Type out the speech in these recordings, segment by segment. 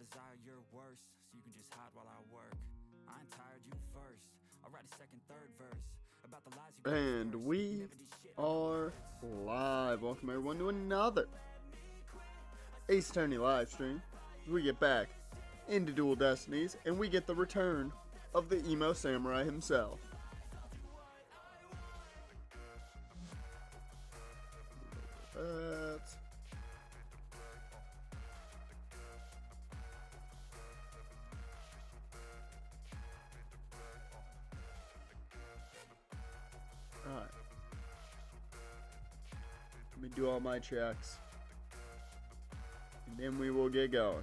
desire your worst, so you can just hide while I work. I ain't tired, you first. I'll write a second, third verse about the lies you And we are live. Welcome everyone to another Ace Attorney live stream. We get back into Dual Destinies, and we get the return of the emo samurai himself. Alright. Let me do all my checks, and then we will get going.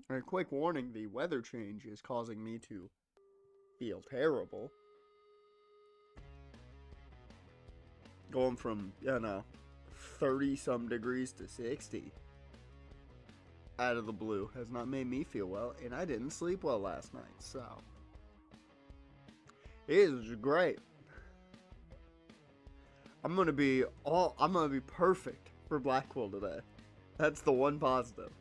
A quick warning, the weather change is causing me to feel terrible. Going from, 30-some degrees to 60 out of the blue has not made me feel well, and I didn't sleep well last night, so it is great. I'm gonna be perfect for Blackquill today. That's the one positive.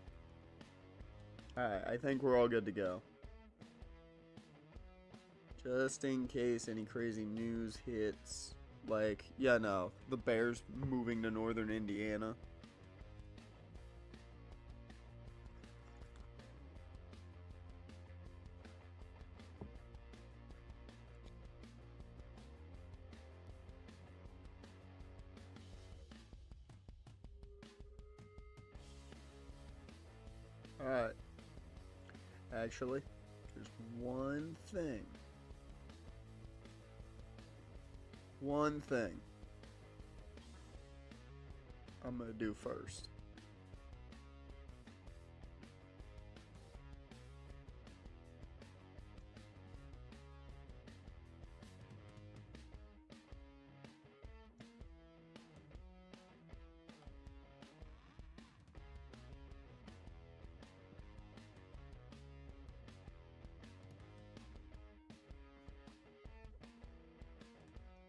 Alright, I think we're all good to go. Just in case any crazy news hits. Like, the Bears moving to northern Indiana. Alright. Actually, there's one thing. I'm gonna do first.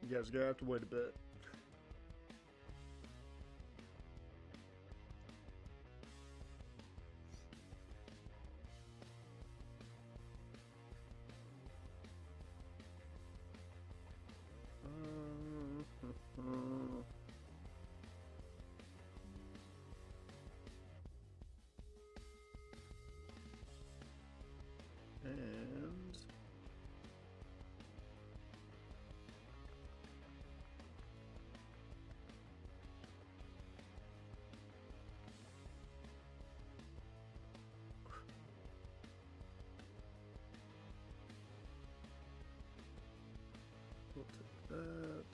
You guys are gonna have to wait a bit. And we'll take that.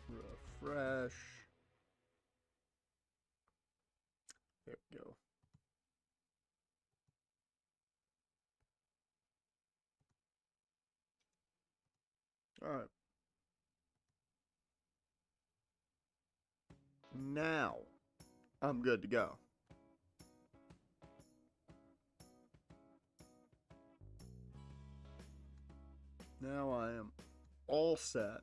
Refresh. There we go. Alright. Now, I'm good to go. Now I am all set.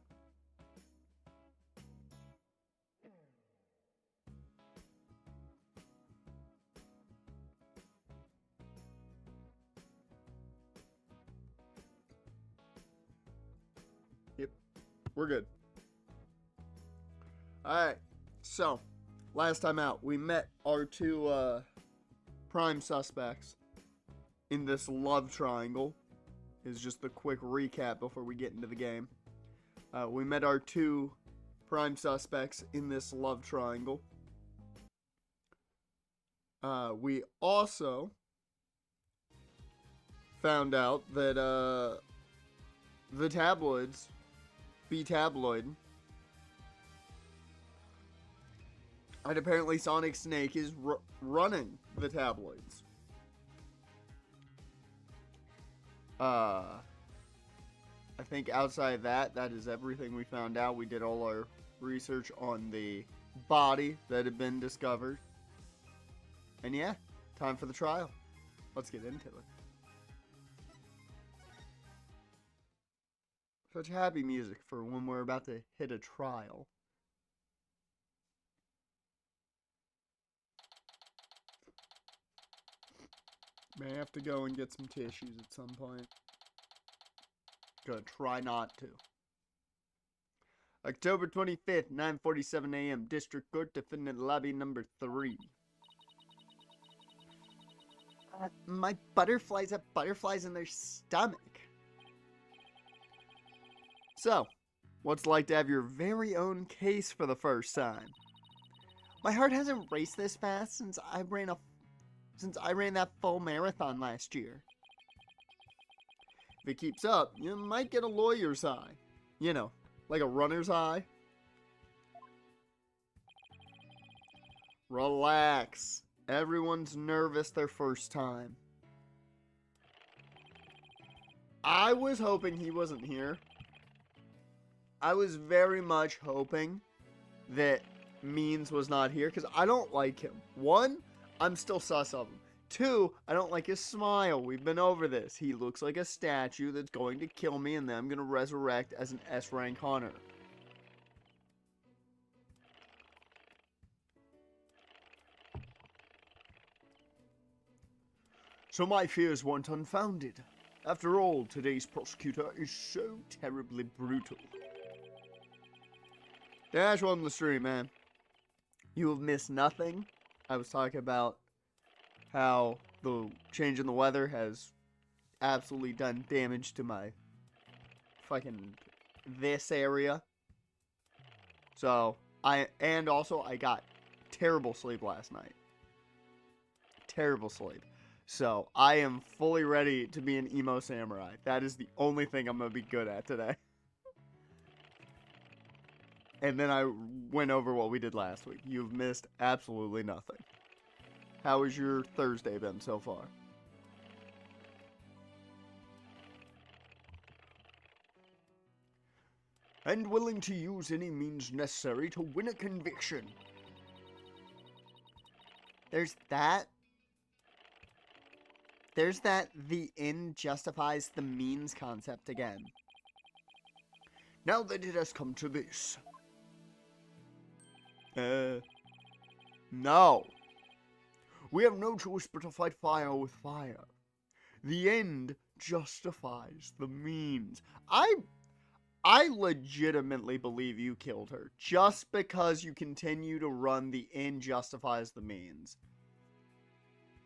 Yep, we're good. Alright, so, last time out, we met our two prime suspects in this love triangle. Is just the quick recap before we get into the game. We met our two prime suspects in this love triangle. We also found out that the tabloids, B-Tabloid, and apparently Sonic Snake is running the tabloids. I think outside that is everything we found out. We did all our research on the body that had been discovered. And yeah, time for the trial. Let's get into it. Such happy music for when we're about to hit a trial. May have to go and get some tissues at some point. Gonna try not to. October 25th, 9:47 a.m. District Court, Defendant Lobby number 3. My butterflies have butterflies in their stomach. So, what's it like to have your very own case for the first time? My heart hasn't raced this fast since I ran that full marathon last year. If it keeps up, you might get a lawyer's eye. You know, like a runner's eye. Relax. Everyone's nervous their first time. I was hoping he wasn't here. I was very much hoping that Means was not here because I don't like him. 1, I'm still sus of him. 2, I don't like his smile. We've been over this. He looks like a statue that's going to kill me and then I'm going to resurrect as an S-rank hunter. So my fears weren't unfounded. After all, today's prosecutor is so terribly brutal. Dash, welcome to the stream, man. You have missed nothing. I was talking about how the change in the weather has absolutely done damage to my fucking this area. So, I got terrible sleep last night. Terrible sleep. So, I am fully ready to be an emo samurai. That is the only thing I'm going to be good at today. And then I went over what we did last week. You've missed absolutely nothing. How has your Thursday been so far? And willing to use any means necessary to win a conviction. There's that. There's that the end justifies the means concept again. Now that it has come to this. No. We have no choice but to fight fire with fire. The end justifies the means. I legitimately believe you killed her just because you continue to run the end justifies the means.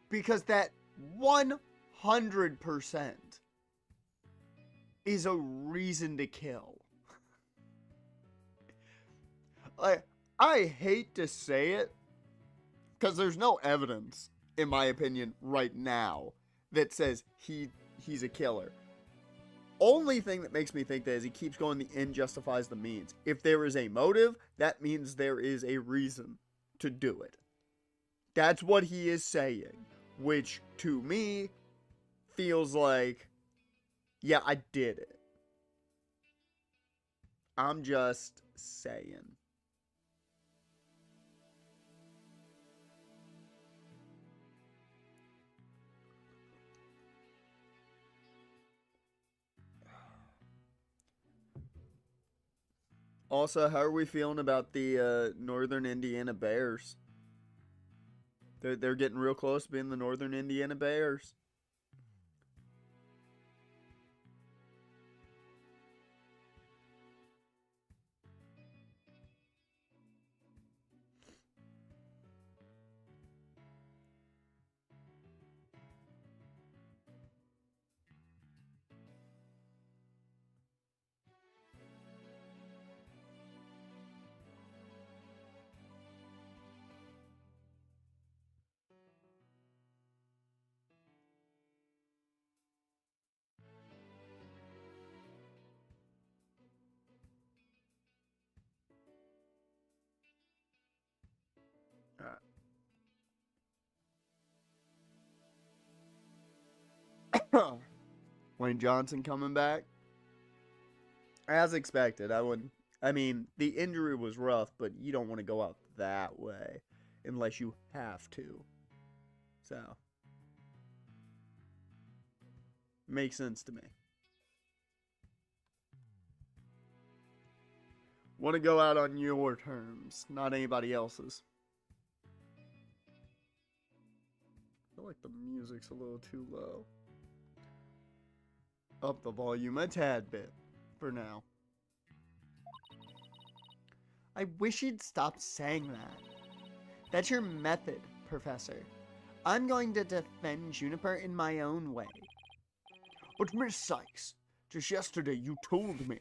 Because that 100% is a reason to kill. I hate to say it, because there's no evidence, in my opinion, right now, that says he's a killer. Only thing that makes me think that is he keeps going the end justifies the means. If there is a motive, that means there is a reason to do it. That's what he is saying. Which, to me, feels like, yeah, I did it. I'm just saying. Also, how are we feeling about the Northern Indiana Bears? They're getting real close to being the Northern Indiana Bears. Wayne Johnson coming back. As expected, I mean, the injury was rough, but you don't want to go out that way unless you have to. So, makes sense to me. Want to go out on your terms, not anybody else's. I feel like the music's a little too low. Up the volume a tad bit, for now. I wish you'd stop saying that. That's your method, Professor. I'm going to defend Juniper in my own way. But Miss Sykes, just yesterday you told me.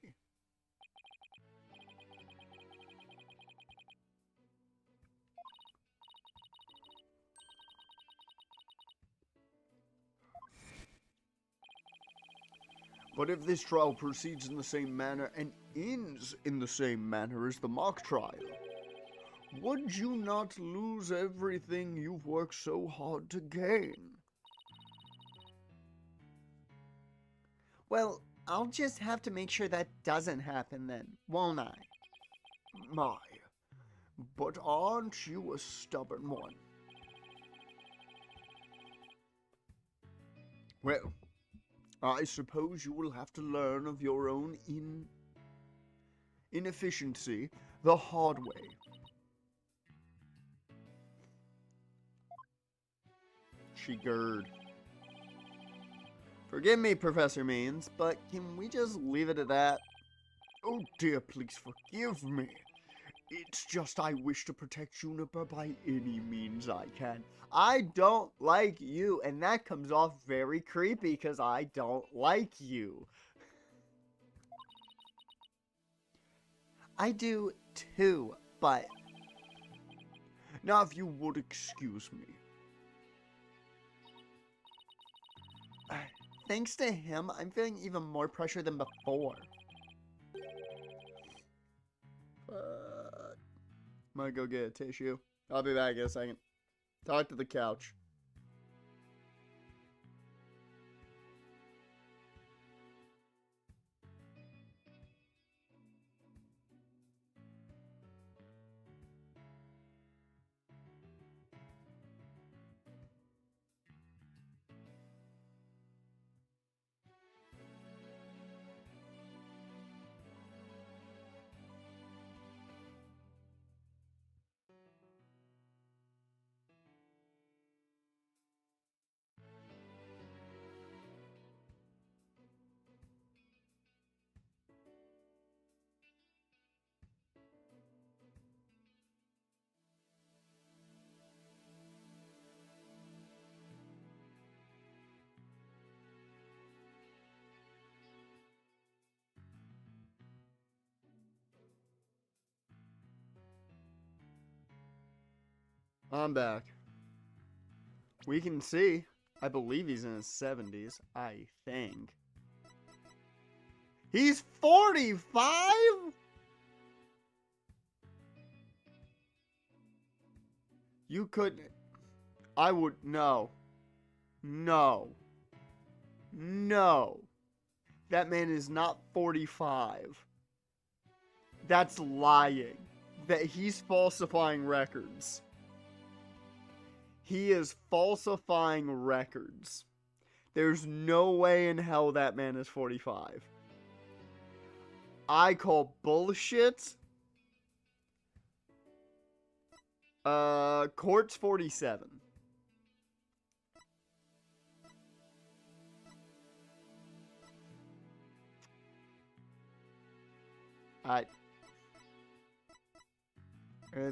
But if this trial proceeds in the same manner and ends in the same manner as the mock trial, would you not lose everything you've worked so hard to gain? Well, I'll just have to make sure that doesn't happen then, won't I? My, but aren't you a stubborn one? Well, I suppose you will have to learn of your own inefficiency the hard way. She gurred. Forgive me, Professor Means, but can we just leave it at that? Oh dear, please forgive me. It's just I wish to protect Juniper by any means I can. I don't like you, and that comes off very creepy because I don't like you. I do too, but... Now if you would excuse me. Thanks to him, I'm feeling even more pressure than before. I'm gonna go get a tissue. I'll be back in a second. Talk to the couch. I'm back. We can see. I believe he's in his 70s. I think. He's 45?! You couldn't... I would... No. No. No. That man is not 45. That's lying. That he's falsifying records. He is falsifying records. There's no way in hell that man is 45. I call bullshit. Court's 47.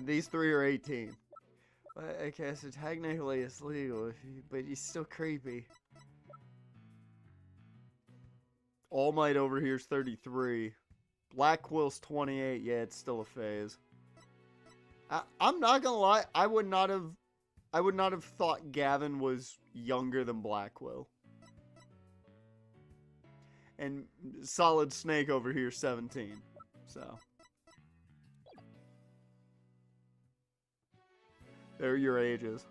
These three are 18. Okay, so technically it's legal, but he's still creepy. All Might over here is 33. Blackquill's 28. Yeah, it's still a phase. I'm not gonna lie. I would not have thought Gavin was younger than Blackquill. And Solid Snake over here, 17. So. They're your ages.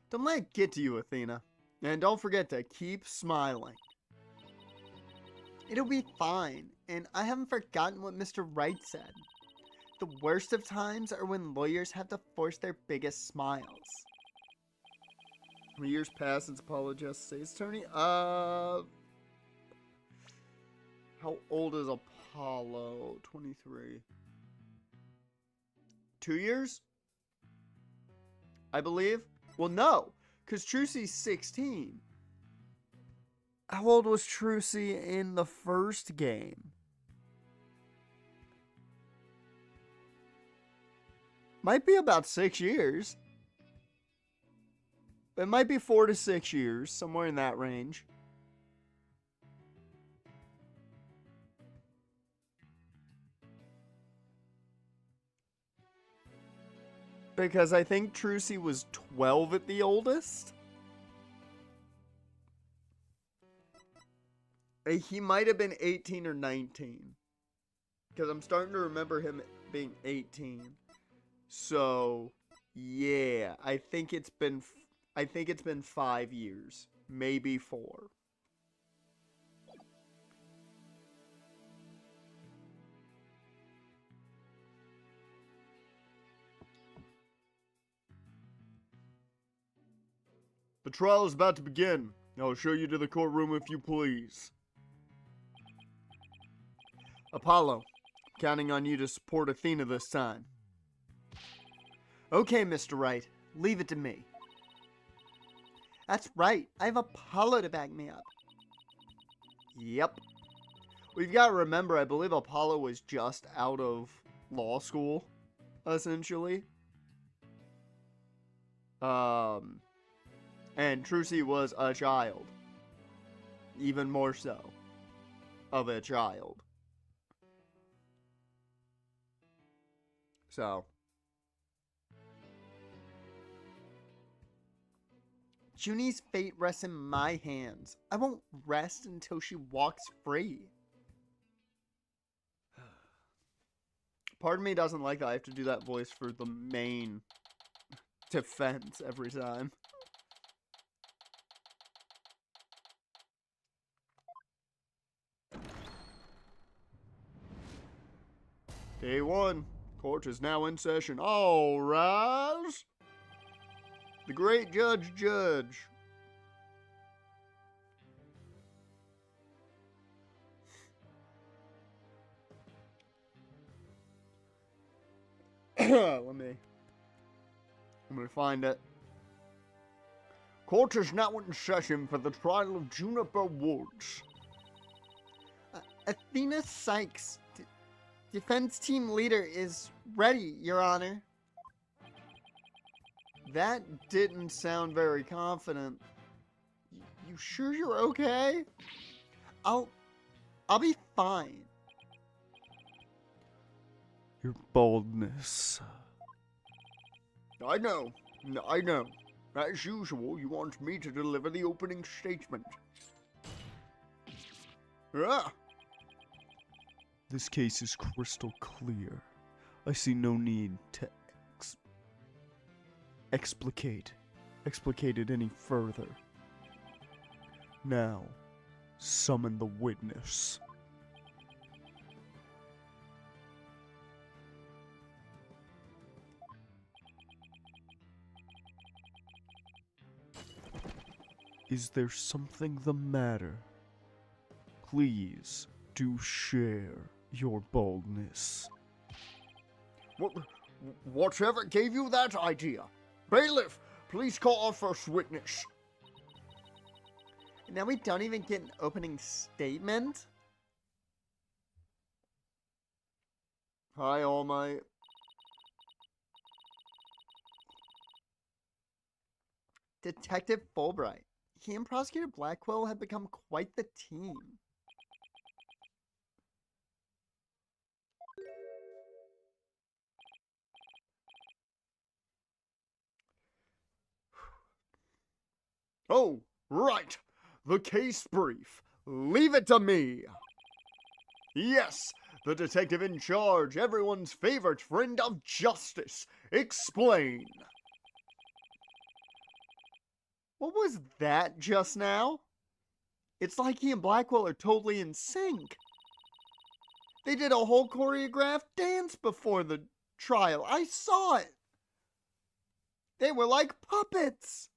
Don't let it get to you, Athena. And don't forget to keep smiling. It'll be fine, and I haven't forgotten what Mr. Wright said. The worst of times are when lawyers have to force their biggest smiles. Years passed since Apollo just state's attorney. How old is Apollo? 23. 2 years? I believe. Well, no, because Trucy's 16. How old was Trucy in the first game? Might be about 6 years. It might be 4 to 6 years, somewhere in that range. Because I think Trucy was 12 at the oldest. He might have been 18 or 19. Because I'm starting to remember him being 18. So, yeah, I think it's been 5 years, maybe 4. The trial is about to begin. I'll show you to the courtroom if you please. Apollo, counting on you to support Athena this time. Okay, Mr. Wright, leave it to me. That's right, I have Apollo to back me up. Yep. We've got to remember, I believe Apollo was just out of law school, essentially. And Trucy was a child. Even more so. Of a child. So. Junie's fate rests in my hands. I won't rest until she walks free. Part of me doesn't like that I have to do that voice for the main defense every time. Day 1. Court is now in session. All rise. The great judge. I'm gonna find it. Court is now in session for the trial of Juniper Woods. Athena Sykes, defense team leader, is ready, Your Honor. That didn't sound very confident. You sure you're okay? I'll be fine. Your boldness. I know. As usual, you want me to deliver the opening statement. Ah! This case is crystal clear. I see no need to explicate it any further. Now, summon the witness. Is there something the matter? Please do share your boldness. Whatever gave you that idea? Bailiff, please call our first witness. And now we don't even get an opening statement? Hi, All Might. Detective Fulbright. He and Prosecutor Blackquill have become quite the team. Oh, right. The case brief. Leave it to me. Yes, the detective in charge, everyone's favorite friend of justice. Explain. What was that just now? It's like he and Blackquill are totally in sync. They did a whole choreographed dance before the trial. I saw it. They were like puppets.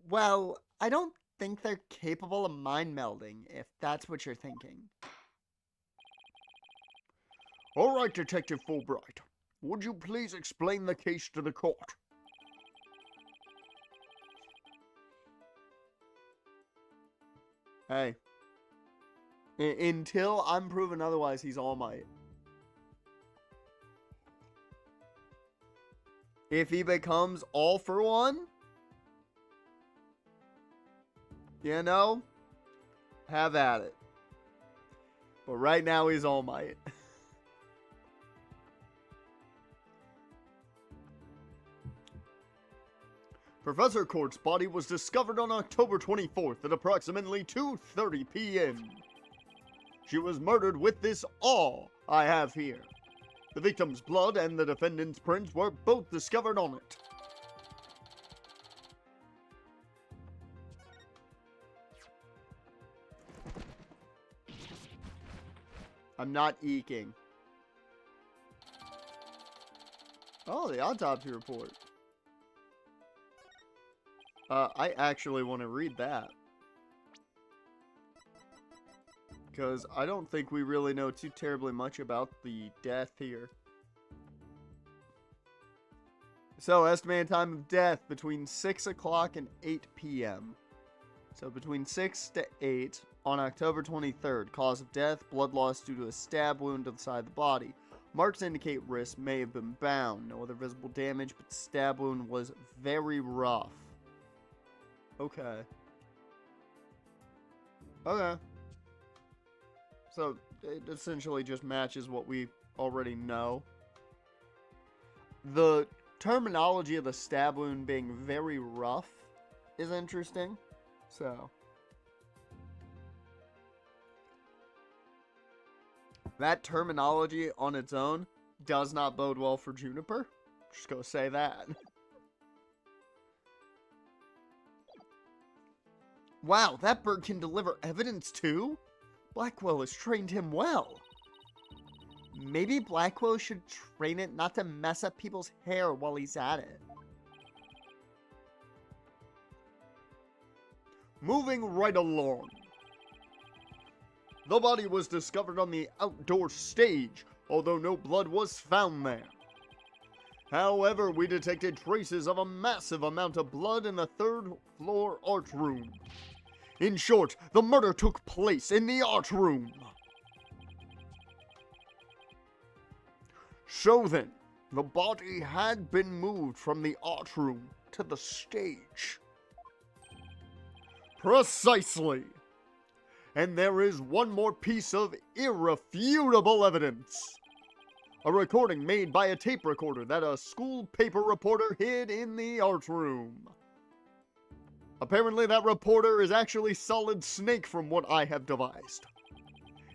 Well, I don't think they're capable of mind melding, if that's what you're thinking. All right, Detective Fulbright. Would you please explain the case to the court? Hey. Until I'm proven otherwise, he's All Might. If he becomes All for One, you know, have at it. But right now, he's All Might. Professor Court's body was discovered on October 24th at approximately 2:30 p.m. She was murdered with this awl I have here. The victim's blood and the defendant's prints were both discovered on it. I'm not eking. Oh, the autopsy report. I actually want to read that. Because I don't think we really know too terribly much about the death here. So, estimated time of death between 6 o'clock and 8 p.m. So, between 6 to 8 on October 23rd. Cause of death, blood loss due to a stab wound to the side of the body. Marks indicate wrist may have been bound. No other visible damage, but the stab wound was very rough. Okay. Okay. So, it essentially just matches what we already know. The terminology of the stab wound being very rough is interesting. So, that terminology on its own does not bode well for Juniper. Just gonna say that. Wow, that bird can deliver evidence too? Blackquill has trained him well. Maybe Blackquill should train it not to mess up people's hair while he's at it. Moving right along. The body was discovered on the outdoor stage, although no blood was found there. However, we detected traces of a massive amount of blood in the third floor art room. In short, the murder took place in the art room. So then, the body had been moved from the art room to the stage. Precisely. And there is one more piece of irrefutable evidence. A recording made by a tape recorder that a school paper reporter hid in the art room. Apparently that reporter is actually Solid Snake from what I have devised.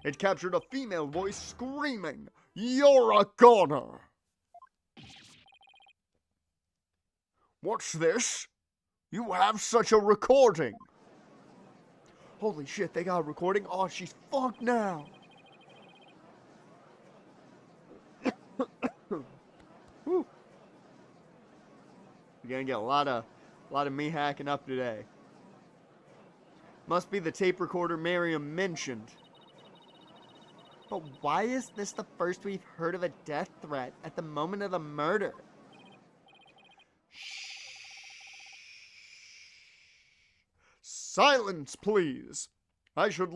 It captured a female voice screaming, "You're a goner!" What's this? You have such a recording! Holy shit, they got a recording? Oh, she's fucked now. Whew. You're gonna get a lot of me hacking up today. Must be the tape recorder Miriam mentioned. But why is this the first we've heard of a death threat at the moment of the murder? Silence, please. I would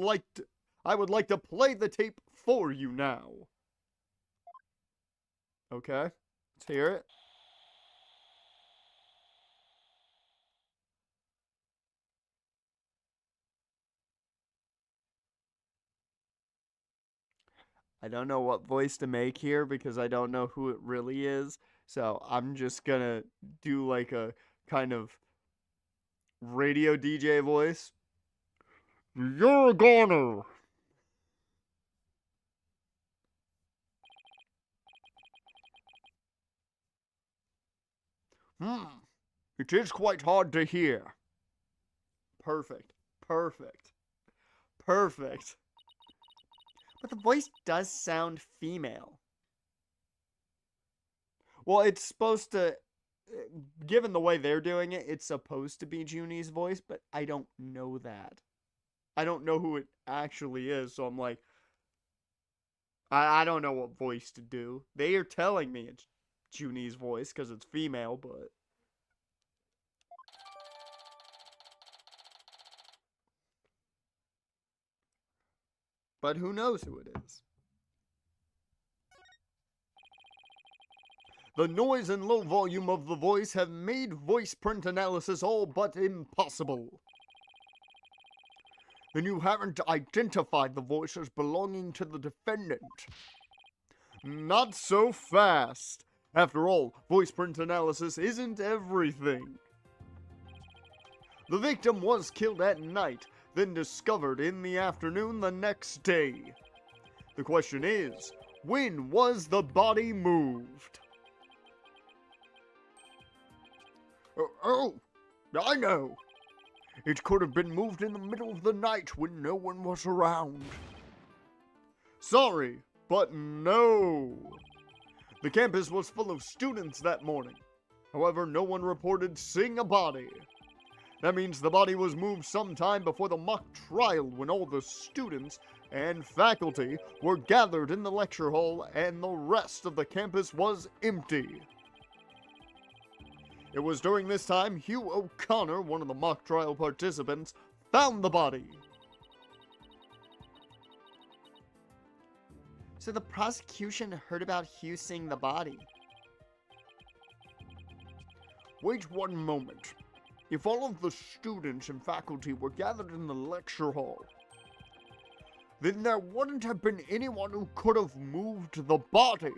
like to play the tape for you now. Okay, let's hear it. I don't know what voice to make here because I don't know who it really is. So I'm just gonna do like a kind of radio DJ voice. You're a goner! It is quite hard to hear. Perfect. Perfect. Perfect. But the voice does sound female. Well, it's supposed to given the way they're doing it, it's supposed to be Junie's voice, but I don't know that. I don't know who it actually is, so I'm like, I don't know what voice to do. They are telling me it's Junie's voice because it's female, but... But who knows who it is? The noise and low volume of the voice have made voice print analysis all but impossible. And you haven't identified the voice as belonging to the defendant. Not so fast. After all, voice print analysis isn't everything. The victim was killed at night, then discovered in the afternoon the next day. The question is, when was the body moved? Oh, I know. It could have been moved in the middle of the night when no one was around. Sorry, but no. The campus was full of students that morning. However, no one reported seeing a body. That means the body was moved sometime before the mock trial when all the students and faculty were gathered in the lecture hall and the rest of the campus was empty. It was during this time Hugh O'Connor, one of the mock trial participants, found the body. So the prosecution heard about Hugh seeing the body. Wait one moment. If all of the students and faculty were gathered in the lecture hall, then there wouldn't have been anyone who could have moved the body.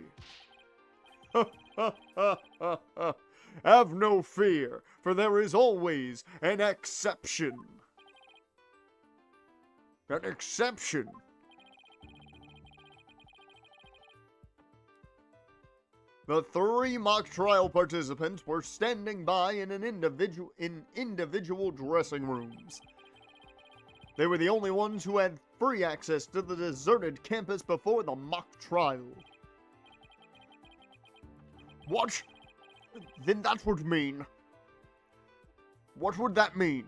Have no fear, for there is always an exception. An exception? The three mock trial participants were standing by in individual dressing rooms. They were the only ones who had free access to the deserted campus before the mock trial. What? Then that would mean... What would that mean?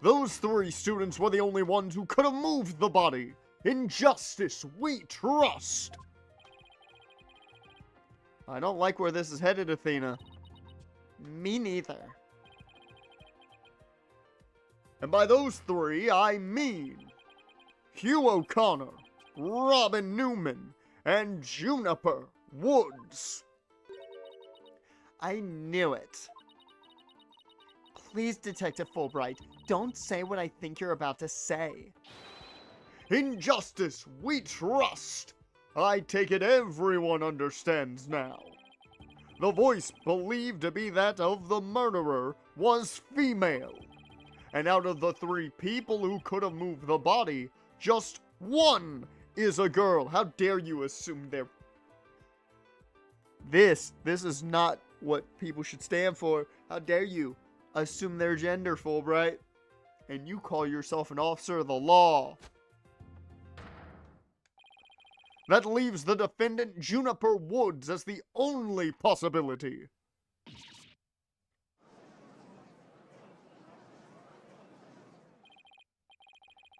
Those three students were the only ones who could have moved the body. In justice, we trust. I don't like where this is headed, Athena. Me neither. And by those three, I mean Hugh O'Connor, Robin Newman, and Juniper Woods. I knew it. Please, Detective Fulbright, don't say what I think you're about to say. In justice, we trust. I take it everyone understands now. The voice believed to be that of the murderer was female. And out of the three people who could have moved the body, just one is a girl. How dare you assume they're... This is not what people should stand for. How dare you assume their gender, Fulbright? And you call yourself an officer of the law. That leaves the defendant Juniper Woods as the only possibility.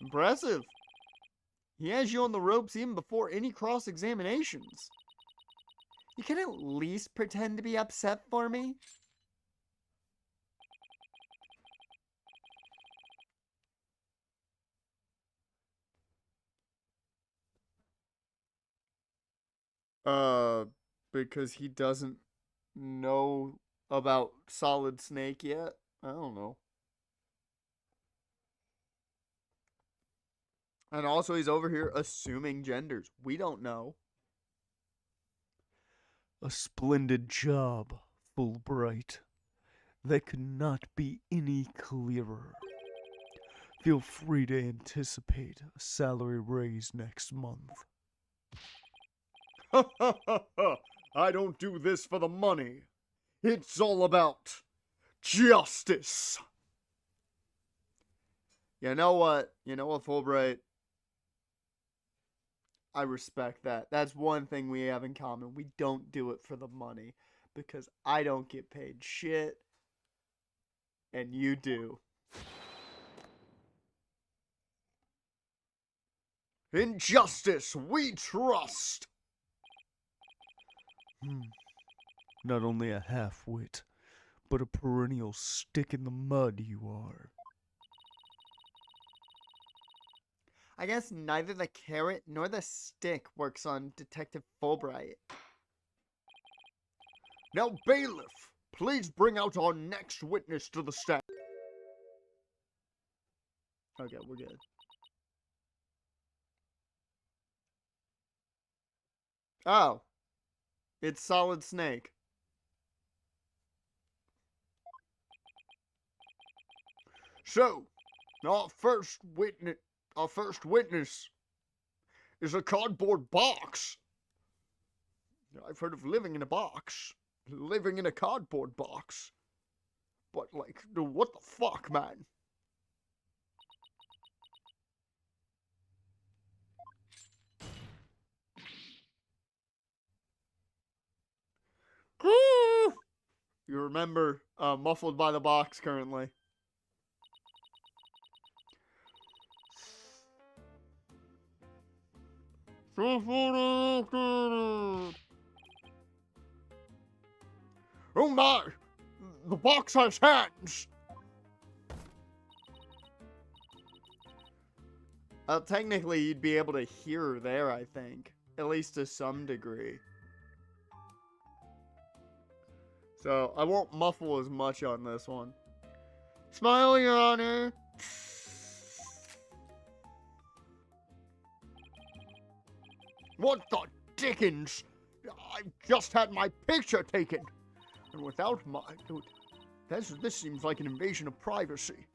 Impressive. He has you on the ropes even before any cross-examinations. You can at least pretend to be upset for me? Because he doesn't know about Solid Snake yet? I don't know. And also he's over here assuming genders. We don't know. A splendid job, Fulbright. That could not be any clearer. Feel free to anticipate a salary raise next month. I don't do this for the money. It's all about justice. You know what? You know what, Fulbright? I respect that. That's one thing we have in common. We don't do it for the money because I don't get paid shit and you do. In justice we trust. Not only a half-wit, but a perennial stick in the mud you are. I guess neither the carrot nor the stick works on Detective Fulbright. Now, bailiff, please bring out our next witness to the stand. Okay, we're good. Oh. It's Solid Snake. So, our first witness is a cardboard box. I've heard of living in a box. Living in a cardboard box. But, like, what the fuck, man? You remember, muffled by the box currently. Oh my! The box has hands! Technically, you'd be able to hear her there, I think. At least to some degree. So, I won't muffle as much on this one. Smile, Your Honor! What the dickens? I just had my picture taken! And without my... This seems like an invasion of privacy.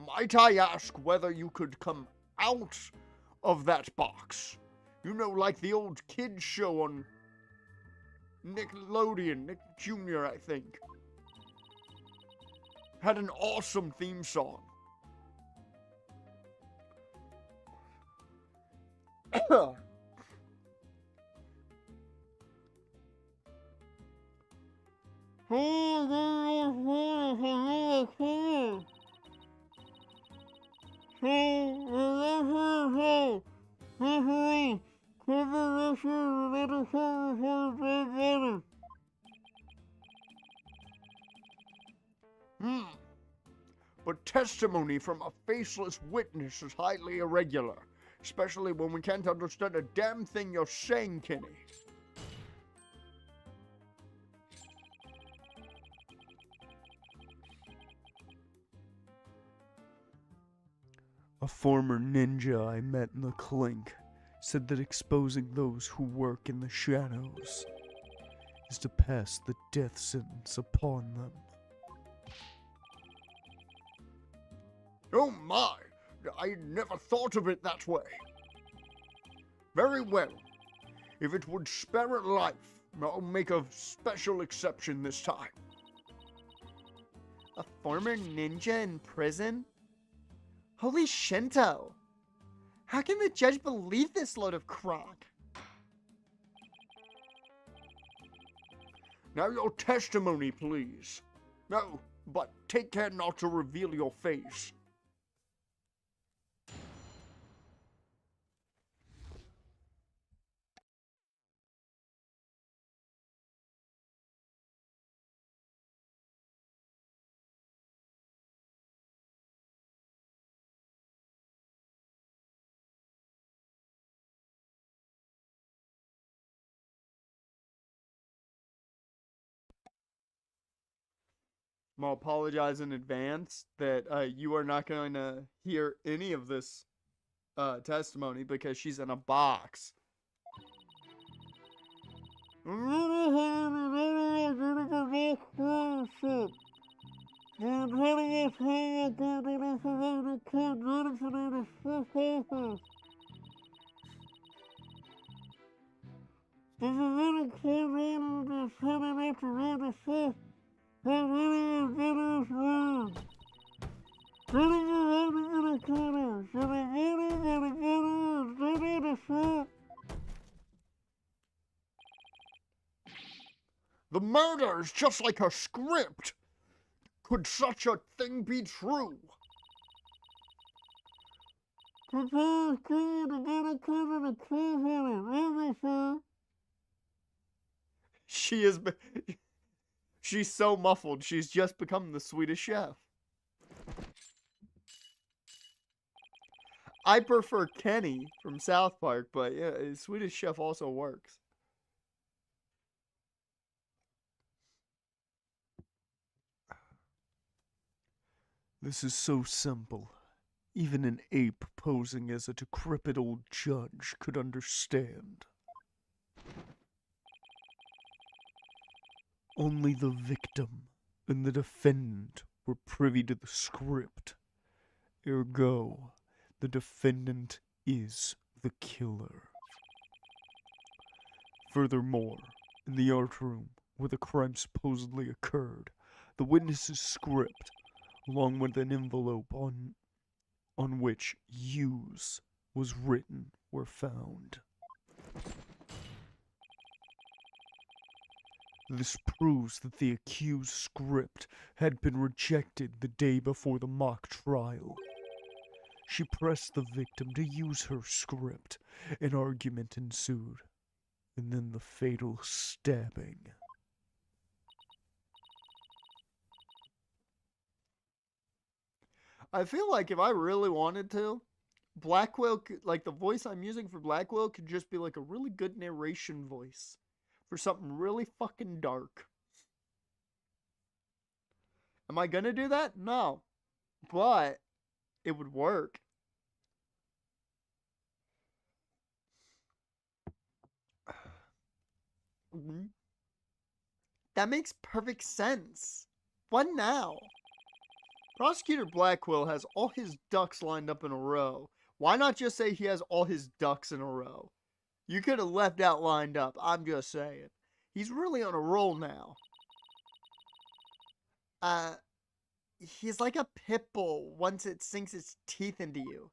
Might I ask whether you could come out of that box? You know, like the old kids show on Nickelodeon, Nick Jr., I think. Had an awesome theme song. But testimony from a faceless witness is highly irregular, especially when we can't understand a damn thing you're saying, Kenny. A former ninja I met in the clink said that exposing those who work in the shadows is to pass the death sentence upon them. Oh my! I never thought of it that way. Very well. If it would spare a life, I'll make a special exception this time. A former ninja in prison? Holy Shinto! How can the judge believe this load of crock? Now your testimony, please. No, but take care not to reveal your face. I'll apologize in advance that you are not going to hear any of this testimony because she's in a box. The murder is just like her script. Could such a thing be true? She is. She's so muffled. She's just become the Swedish chef. I prefer Kenny from South Park, but yeah, Swedish chef also works. This is so simple. Even an ape posing as a decrepit old judge could understand. Only the victim and the defendant were privy to the script. Ergo, the defendant is the killer. Furthermore, in the art room where the crime supposedly occurred, the witness's script, along with an envelope on which "use" was written, were found. This proves that the accused's script had been rejected the day before the mock trial. She pressed the victim to use her script. An argument ensued, and then the fatal stabbing. I feel like if I really wanted to, Blackquill, like the voice I'm using for Blackquill could just be like a really good narration voice for something really fucking dark. Am I gonna do that? No. But it would work. That makes perfect sense. What now? Prosecutor Blackquill has all his ducks lined up in a row. Why not just say he has all his ducks in a row? You could have left out lined up, I'm just saying. He's really on a roll now. He's like a pit bull once it sinks its teeth into you.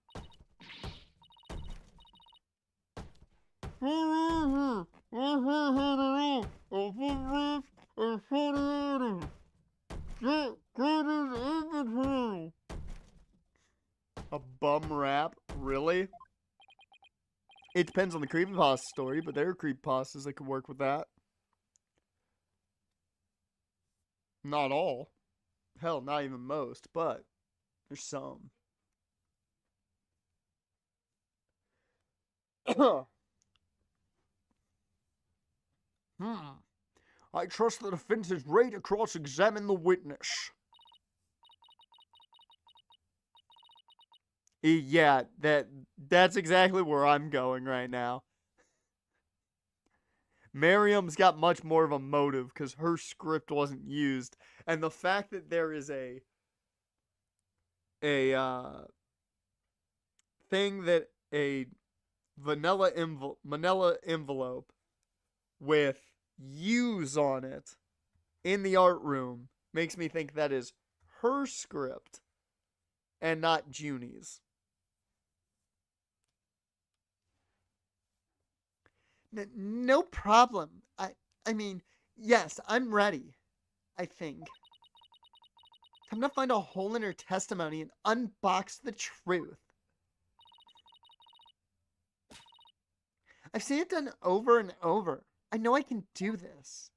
A bum rap? Really? It depends on the creepypasta story, but there are creepypastas that could work with that. Not all. Hell, not even most, but there's some. I trust the defense is ready to cross-examine the witness. Yeah, that's exactly where I'm going right now. Miriam's got much more of a motive because her script wasn't used. And the fact that there is a thing that a manila envelope with "use" on it in the art room makes me think that is her script and not Junie's. No problem. I mean, yes, I'm ready. I think. Time to find a hole in her testimony and unbox the truth. I've seen it done over and over. I know I can do this.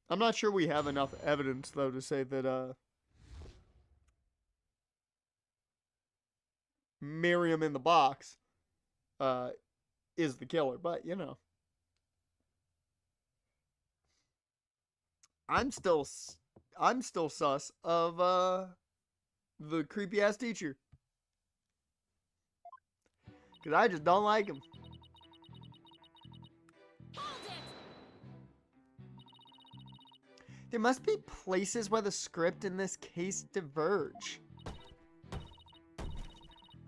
I'm not sure we have enough evidence, though, to say that, Miriam in the box, is the killer, but, you know. I'm still sus of, the creepy-ass teacher. Because I just don't like him. Hold it! There must be places where the script in this case diverge.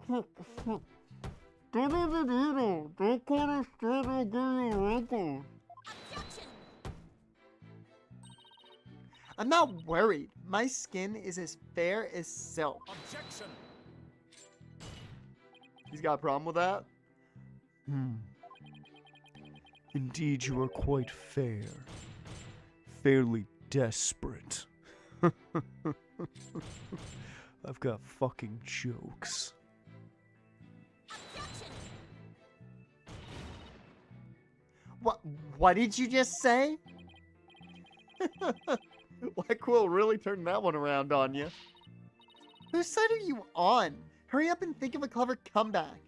I'm not worried. My skin is as fair as silk. Objection! He's got a problem with that? Indeed, you are quite fair. Fairly desperate. I've got fucking jokes. What did you just say? Blackquill really turned that one around on you. Whose side are you on? Hurry up and think of a clever comeback.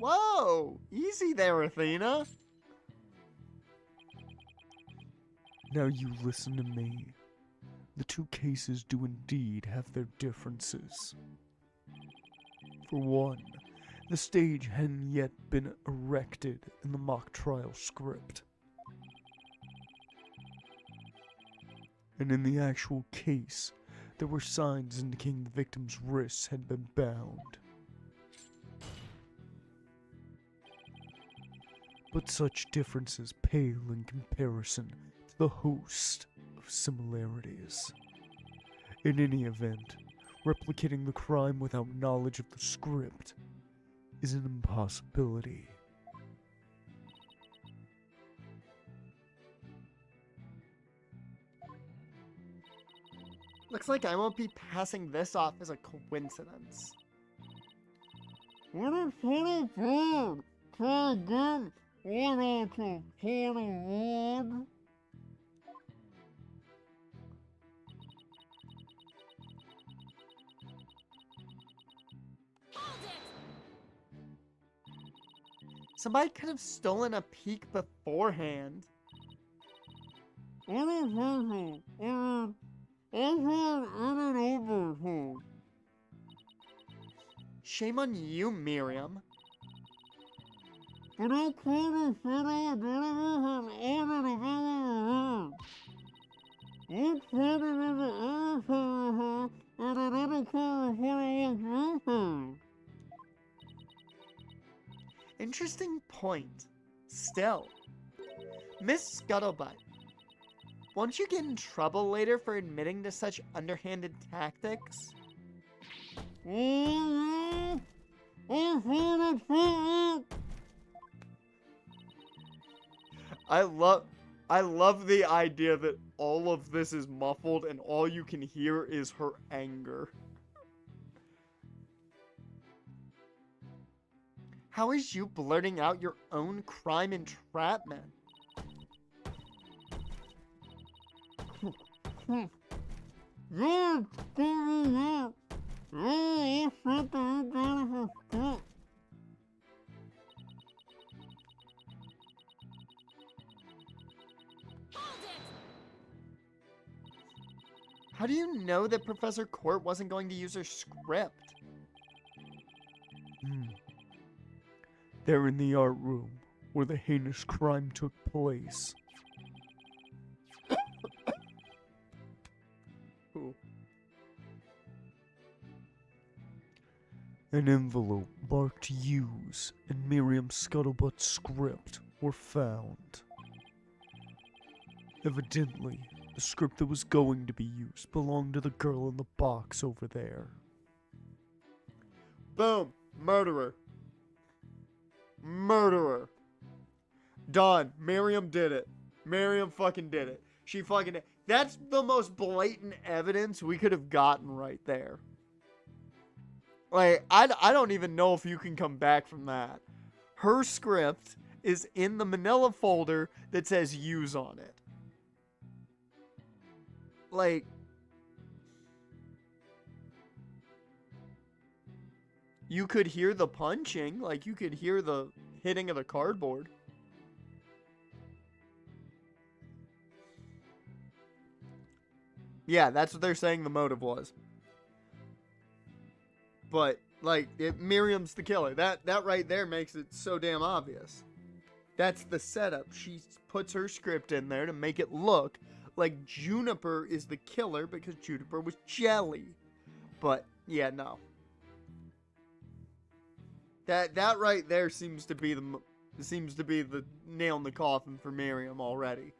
Whoa! Easy there, Athena. Now you listen to me. The two cases do indeed have their differences. For one, the stage hadn't yet been erected in the mock trial script. And in the actual case, there were signs indicating the victim's wrists had been bound. But such differences pale in comparison to the host of similarities. In any event, replicating the crime without knowledge of the script is an impossibility. Looks like I won't be passing this off as a coincidence. Somebody could have stolen a peek beforehand. Shame on you, Miriam. Interesting point. Still, Miss Scuttlebutt, won't you get in trouble later for admitting to such underhanded tactics? I love the idea that all of this is muffled and all you can hear is her anger. How is you blurting out your own crime entrapment? How do you know that Professor Court wasn't going to use her script? They're in the art room, where the heinous crime took place. An envelope marked Use and Miriam Scuttlebutt's script were found. Evidently, the script that was going to be used belonged to the girl in the box over there. Boom. Murderer. Murderer. Done. Miriam did it. Miriam fucking did it. She fucking did. That's the most blatant evidence we could have gotten right there. Like, I don't even know if you can come back from that. Her script is in the manila folder that says Use on it. Like, you could hear the punching, like you could hear the hitting of the cardboard. Yeah, that's what they're saying the motive was. But, like, Miriam's the killer. That right there makes it so damn obvious. That's the setup. She puts her script in there to make it look like Juniper is the killer because Juniper was jelly. But yeah, no. That right there seems to be the nail in the coffin for Miriam already.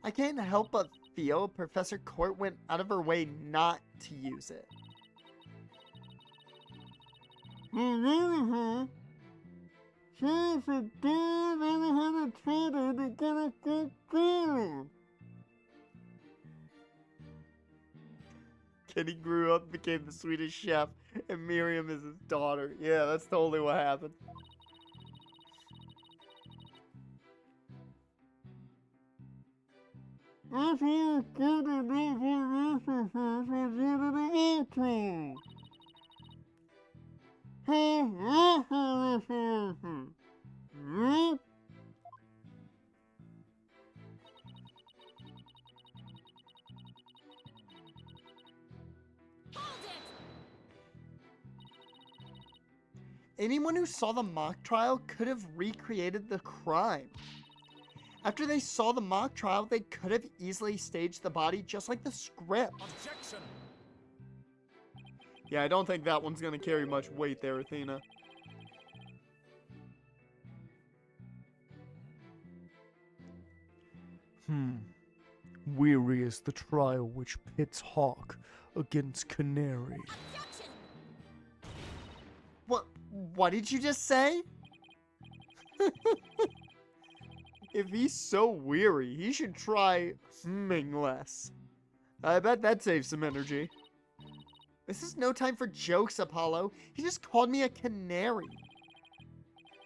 I can't help but feel Professor Court went out of her way not to use it. Kenny grew up, became the sweetest chef, and Miriam is his daughter. Yeah, that's totally what happened. Anyone who saw the mock trial could have recreated the crime. After they saw the mock trial, they could have easily staged the body just like the script. Objection! Yeah, I don't think that one's gonna carry much weight there, Athena. Weary is the trial which pits Hawk against Canary. Objection! What did you just say? If he's so weary, he should try humming less. I bet that saves some energy. This is no time for jokes, Apollo. He just called me a canary.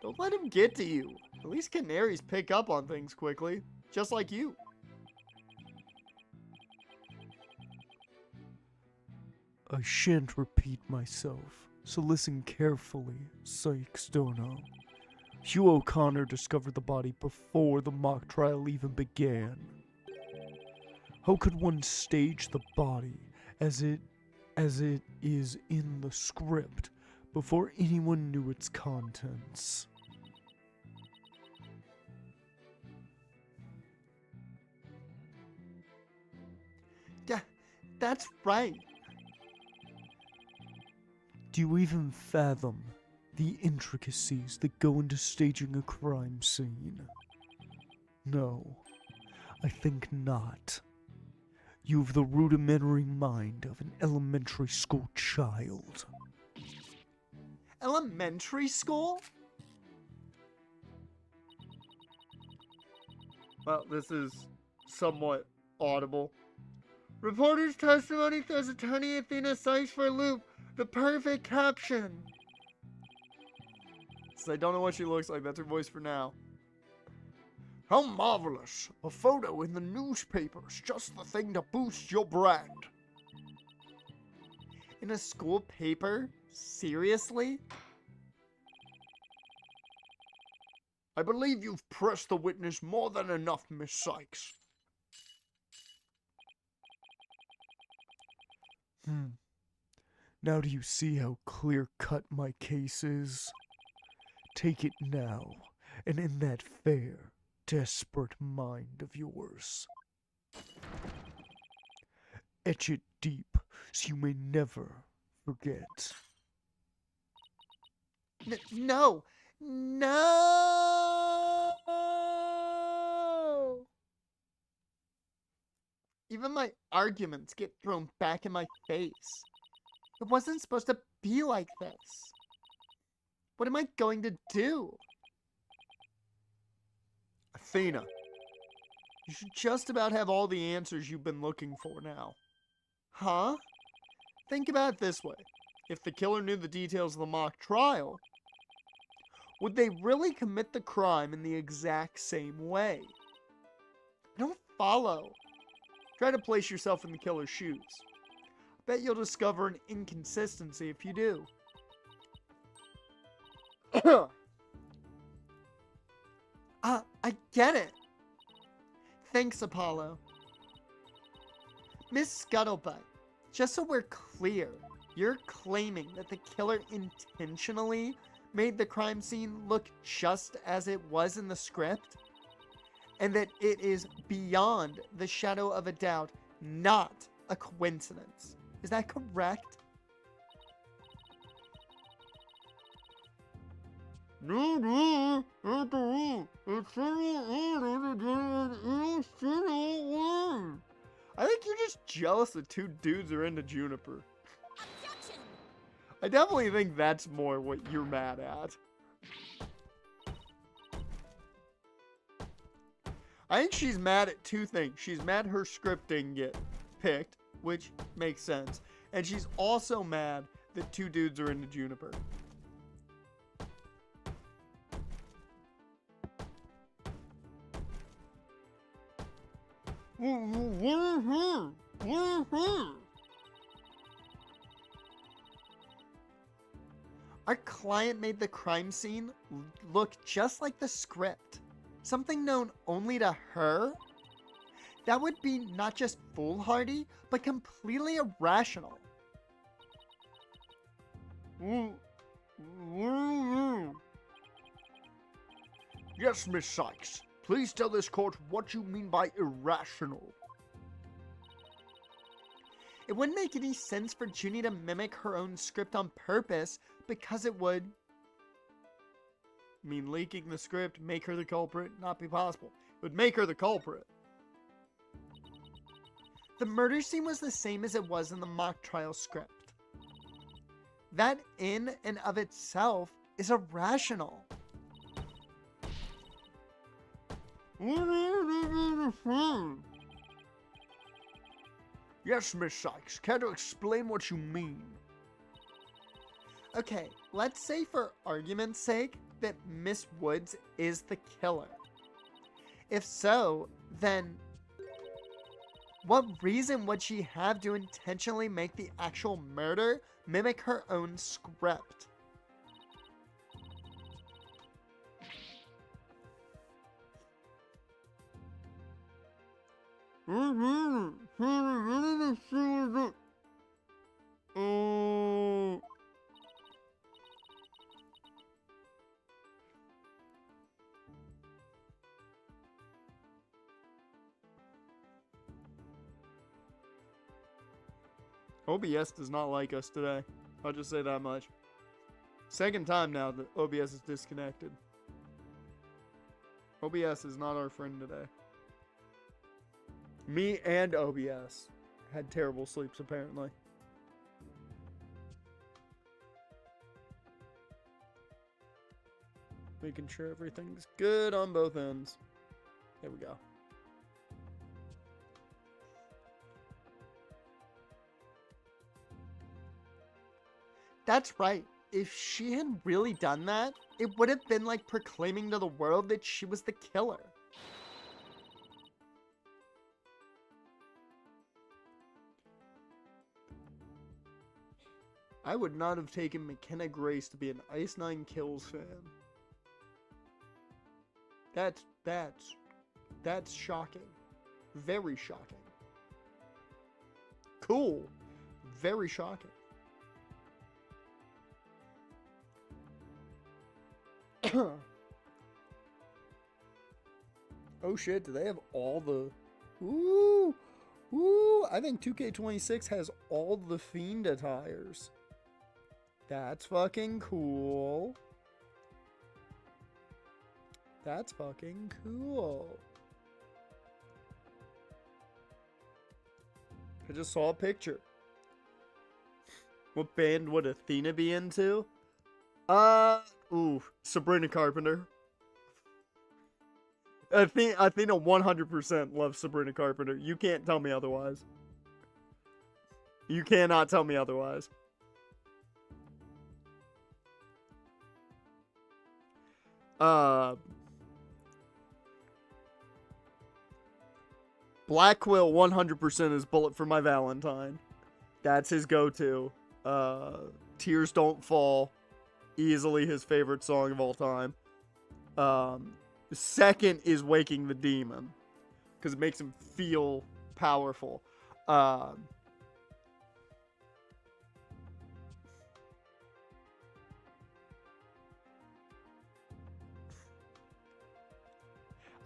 Don't let him get to you. At least canaries pick up on things quickly, just like you. I shan't repeat myself, so listen carefully, Sykes-Stono. Hugh O'Connor discovered the body before the mock trial even began. How could one stage the body as it is in the script before anyone knew its contents? Yeah, that's right. Do you even fathom the intricacies that go into staging a crime scene? No, I think not. You have the rudimentary mind of an elementary school child. Elementary school? Well, this is somewhat audible. Reporter's testimony throws attorney Athena Sykes for a loop. The perfect caption. So I don't know what she looks like. That's her voice for now. How marvelous. A photo in the newspapers. Just the thing to boost your brand. In a school paper? Seriously? I believe you've pressed the witness more than enough, Miss Sykes. Now do you see how clear-cut my case is? Take it now, and in that fair, desperate mind of yours. Etch it deep, so you may never forget. No! No! Even my arguments get thrown back in my face. It wasn't supposed to be like this. What am I going to do? Athena, you should just about have all the answers you've been looking for now. Huh? Think about it this way. If the killer knew the details of the mock trial, would they really commit the crime in the exact same way? I don't follow. Try to place yourself in the killer's shoes. I bet you'll discover an inconsistency if you do. I get it. Thanks, Apollo. Miss Scuttlebutt, just so we're clear, you're claiming that the killer intentionally made the crime scene look just as it was in the script? And that it is beyond the shadow of a doubt not a coincidence. Is that correct? I I think you're just jealous that two dudes are into Juniper. Objection! I definitely think that's more what you're mad at. I think she's mad at two things. She's mad her script didn't get picked, which makes sense. And she's also mad that two dudes are into Juniper. Our client made the crime scene look just like the script. Something known only to her? That would be not just foolhardy, but completely irrational. Yes, Miss Sykes. Please tell this court what you mean by irrational. It wouldn't make any sense for Junie to mimic her own script on purpose because it would mean leaking the script, make her the culprit, not be possible. It would make her the culprit. The murder scene was the same as it was in the mock trial script. That in and of itself is irrational. Yes, Miss Sykes. Care to explain what you mean? Okay, let's say for argument's sake that Miss Woods is the killer. If so, then what reason would she have to intentionally make the actual murder mimic her own script? OBS does not like us today. I'll just say that much. Second time now that OBS is disconnected. OBS is not our friend today. Me and OBS had terrible sleeps, apparently. Making sure everything's good on both ends. There we go. That's right. If she had really done that, it would have been like proclaiming to the world that she was the killer. I would not have taken McKenna Grace to be an Ice 9 Kills fan. That's shocking. Very shocking. Cool. Very shocking. Oh shit, do they have all the... Ooh! Ooh! I think 2K26 has all the Fiend attires. That's fucking cool. That's fucking cool. I just saw a picture. What band would Athena be into? Ooh, Sabrina Carpenter. Athena 100% loves Sabrina Carpenter. You can't tell me otherwise. You cannot tell me otherwise. Blackquill 100% is Bullet for My Valentine. That's his go-to. Tears Don't Fall, easily his favorite song of all time. Second is Waking the Demon, because it makes him feel powerful. I'm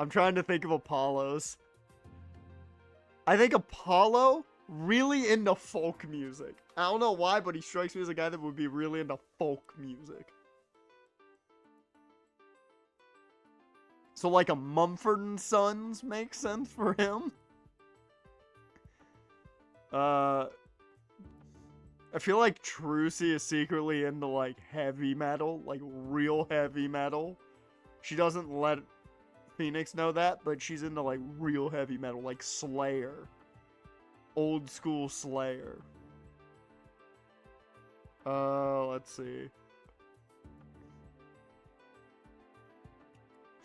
trying to think of Apollo's. I think Apollo, really into folk music. I don't know why, but he strikes me as a guy that would be really into folk music. So like a Mumford & Sons makes sense for him. I feel like Trucy is secretly into like heavy metal, like real heavy metal. She doesn't let Phoenix know that, but she's into like real heavy metal, like Slayer. Old school Slayer. Let's see.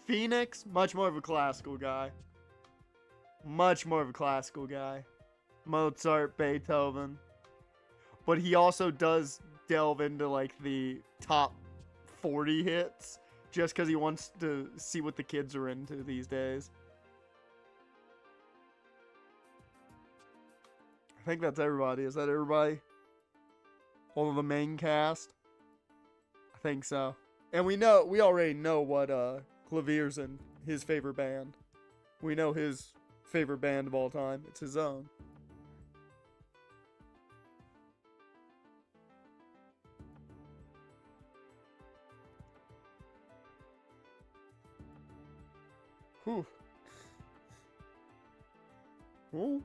Phoenix, much more of a classical guy. Much more of a classical guy. Mozart, Beethoven. But he also does delve into like the top 40 hits. Just because he wants to see what the kids are into these days. I think that's everybody. Is that everybody? All of the main cast? I think so. And we already know what Clavier's in his favorite band. We know his favorite band of all time. It's his own. Whew. Ooh.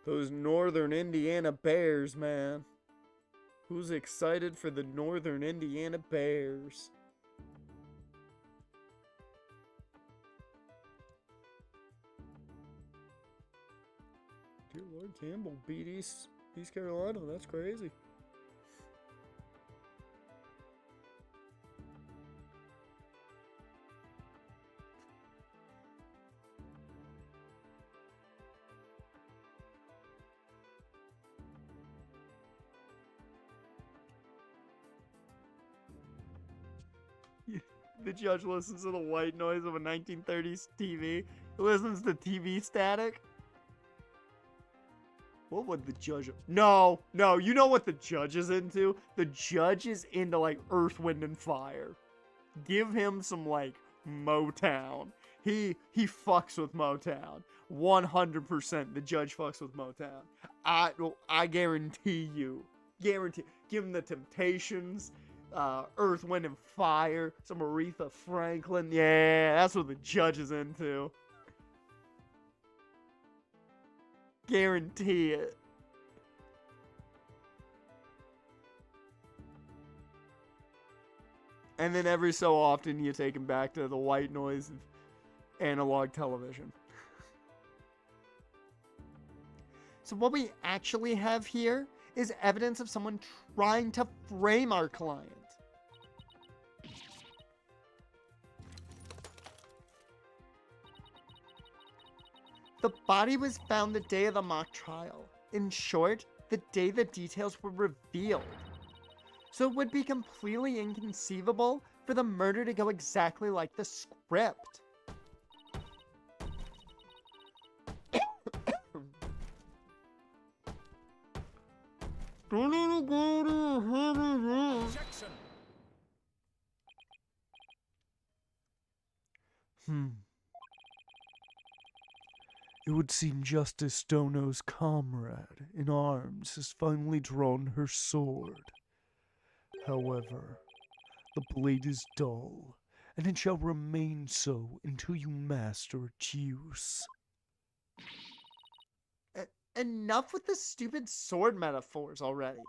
Those Northern Indiana Bears, man. Who's excited for the Northern Indiana Bears? Dear Lord, Campbell beat East Carolina. That's crazy. The judge listens to the white noise of a 1930s TV. He listens to TV static. What would the judge... No, you know what the judge is into? The judge is into, like, Earth, Wind, and Fire. Give him some, like, Motown. He fucks with Motown. 100% the judge fucks with Motown. I guarantee you. Guarantee. Give him the Temptations. Earth, Wind, and Fire, some Aretha Franklin. Yeah, that's what the judge is into. Guarantee it. And then every so often you take him back to the white noise of analog television. So what we actually have here is evidence of someone trying to frame our client. The body was found the day of the mock trial. In short, the day the details were revealed. So it would be completely inconceivable for the murder to go exactly like the script. It would seem Justice Stono's comrade in arms has finally drawn her sword. However, the blade is dull and it shall remain so until you master its use. Enough with the stupid sword metaphors already.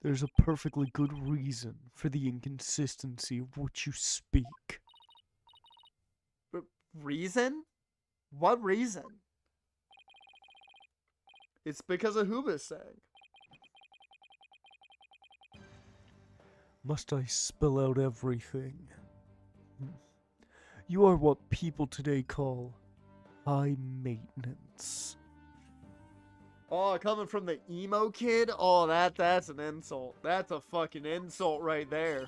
There's a perfectly good reason for the inconsistency of which you speak. Reason? What reason? It's because of Hubasang. Must I spell out everything? You are what people today call high maintenance. Oh, coming from the emo kid? Oh, that's an insult. That's a fucking insult right there.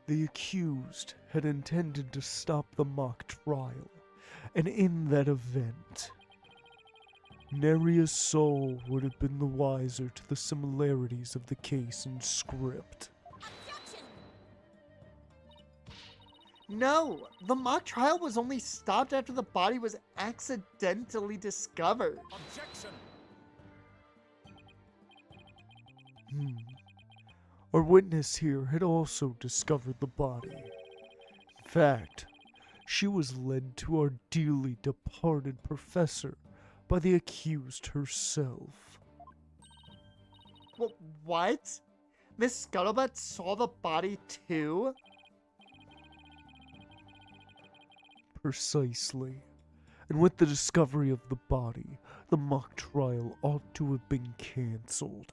The accused had intended to stop the mock trial, and in that event, nary a soul would have been the wiser to the similarities of the case and script. No, the mock trial was only stopped after the body was accidentally discovered. Objection! Our witness here had also discovered the body. In fact, she was led to our dearly departed professor by the accused herself. What? Miss Scuttlebutt saw the body too? Precisely. And with the discovery of the body, the mock trial ought to have been cancelled.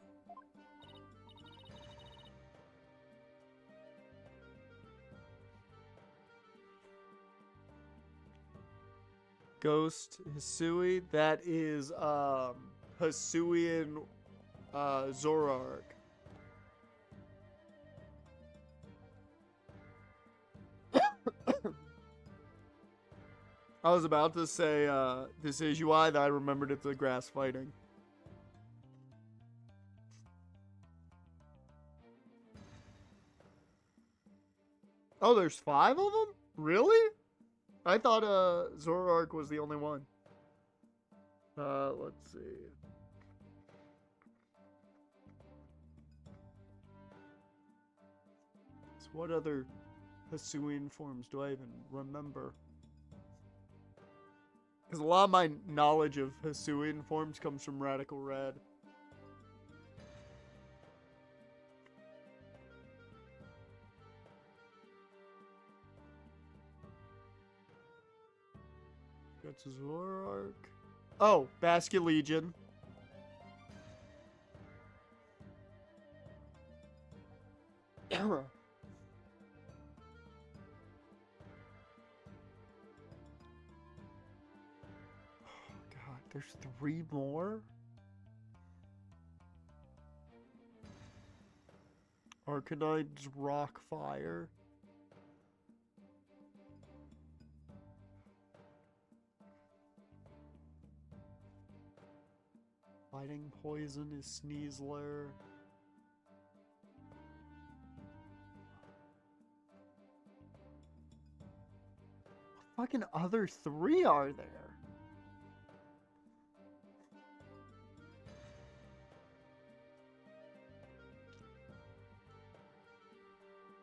Ghost Hisui. That is Hisuian Zoroark. I was about to say this is UI, that I remembered it's the grass fighting. Oh, there's 5 of them? Really? I thought Zoroark was the only one. Let's see. So what other Hisuian forms do I even remember? Because a lot of my knowledge of Hisuian forms comes from Radical Red. That's Zoroark. Oh, Basket Legion. God, there's 3 more? Arcanide's Rockfire. Fighting Poison is Sneasler. What fucking other 3 are there?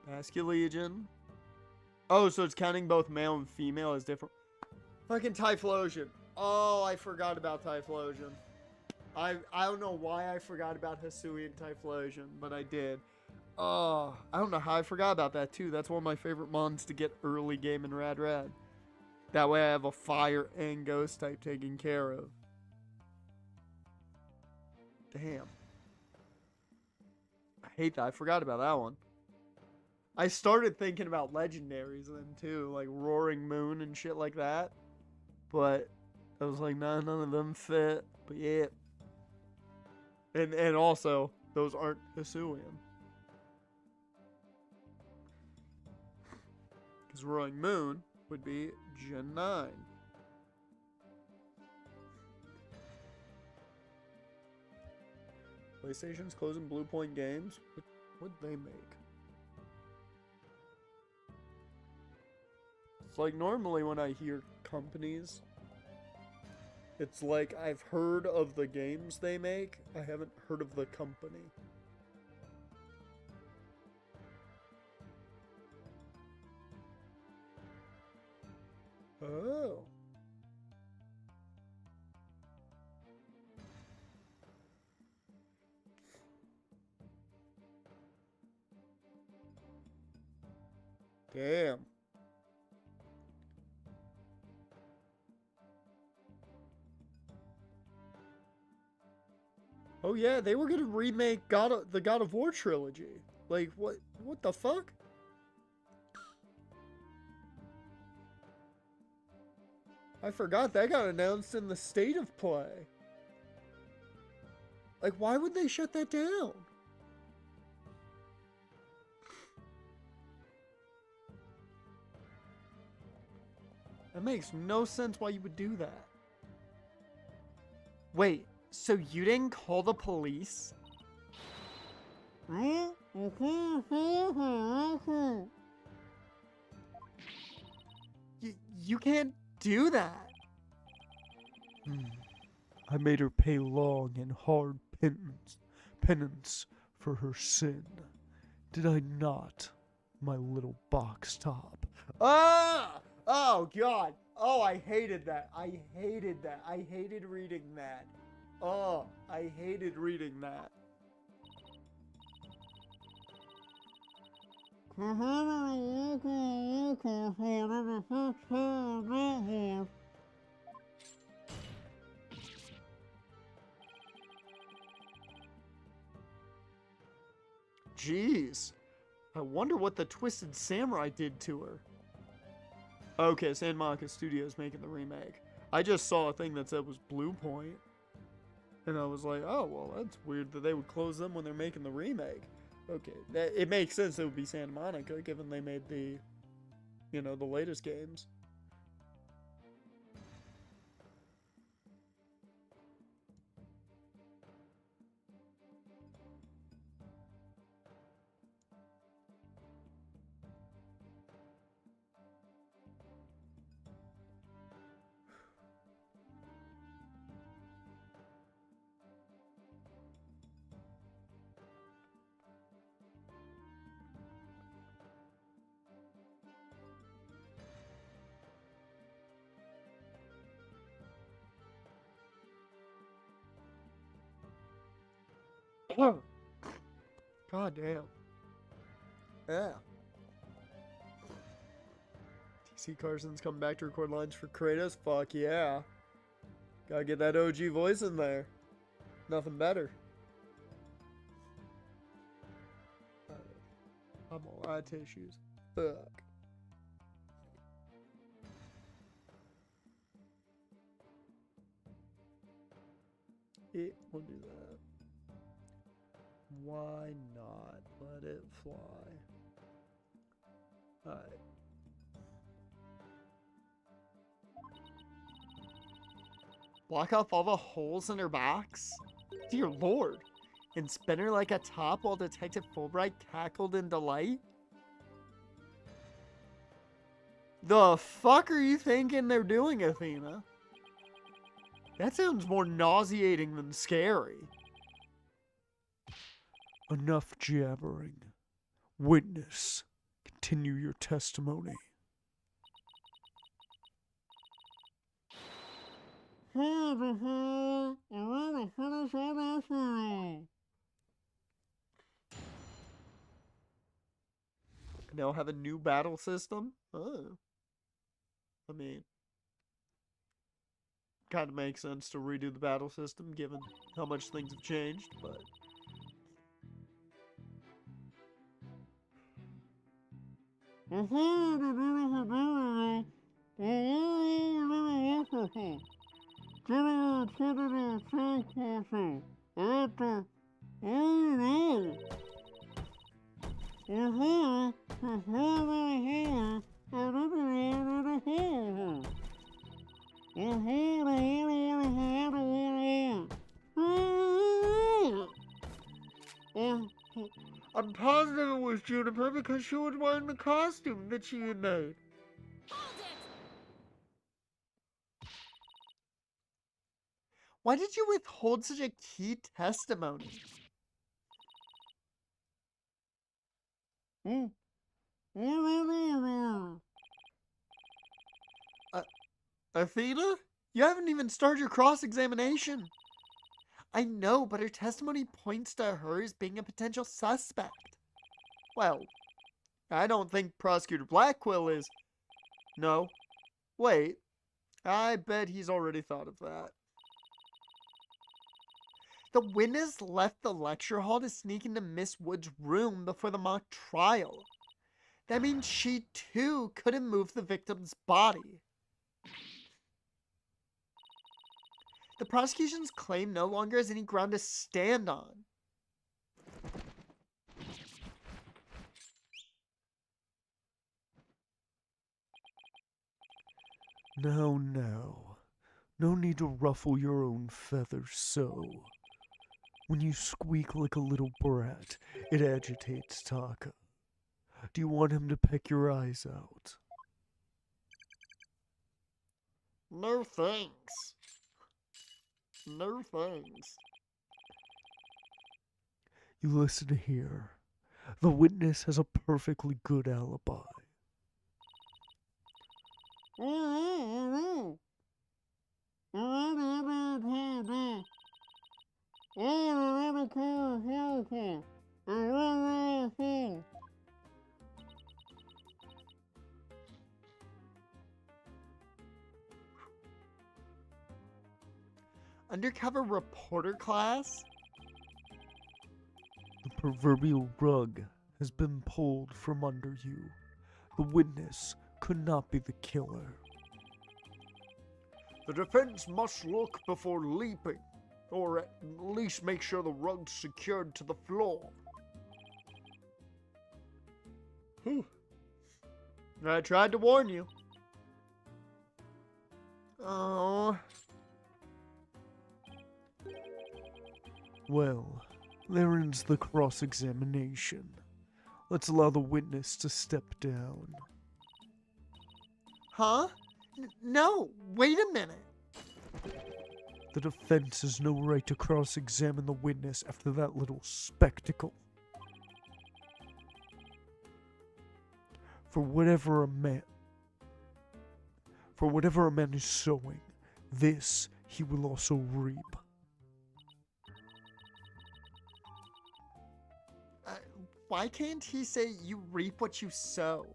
Basket Legion. Oh, so it's counting both male and female as different. Fucking Typhlosion. Oh, I forgot about Typhlosion. I don't know why I forgot about Hisuian Typhlosion, but I did. Oh, I don't know how I forgot about that too. That's one of my favorite mons to get early game in Rad Rad. That way I have a fire and ghost type taken care of. Damn. I hate that. I forgot about that one. I started thinking about legendaries then too, like Roaring Moon and shit like that. But I was like, nah, none of them fit. But yeah. And also, those aren't Hisuian. Because Roaring Moon would be Gen 9. PlayStation's closing Blue Point Games. What'd they make? It's like normally when I hear companies It's like I've heard of the games they make. I haven't heard of the company. Oh. Damn. Oh yeah, they were gonna remake the God of War trilogy. Like what the fuck? I forgot that got announced in the State of Play. Like why would they shut that down? That makes no sense why you would do that. Wait, so you didn't call the police? You can't do that. I made her pay long and hard penance for her sin. Did I not, my little box top? Ah! Oh, God. Oh, I hated that. I hated that. I hated reading that. Oh, I hated reading that. Jeez. I wonder what the Twisted Samurai did to her. Okay, San Monica Studios making the remake. I just saw a thing that said it was Blue Point. And I was like, oh, well, that's weird that they would close them when they're making the remake. Okay, it makes sense it would be Santa Monica, given they made the, you know, the latest games. God damn. Yeah. TC Carson's coming back to record lines for Kratos. Fuck yeah. Gotta get that OG voice in there. Nothing better. I'm all out of tissues. Fuck. It will do that. Why not let it fly? Alright. Block off all the holes in her box? Dear Lord. And spin her like a top while Detective Fulbright cackled in delight? The fuck are you thinking they're doing, Athena? That sounds more nauseating than scary. Enough jabbering. Witness, continue your testimony. Now have a new battle system? Oh. I mean, kind of makes sense to redo the battle system given how much things have changed, but... I'm positive it was Juniper because she was wearing the costume that she had made. Why did you withhold such a key testimony? Athena? You haven't even started your cross-examination. I know, but her testimony points to her as being a potential suspect. Well, I don't think Prosecutor Blackquill is. No. Wait. I bet he's already thought of that. The witness left the lecture hall to sneak into Miss Wood's room before the mock trial. That means she, too, couldn't move the victim's body. The prosecution's claim no longer has any ground to stand on. Now, now. No need to ruffle your own feathers so. When you squeak like a little brat, it agitates Taka. Do you want him to peck your eyes out? No thanks. No thanks. You listen here. The witness has a perfectly good alibi. Undercover reporter class? The proverbial rug has been pulled from under you. The witness could not be the killer. The defense must look before leaping, or at least make sure the rug's secured to the floor. I tried to warn you. Oh. Well, there ends the cross-examination. Let's allow the witness to step down. Huh? No, wait a minute. The defense has no right to cross-examine the witness after that little spectacle. For whatever a man is sowing, this he will also reap. Why can't he say you reap what you sow?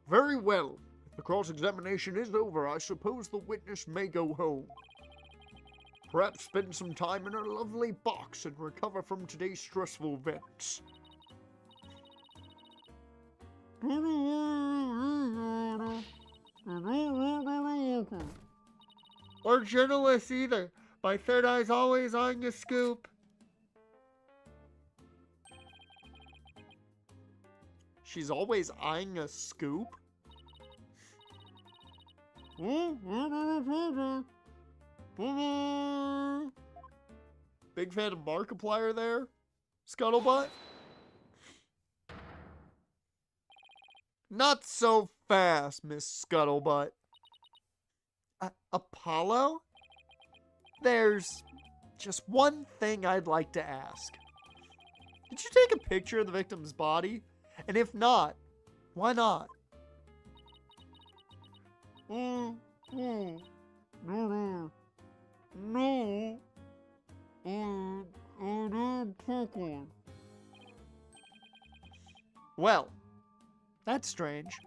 Very well. If the cross-examination is over, I suppose the witness may go home. Perhaps spend some time in her lovely box and recover from today's stressful events. Or journalists either. My third eye's always on your scoop. She's always eyeing a scoop? Big fan of Markiplier there? Scuttlebutt? Not so fast, Miss Scuttlebutt. Apollo? There's just one thing I'd like to ask. Did you take a picture of the victim's body? And if not, why not? No. I didn't take one. Well, that's strange.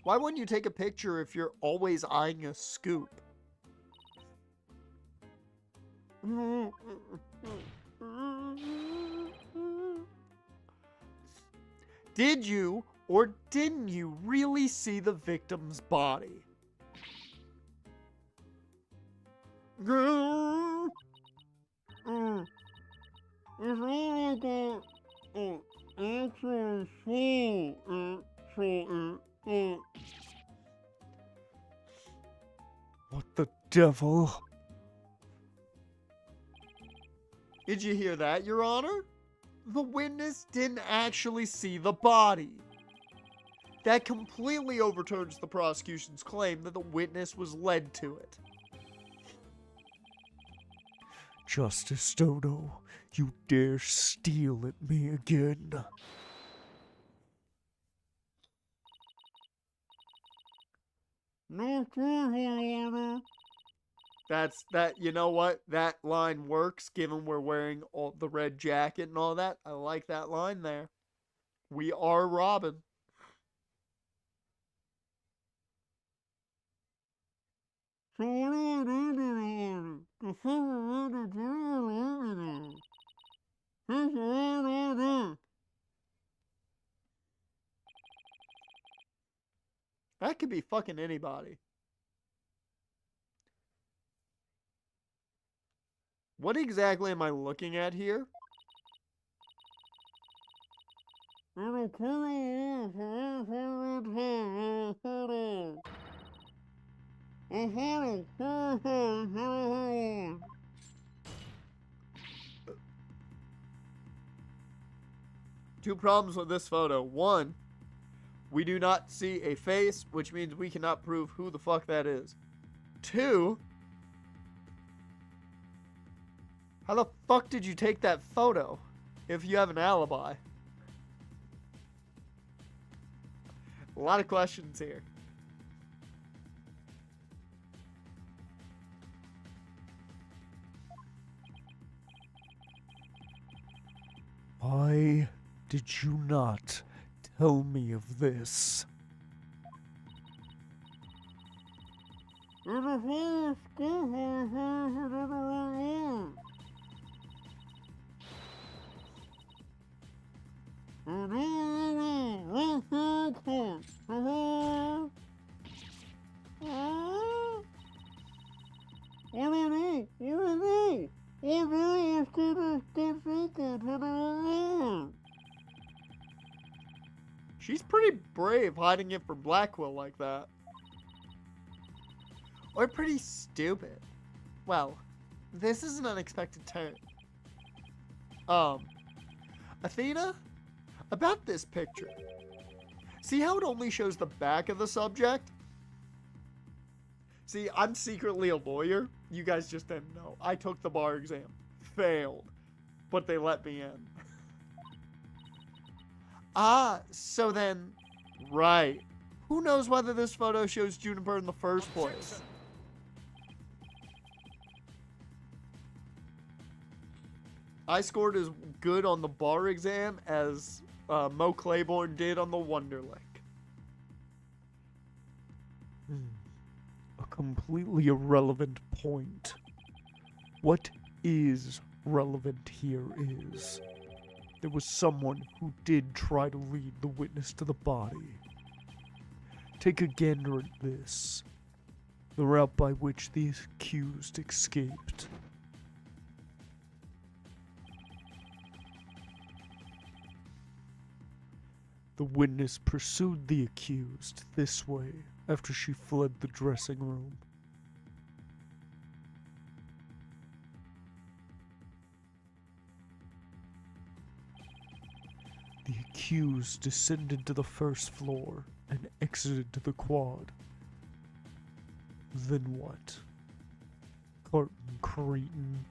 Why wouldn't you take a picture if you're always eyeing a scoop? Did you or didn't you really see the victim's body? What the devil? Did you hear that, Your Honor? The witness didn't actually see the body. That completely overturns the prosecution's claim that the witness was led to it. Justice Dodo, you dare steal at me again. You know what? That line works, given we're wearing all the red jacket and all that. I like that line there. We are Robin. That could be fucking anybody. What exactly am I looking at here? Two problems with this photo. One, we do not see a face, which means we cannot prove who the fuck that is. Two, how the fuck did you take that photo if you have an alibi? A lot of questions here. Why did you not tell me of this? She's pretty brave hiding it from Blackquill like that. Or pretty stupid. Well, this is an unexpected turn. Athena? About this picture. See how it only shows the back of the subject? See, I'm secretly a lawyer. You guys just didn't know. I took the bar exam. Failed. But they let me in. So then... Right. Who knows whether this photo shows Juniper in the first place? I scored as good on the bar exam as Mo Claiborne did on the Wonderlick. A completely irrelevant point. What is relevant here is there was someone who did try to lead the witness to the body. Take a gander at this. The route by which the accused escaped. The witness pursued the accused this way after she fled the dressing room. The accused descended to the first floor and exited to the quad. Then what? Carton Cretin.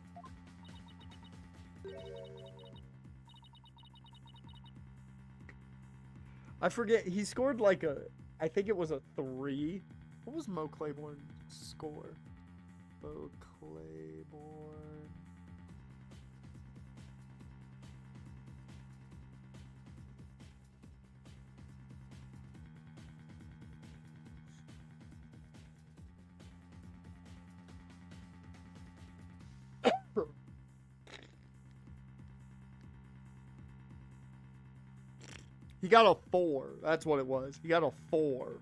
I forget, he scored like I think it was a 3. What was Mo Claiborne's score? Mo Claiborne. He got a 4. That's what it was. He got a 4.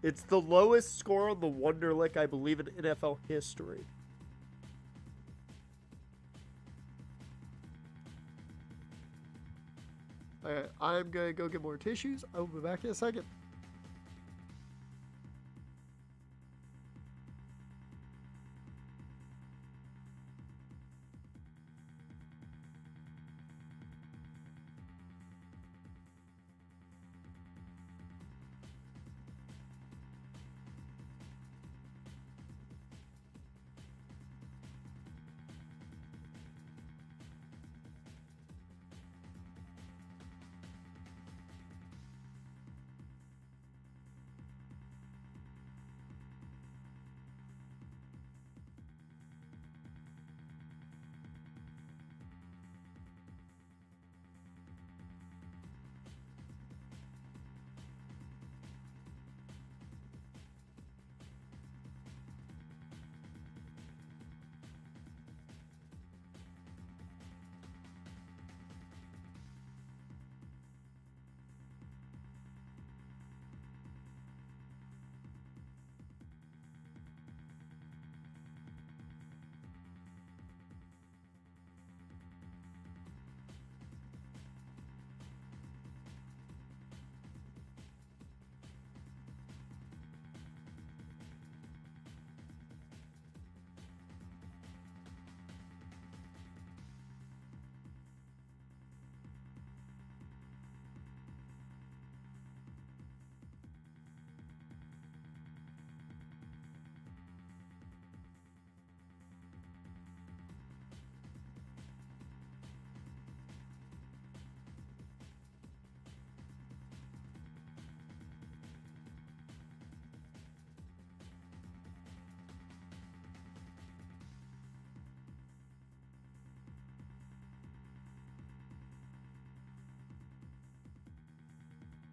It's the lowest score on the Wonderlick, I believe, in NFL history. Alright, I'm gonna go get more tissues. I'll be back in a second.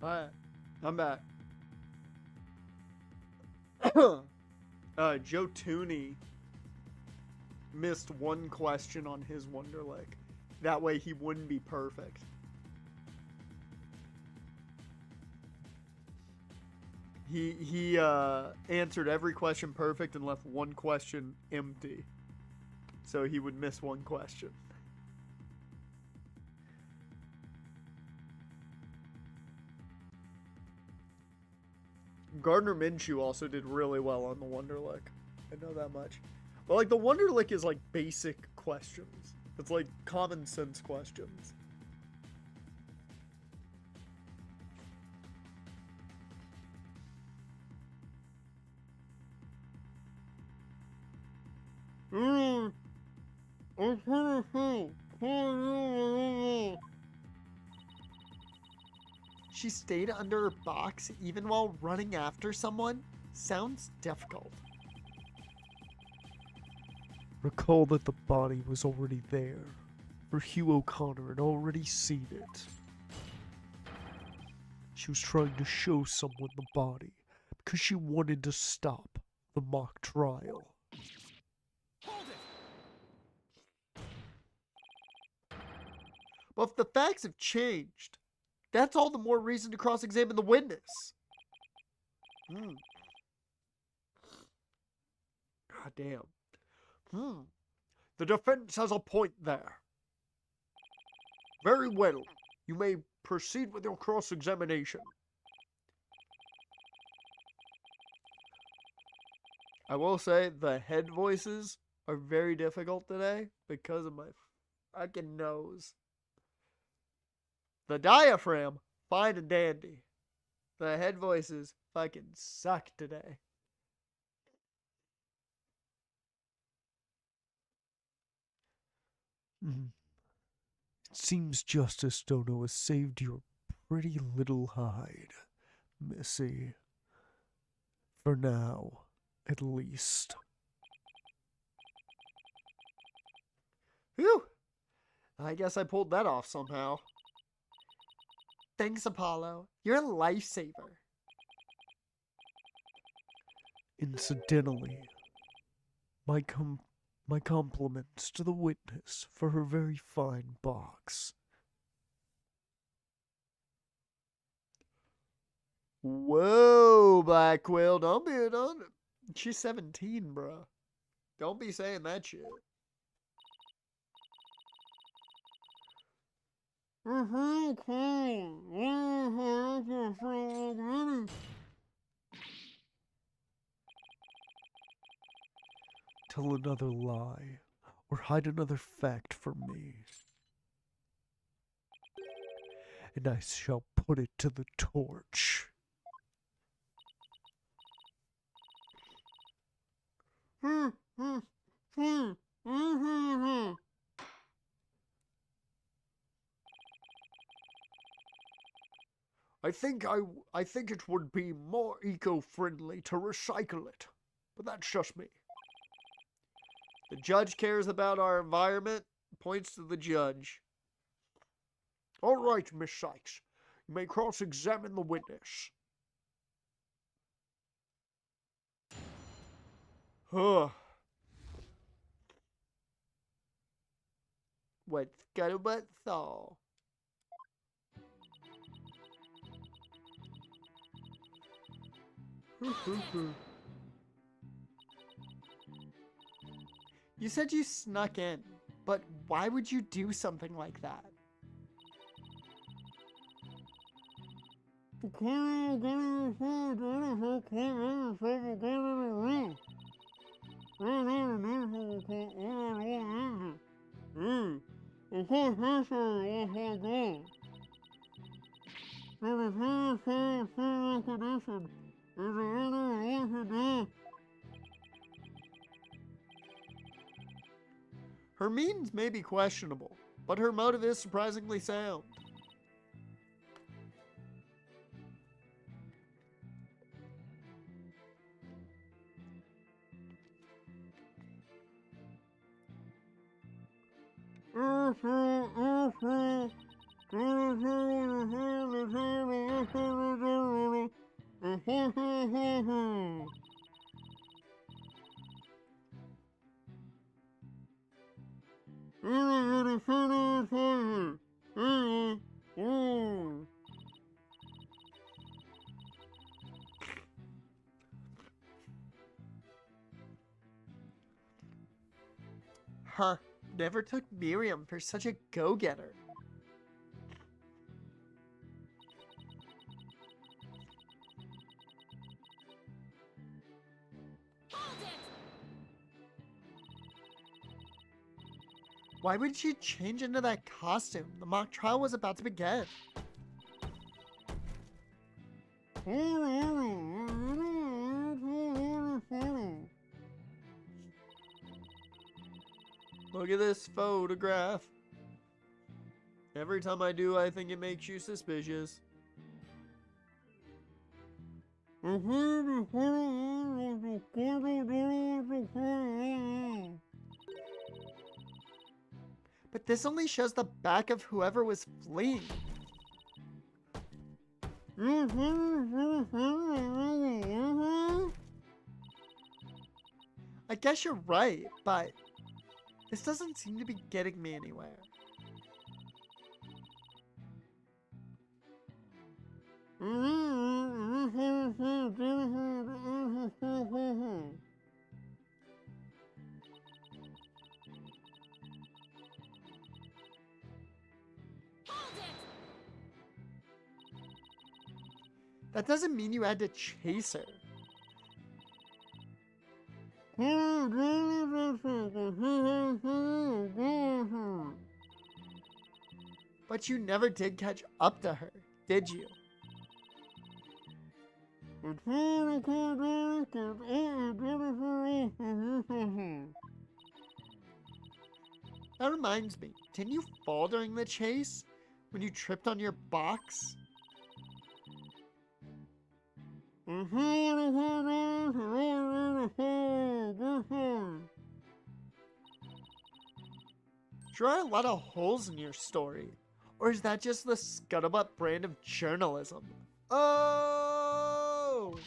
Alright, I'm back. Joe Tooney missed one question on his Wonderlick. That way he wouldn't be perfect. He answered every question perfect and left one question empty. So he would miss one question. Gardner Minshew also did really well on the Wonderlick. I know that much. But like the Wonderlick is like basic questions. It's like common sense questions. She stayed under her box even while running after someone? Sounds difficult. Recall that the body was already there, for Hugh O'Connor had already seen it. She was trying to show someone the body because she wanted to stop the mock trial. But if the facts have changed, that's all the more reason to cross-examine the witness. God damn. The defense has a point there. Very well. You may proceed with your cross-examination. I will say the head voices are very difficult today because of my fucking nose. The diaphragm, fine and dandy. The head voices fucking suck today. It seems Justice Dono has saved your pretty little hide, Missy. For now, at least. Phew! I guess I pulled that off somehow. Thanks, Apollo. You're a lifesaver. Incidentally, my compliments to the witness for her very fine box. Whoa, Blackquill, don't be she's 17, bro. Don't be saying that shit. Tell another lie, or hide another fact from me, and I shall put it to the torch. I think it would be more eco-friendly to recycle it, but that's just me. The judge cares about our environment, points to the judge. All right, Miss Sykes, you may cross-examine the witness. What scuttlebutt saw? You said you snuck in, but why would you do something like that? Her means may be questionable, but her motive is surprisingly sound. Huh. Never took Miriam for such a go-getter. Why would she change into that costume? The mock trial was about to begin. Look at this photograph. Every time I do, I think it makes you suspicious. But this only shows the back of whoever was fleeing. I guess you're right, but this doesn't seem to be getting me anywhere. That doesn't mean you had to chase her. But you never did catch up to her, did you? That reminds me, didn't you fall during the chase? When you tripped on your box? Sure are a lot of holes in your story. Or is that just the scuttlebutt brand of journalism? Oh!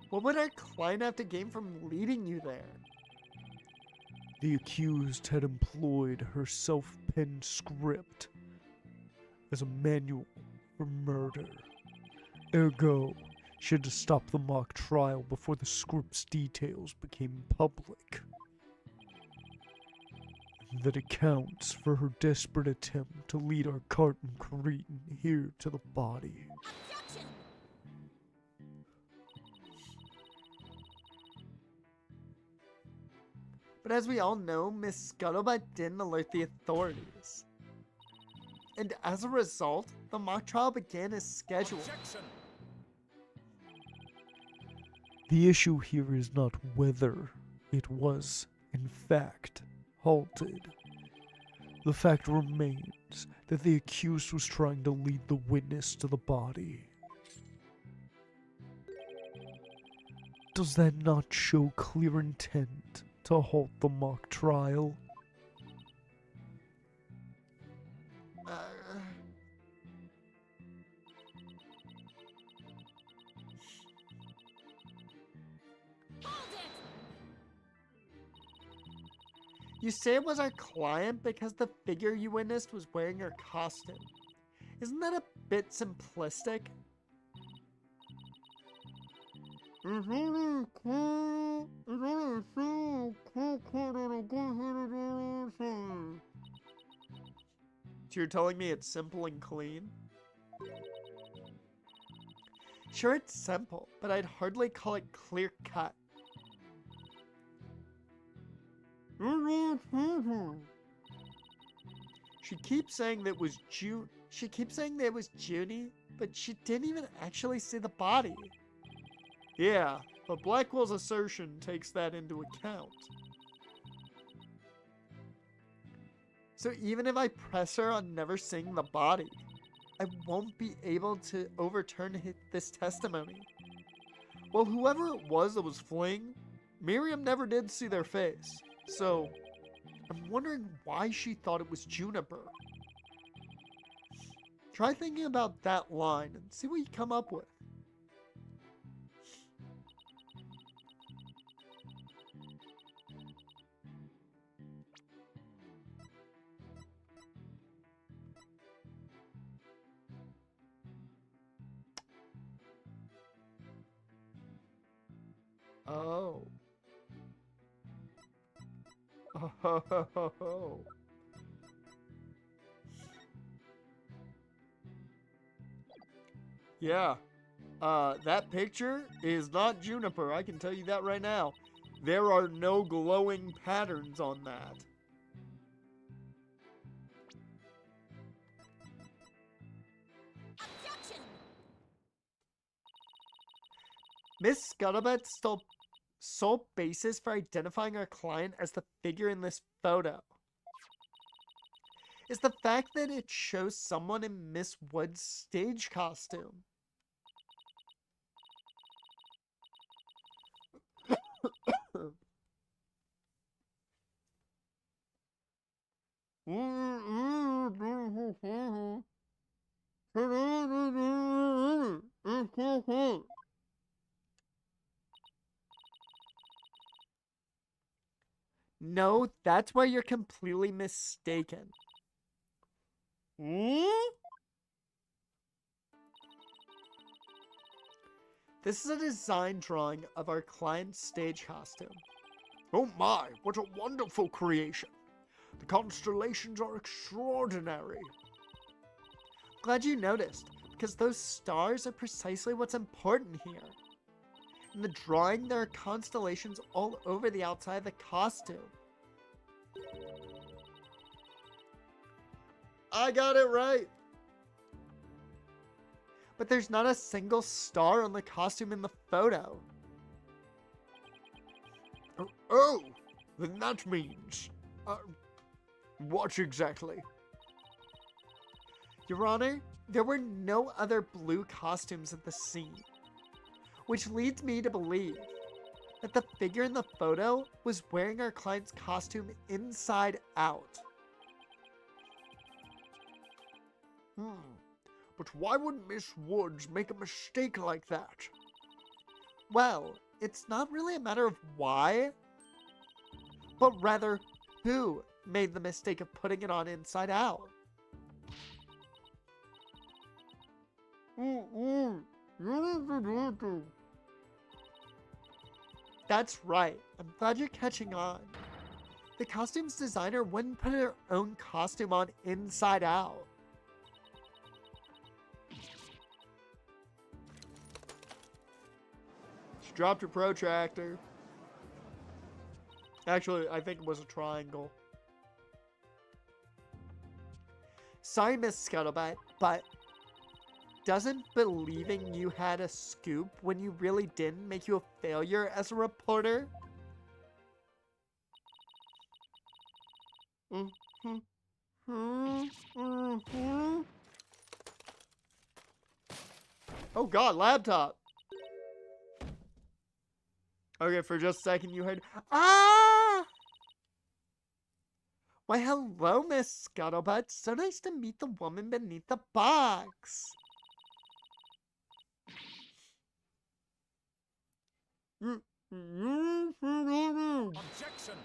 What would our client have to gain from leading you there? The accused had employed her self-penned script as a manual for murder. Ergo, she had to stop the mock trial before the script's details became public. That accounts for her desperate attempt to lead our carton cretin here to the body. But as we all know, Miss Scuttlebutt didn't alert the authorities. And as a result, the mock trial began as scheduled. Objection. The issue here is not whether it was, in fact, halted. The fact remains that the accused was trying to lead the witness to the body. Does that not show clear intent to halt the mock trial? You say it was our client because the figure you witnessed was wearing her costume. Isn't that a bit simplistic? So you're telling me it's simple and clean? Sure, it's simple, but I'd hardly call it clear-cut. She keeps saying that it was Junie, but she didn't even actually see the body. Yeah, but Blackwell's assertion takes that into account. So even if I press her on never seeing the body, I won't be able to overturn this testimony. Well, whoever it was that was fleeing, Miriam never did see their face. So, I'm wondering why she thought it was Juniper. Try thinking about that line and see what you come up with. Oh. Oh. Yeah. That picture is not Juniper, I can tell you that right now. There are no glowing patterns on that. Objection! Miss Scuttlebutt's sole basis for identifying our client as the figure in this photo is the fact that it shows someone in Miss Wood's stage costume. No, that's where you're completely mistaken. This is a design drawing of our client's stage costume. Oh my, what a wonderful creation. The constellations are extraordinary. Glad you noticed, because those stars are precisely what's important here. In the drawing, there are constellations all over the outside of the costume. I got it right! But there's not a single star on the costume in the photo. Oh, then that means... what exactly? Your Honor, there were no other blue costumes at the scene. Which leads me to believe that the figure in the photo was wearing our client's costume inside out. But why would Miss Woods make a mistake like that? Well, it's not really a matter of why, but rather who made the mistake of putting it on inside out. That's right. I'm glad you're catching on. The costumes designer wouldn't put her own costume on inside out. She dropped her protractor. Actually, I think it was a triangle. Sorry, Miss Scuttlebutt, but doesn't believing you had a scoop when you really didn't make you a failure as a reporter? Oh god, laptop! Okay, for just a second you heard, ah! Why, hello, Miss Scuttlebutt. So nice to meet the woman beneath the box. Objection!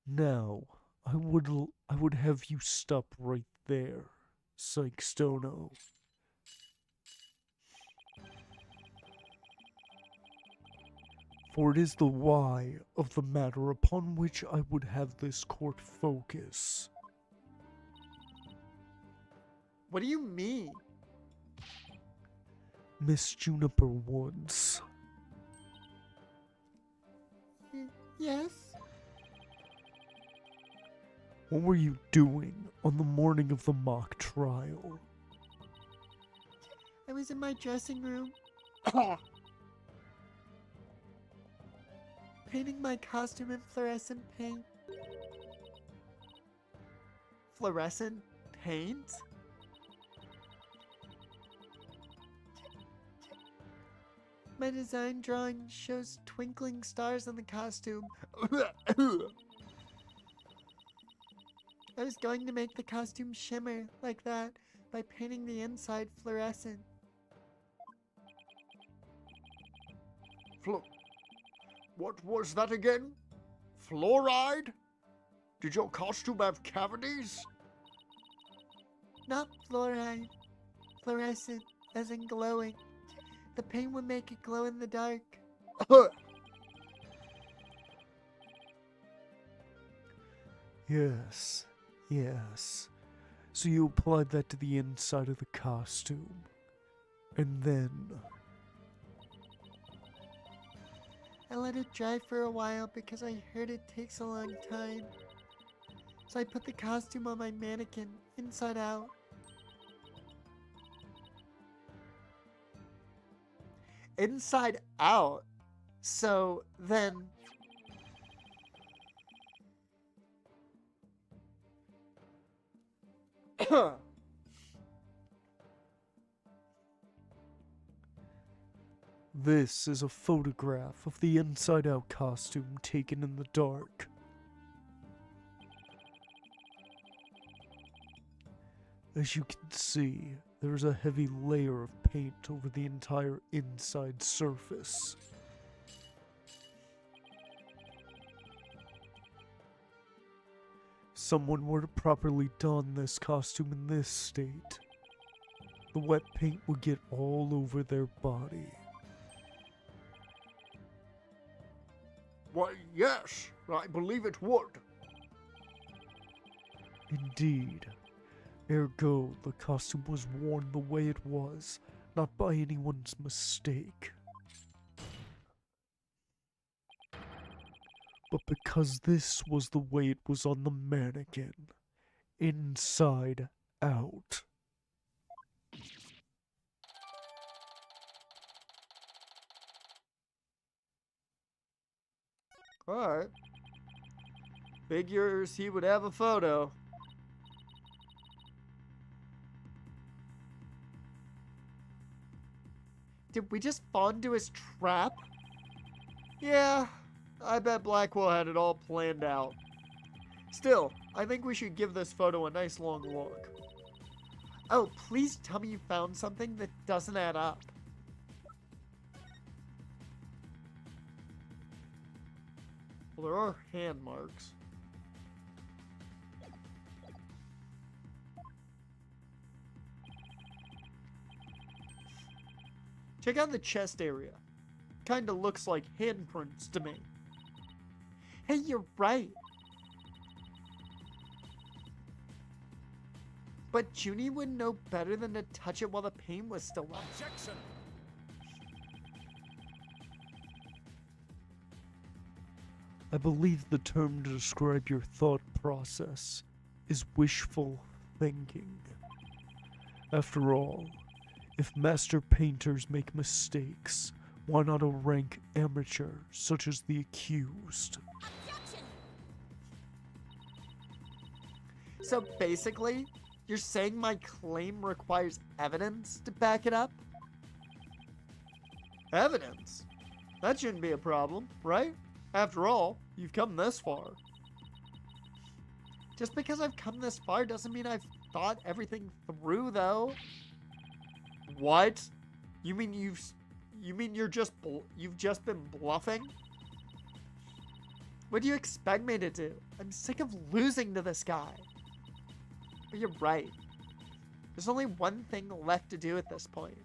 Now, I would have you stop right there, Psychstono. For it is the why of the matter upon which I would have this court focus. What do you mean? Miss Juniper Woods. Yes? What were you doing on the morning of the mock trial? I was in my dressing room. Painting my costume in fluorescent paint. fluorescent paint? My design drawing shows twinkling stars on the costume. I was going to make the costume shimmer like that by painting the inside fluorescent. What was that again? Fluoride? Did your costume have cavities? Not fluoride. Fluorescent, as in glowing. The paint would make it glow in the dark. Yes, yes. So you applied that to the inside of the costume. And then... I let it dry for a while because I heard it takes a long time. So I put the costume on my mannequin, inside out. Inside out? So then... This is a photograph of the inside-out costume taken in the dark. As you can see, there is a heavy layer of paint over the entire inside surface. Someone were to properly don this costume in this state, the wet paint would get all over their body. Why, yes, I believe it would. Indeed. Ergo, the costume was worn the way it was, not by anyone's mistake. But because this was the way it was on the mannequin. Inside out. Alright. Figures he would have a photo. Did we just fall into his trap? Yeah, I bet Blackquill had it all planned out. Still, I think we should give this photo a nice long look. Oh, please tell me you found something that doesn't add up. Well, there are hand marks. Check out the chest area. Kinda looks like handprints to me. Hey, you're right. But Junie would know better than to touch it while the paint was still wet. Objection! I believe the term to describe your thought process is wishful thinking. After all, if master painters make mistakes, why not a rank amateur such as the accused? Objection! So basically, you're saying my claim requires evidence to back it up? Evidence? That shouldn't be a problem, right? After all, you've come this far. Just because I've come this far doesn't mean I've thought everything through, though. What? You mean you've just been bluffing? What do you expect me to do? I'm sick of losing to this guy. But you're right. There's only one thing left to do at this point.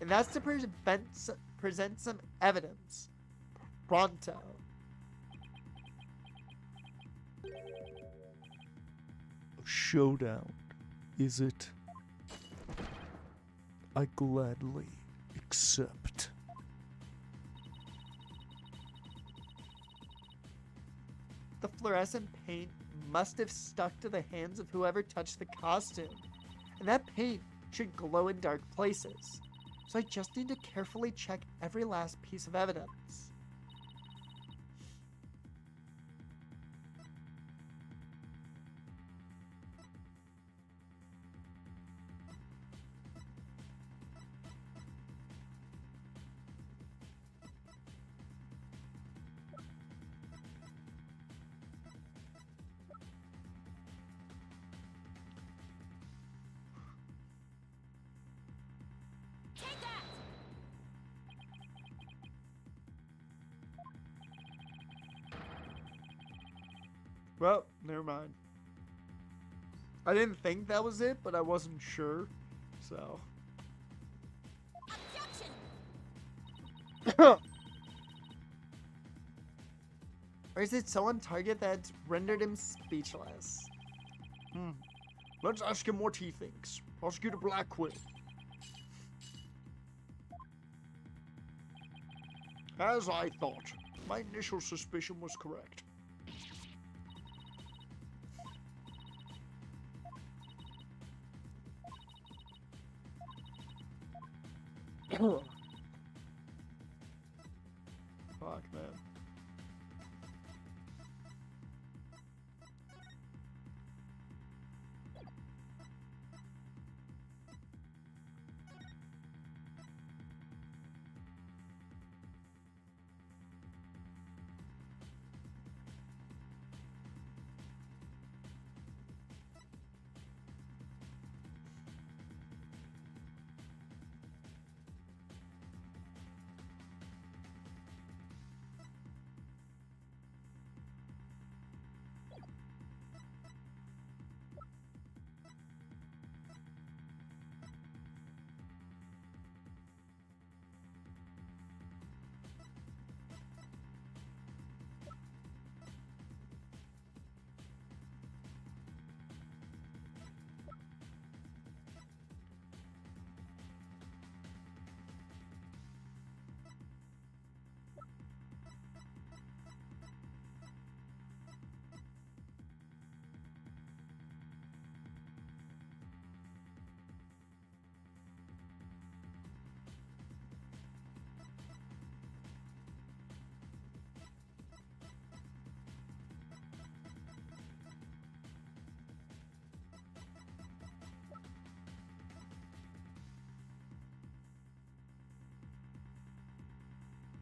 And that's to present some evidence. Pronto. A showdown, is it? I gladly accept. The fluorescent paint must have stuck to the hands of whoever touched the costume. And that paint should glow in dark places. So I just need to carefully check every last piece of evidence. Well, never mind. I didn't think that was it, but I wasn't sure. So. Or is it someone target that rendered him speechless? Let's ask him what he thinks. Prosecutor Blackquill. As I thought, my initial suspicion was correct. Fuck, man.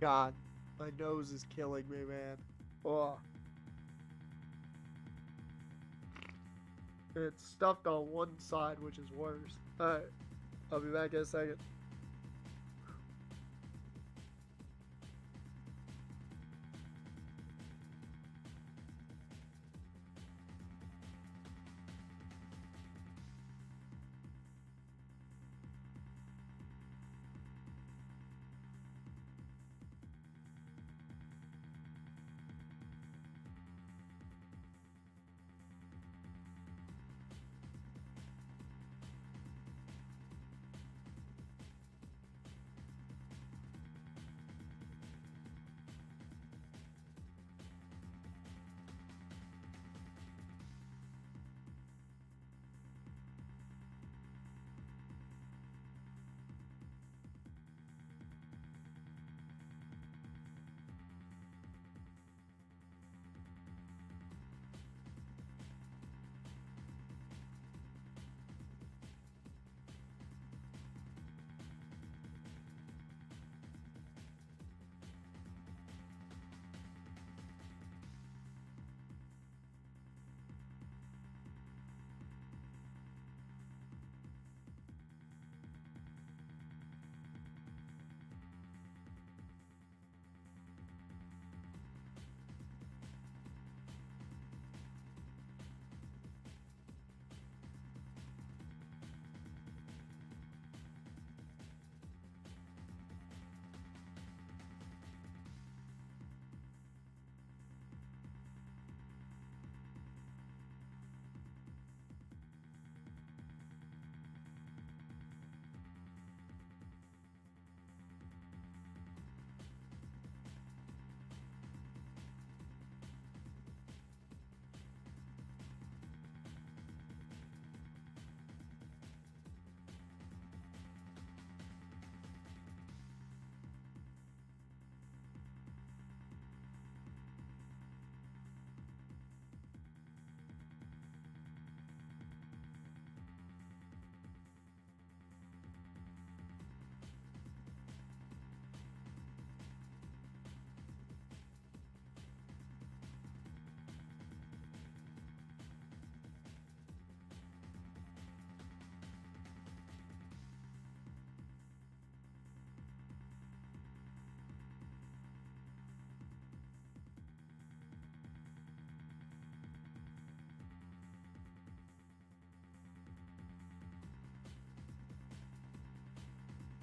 God, my nose is killing me, man. Oh. It's stuffed on one side, which is worse. Alright, I'll be back in a second.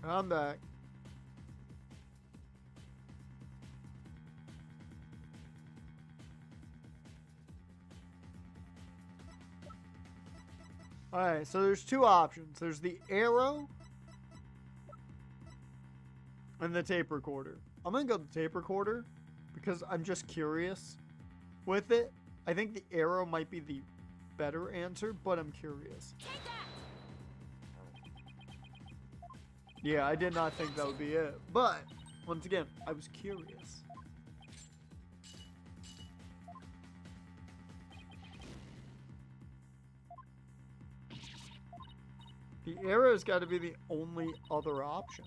I'm back. Alright, so there's two options. There's the arrow and the tape recorder. I'm gonna go with the tape recorder because I'm just curious with it. I think the arrow might be the better answer, but I'm curious. Yeah, I did not think that would be it. But, once again, I was curious. The arrow's got to be the only other option.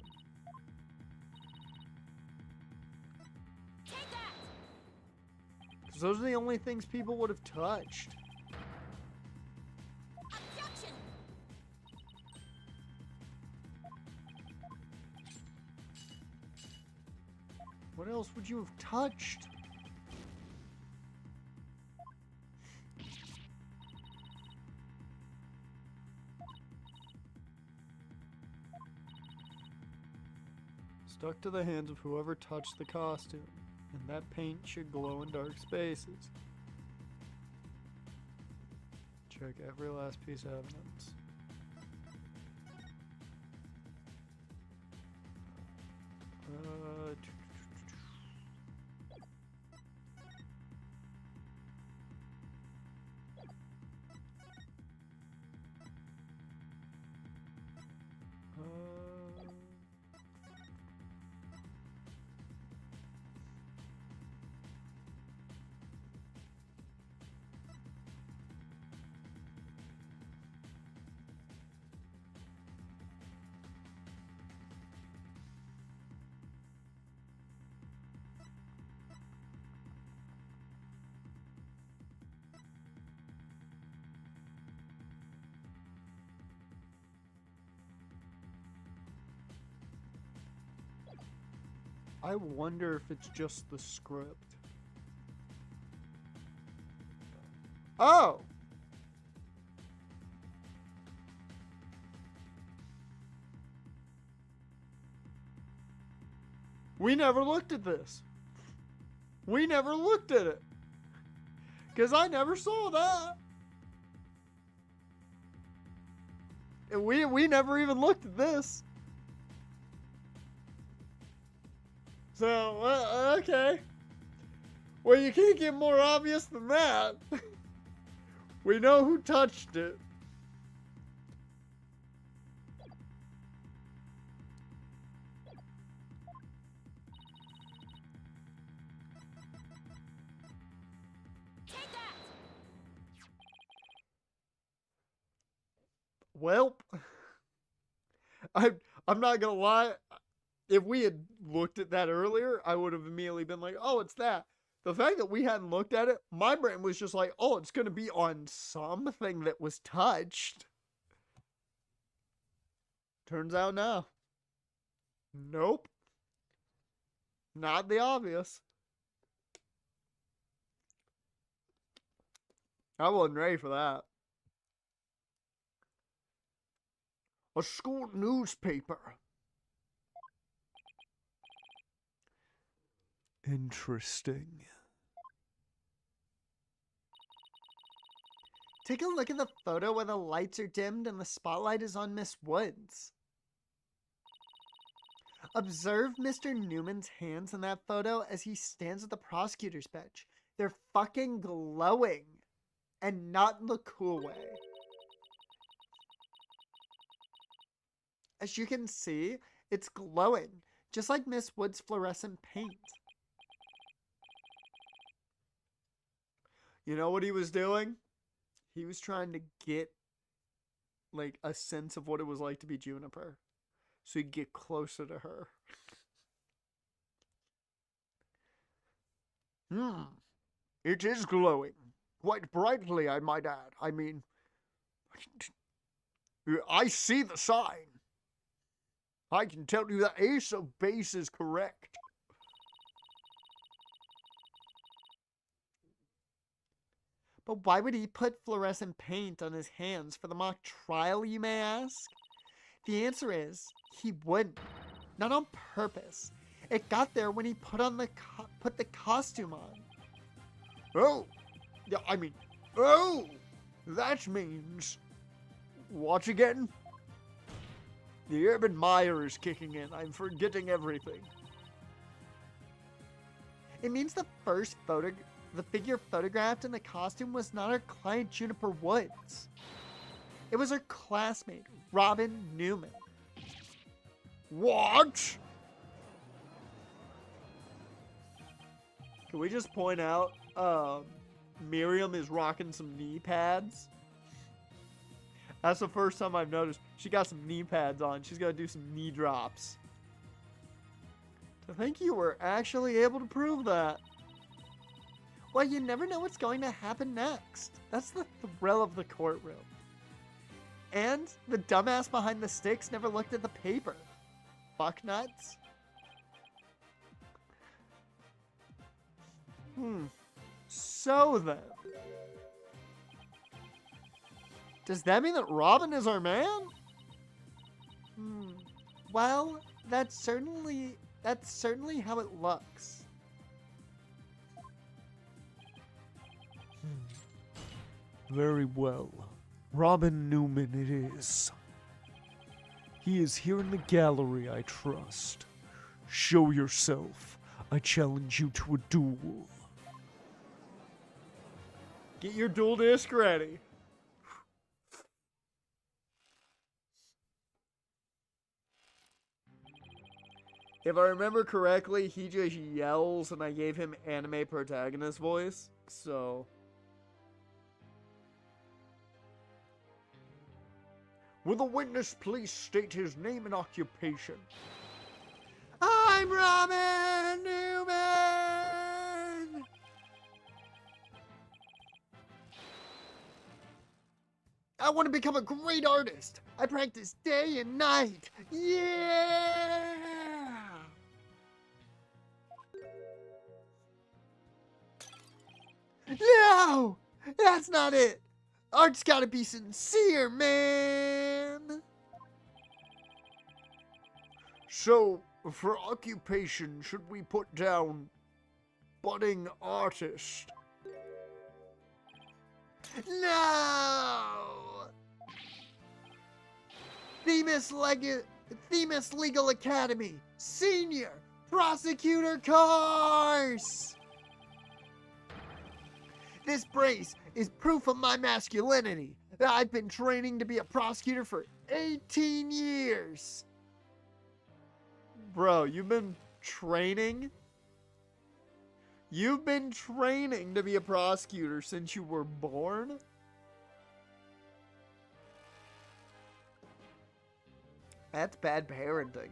Because those are the only things people would have touched. What else would you have touched? Stuck to the hands of whoever touched the costume, and that paint should glow in dark spaces. Check every last piece of evidence. I wonder if it's just the script. Oh! We never looked at this. We never looked at it. Because I never saw that. And we never even looked at this. So, okay. Well, you can't get more obvious than that. We know who touched it. Welp. I'm not gonna lie. If we had looked at that earlier, I would have immediately been like, oh, it's that. The fact that we hadn't looked at it, my brain was just like, oh, it's going to be on something that was touched. Turns out no. Nope. Not the obvious. I wasn't ready for that. A school newspaper. Interesting. Take a look at the photo where the lights are dimmed and the spotlight is on Miss Woods. Observe Mr. Newman's hands in that photo as he stands at the prosecutor's bench. They're fucking glowing. And not in the cool way. As you can see, it's glowing. Just like Miss Woods' fluorescent paint. You know what he was doing? He was trying to get, like, a sense of what it was like to be Juniper. So he'd get closer to her. It is glowing. Quite brightly, I might add. I mean, I see the sign. I can tell you that Ace of Base is correct. But why would he put fluorescent paint on his hands for the mock trial, you may ask? The answer is he wouldn't. Not on purpose. It got there when he put the costume on. Oh, yeah, I mean, oh, that means what again? The Urban Meyer is kicking in. I'm forgetting everything. It means the figure photographed in the costume was not our client Juniper Woods. It was her classmate, Robin Newman. What? Can we just point out, Miriam is rocking some knee pads? That's the first time I've noticed. She got some knee pads on. She's gonna do some knee drops. To think you were actually able to prove that. Well, you never know what's going to happen next. That's the thrill of the courtroom. And the dumbass behind the sticks never looked at the paper. Fucknuts. So then. Does that mean that Robin is our man? Well, that's certainly how it looks. Very well. Robin Newman it is. He is here in the gallery, I trust. Show yourself. I challenge you to a duel. Get your dual disc ready. If I remember correctly, he just yells and I gave him anime protagonist voice, so... Will the witness please state his name and occupation? I'm Robin Newman! I want to become a great artist. I practice day and night. Yeah! No! That's not it! Art's gotta be sincere, man! So, for occupation, should we put down budding artist? No! Themis Legal Academy, Senior Prosecutor course! This brace is proof of my masculinity. I've been training to be a prosecutor for 18 years. Bro, you've been training? You've been training to be a prosecutor since you were born? That's bad parenting.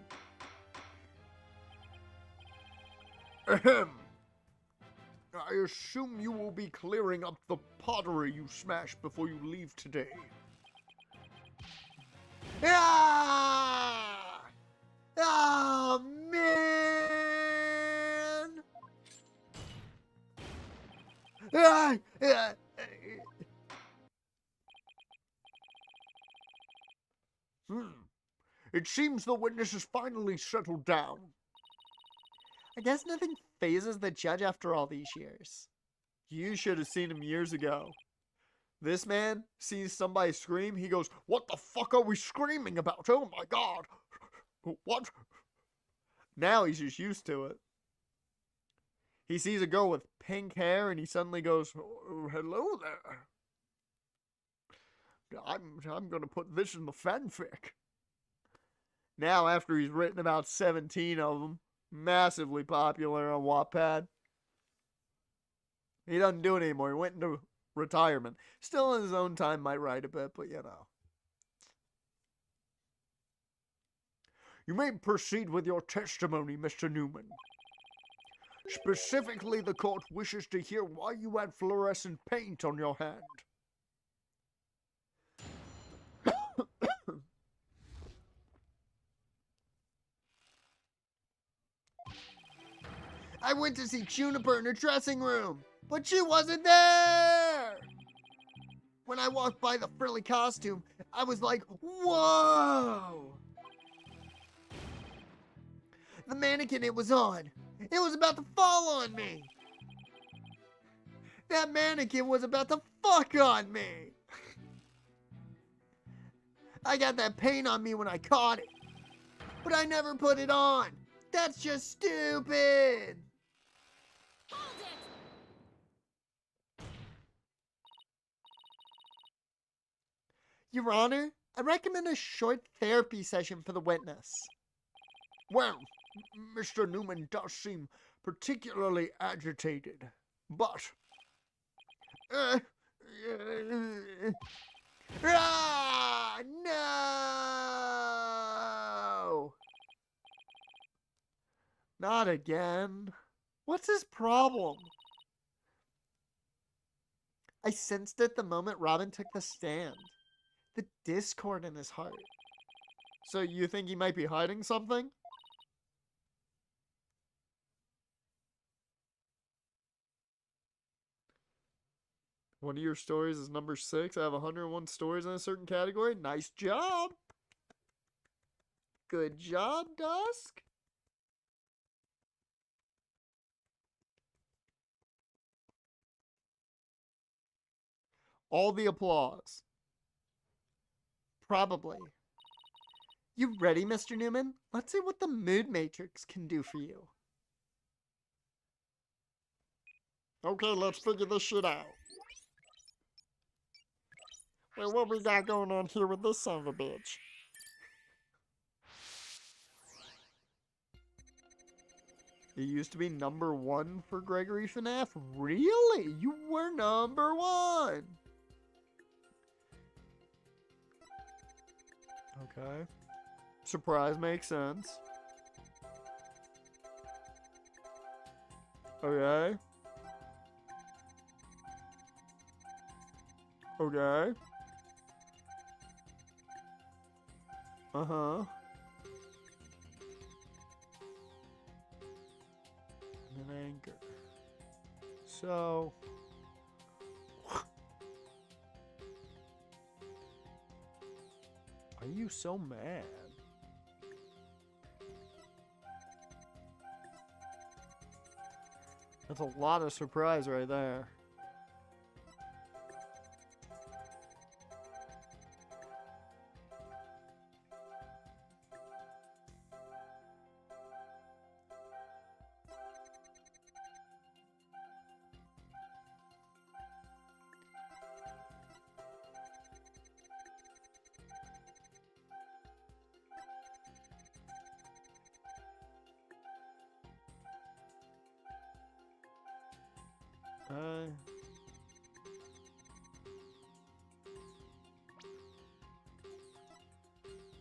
Ahem. I assume you will be clearing up the pottery you smashed before you leave today. Ah! Oh, man! Ah! It seems the witness has finally settled down. I guess nothing phases the judge after all these years. You should have seen him years ago. This man sees somebody scream, he goes, "What the fuck are we screaming about? Oh my god! What?" Now he's just used to it. He sees a girl with pink hair and he suddenly goes, "Oh, hello there. I'm gonna put this in the fanfic." Now, after he's written about 17 of them, massively popular on Wattpad. He doesn't do it anymore. He went into retirement. Still in his own time might write a bit, but you know. You may proceed with your testimony, Mr. Newman. Specifically, the court wishes to hear why you had fluorescent paint on your hand. I went to see Juniper in her dressing room, but she wasn't there! When I walked by the frilly costume, I was like, whoa! The mannequin it was on. It was about to fall on me. That mannequin was about to fuck on me. I got that paint on me when I caught it. But I never put it on. That's just stupid. Hold it! Your Honor, I recommend a short therapy session for the witness. Well, Mr. Newman does seem particularly agitated, but... Ah, no! Not again. What's his problem? I sensed it the moment Robin took the stand. The discord in his heart. So you think he might be hiding something? One of your stories is number 6. I have 101 stories in a certain category. Nice job. Good job, Dusk. All the applause. Probably. You ready, Mr. Newman? Let's see what the mood matrix can do for you. Okay, let's figure this shit out. Well, what we got going on here with this son of a bitch? It used to be number 1 for Gregory FNAF? Really? You were number 1? Okay. Surprise makes sense. Okay. Okay. Uh-huh. And an anchor. So... Are you so mad? That's a lot of surprise right there.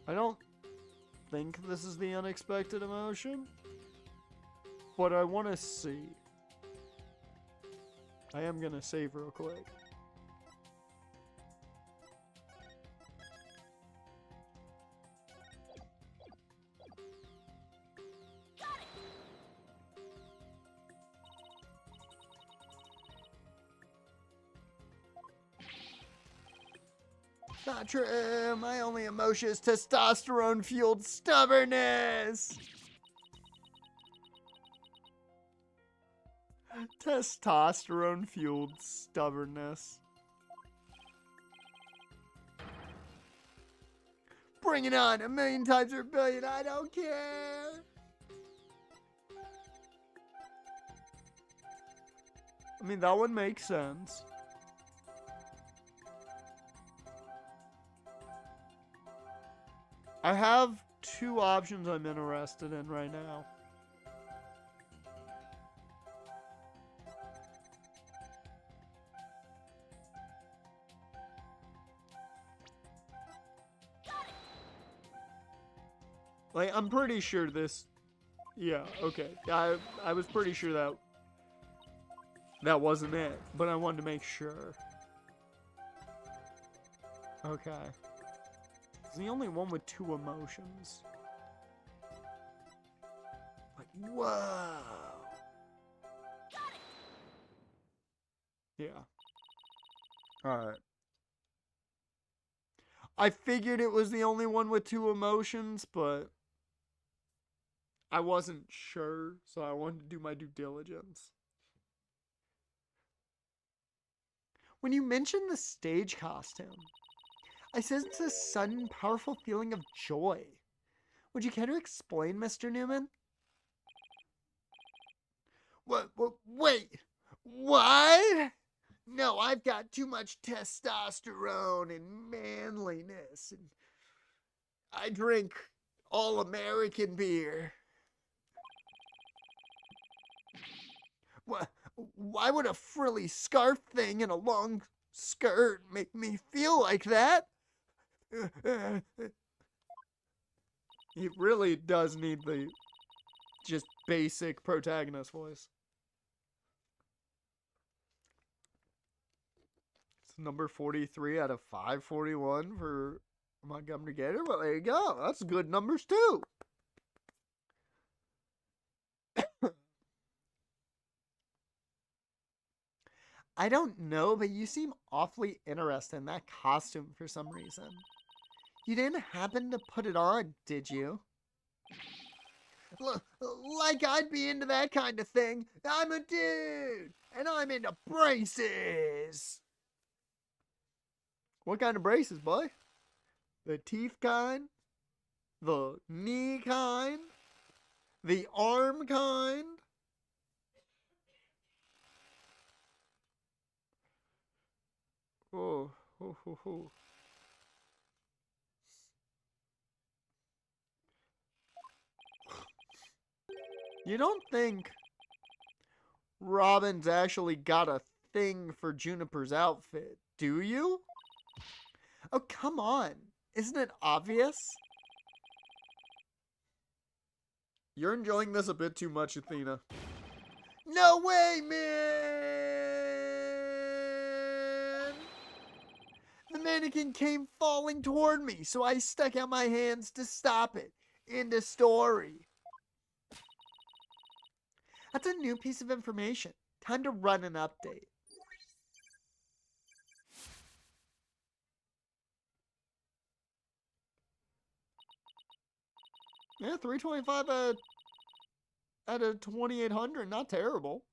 I don't think this is the unexpected emotion, but I want to see. I am going to save real quick. Not true. My only emotion is testosterone-fueled stubbornness. Testosterone-fueled stubbornness. Bring it on. 1,000,000 times or a billion. I don't care. I mean, that one makes sense. I have 2 options I'm interested in right now. Like, I'm pretty sure this... Yeah, okay. I was pretty sure that wasn't it, but I wanted to make sure. Okay. He's the only one with 2 emotions. Like, whoa. Yeah. Alright. I figured it was the only one with 2 emotions, but I wasn't sure, so I wanted to do my due diligence. When you mentioned the stage costume, I sensed a sudden, powerful feeling of joy. Would you care to explain, Mr. Newman? Wait, what? No, I've got too much testosterone and manliness, and I drink all-American beer. Why would a frilly scarf thing and a long skirt make me feel like that? He really does need the just basic protagonist voice. It's number 43 out of 541 for Montgomery Gator. Well, there you go. That's good numbers too. I don't know, but you seem awfully interested in that costume for some reason. You didn't happen to put it on, did you? Like I'd be into that kind of thing. I'm a dude, and I'm into braces. What kind of braces, boy? The teeth kind? The knee kind? The arm kind? Oh. You don't think Robin's actually got a thing for Juniper's outfit, do you? Oh, come on. Isn't it obvious? You're enjoying this a bit too much, Athena. No way, man! The mannequin came falling toward me, so I stuck out my hands to stop it. End of story. That's a new piece of information. Time to run an update. Yeah, 325 out of 2,800. Not terrible.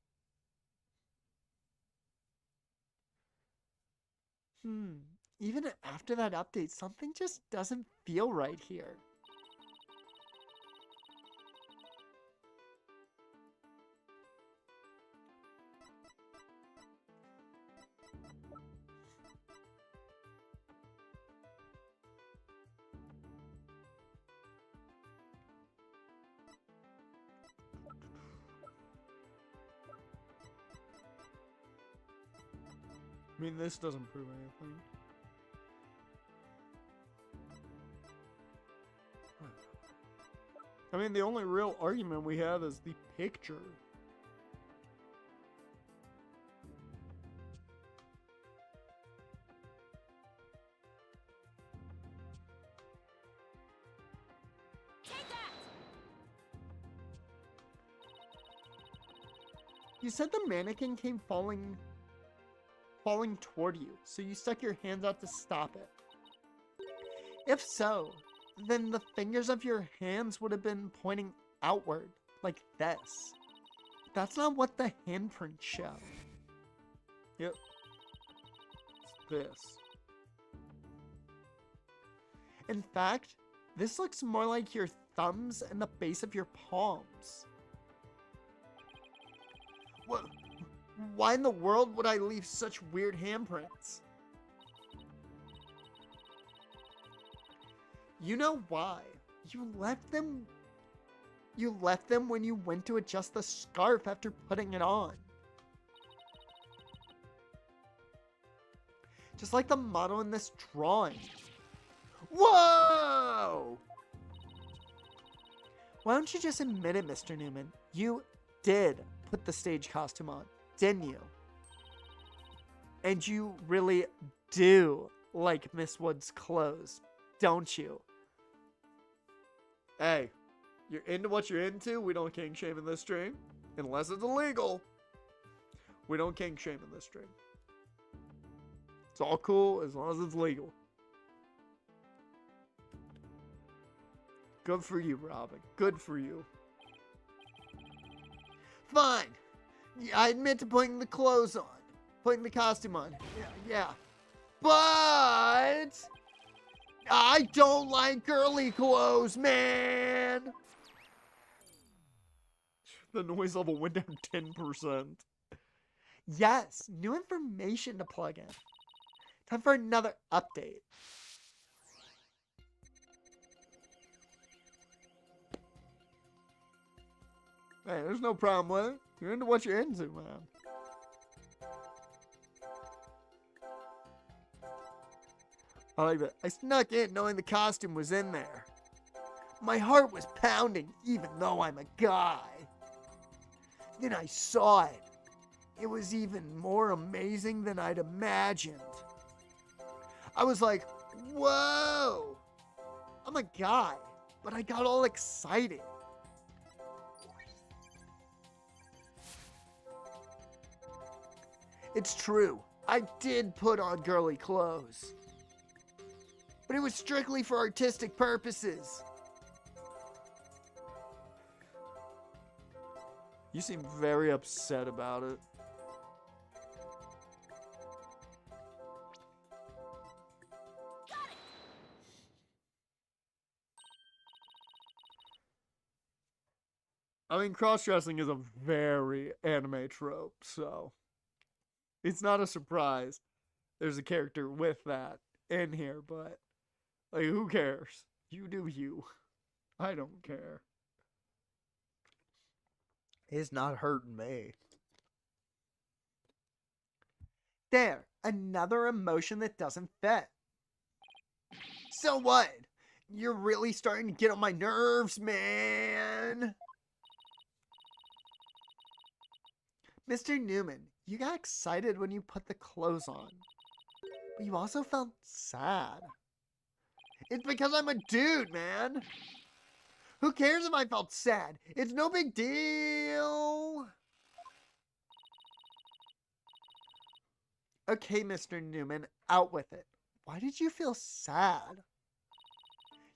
Even after that update, something just doesn't feel right here. I mean, this doesn't prove anything. I mean, the only real argument we have is the picture. Take that! You said the mannequin came falling toward you, so you stuck your hands out to stop it. If so, then the fingers of your hands would have been pointing outward, like this. That's not what the handprints show. Yep. It's this. In fact, this looks more like your thumbs and the base of your palms. What? Why in the world would I leave such weird handprints? You know why. You left them when you went to adjust the scarf after putting it on. Just like the model in this drawing. Whoa! Why don't you just admit it, Mr. Newman? You did put the stage costume on, didn't you? And you really do like Miss Wood's clothes, don't you? Hey, you're into what you're into. We don't kink shame in this stream. Unless it's illegal. We don't kink shame in this stream. It's all cool as long as it's legal. Good for you, Robin. Good for you. Fine. Yeah, I admit to putting the clothes on. Putting the costume on. Yeah. But I don't like girly clothes, man. The noise level went down 10%. Yes, new information to plug in. Time for another update. Hey, there's no problem with it. You're into what you're into, man. I like that. I snuck in knowing the costume was in there. My heart was pounding even though I'm a guy. Then I saw it. It was even more amazing than I'd imagined. I was like, whoa! I'm a guy, but I got all excited. It's true, I did put on girly clothes. But it was strictly for artistic purposes. You seem very upset about it. I mean, cross-dressing is a very anime trope, so it's not a surprise there's a character with that in here, but, like, who cares? You do you. I don't care. It's not hurting me. There, another emotion that doesn't fit. So what? You're really starting to get on my nerves, man. Mr. Newman, you got excited when you put the clothes on. But you also felt sad. It's because I'm a dude, man. Who cares if I felt sad? It's no big deal. Okay, Mr. Newman, out with it. Why did you feel sad?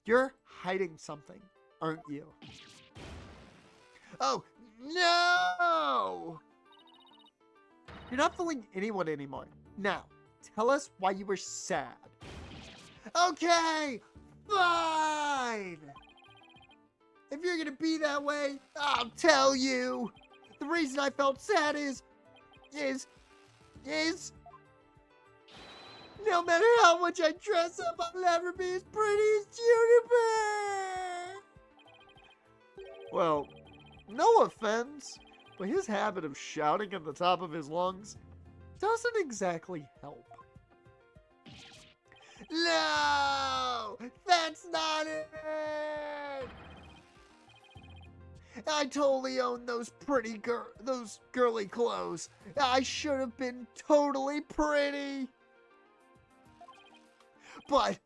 You're hiding something, aren't you? Oh, no! You're not fooling anyone anymore. Now, tell us why you were sad. Okay, fine! If you're gonna be that way, I'll tell you. The reason I felt sad is no matter how much I dress up, I'll never be as pretty as Juniper. Well, no offense, but his habit of shouting at the top of his lungs doesn't exactly help. No, that's not it. I totally own those those girly clothes. I should have been totally pretty. But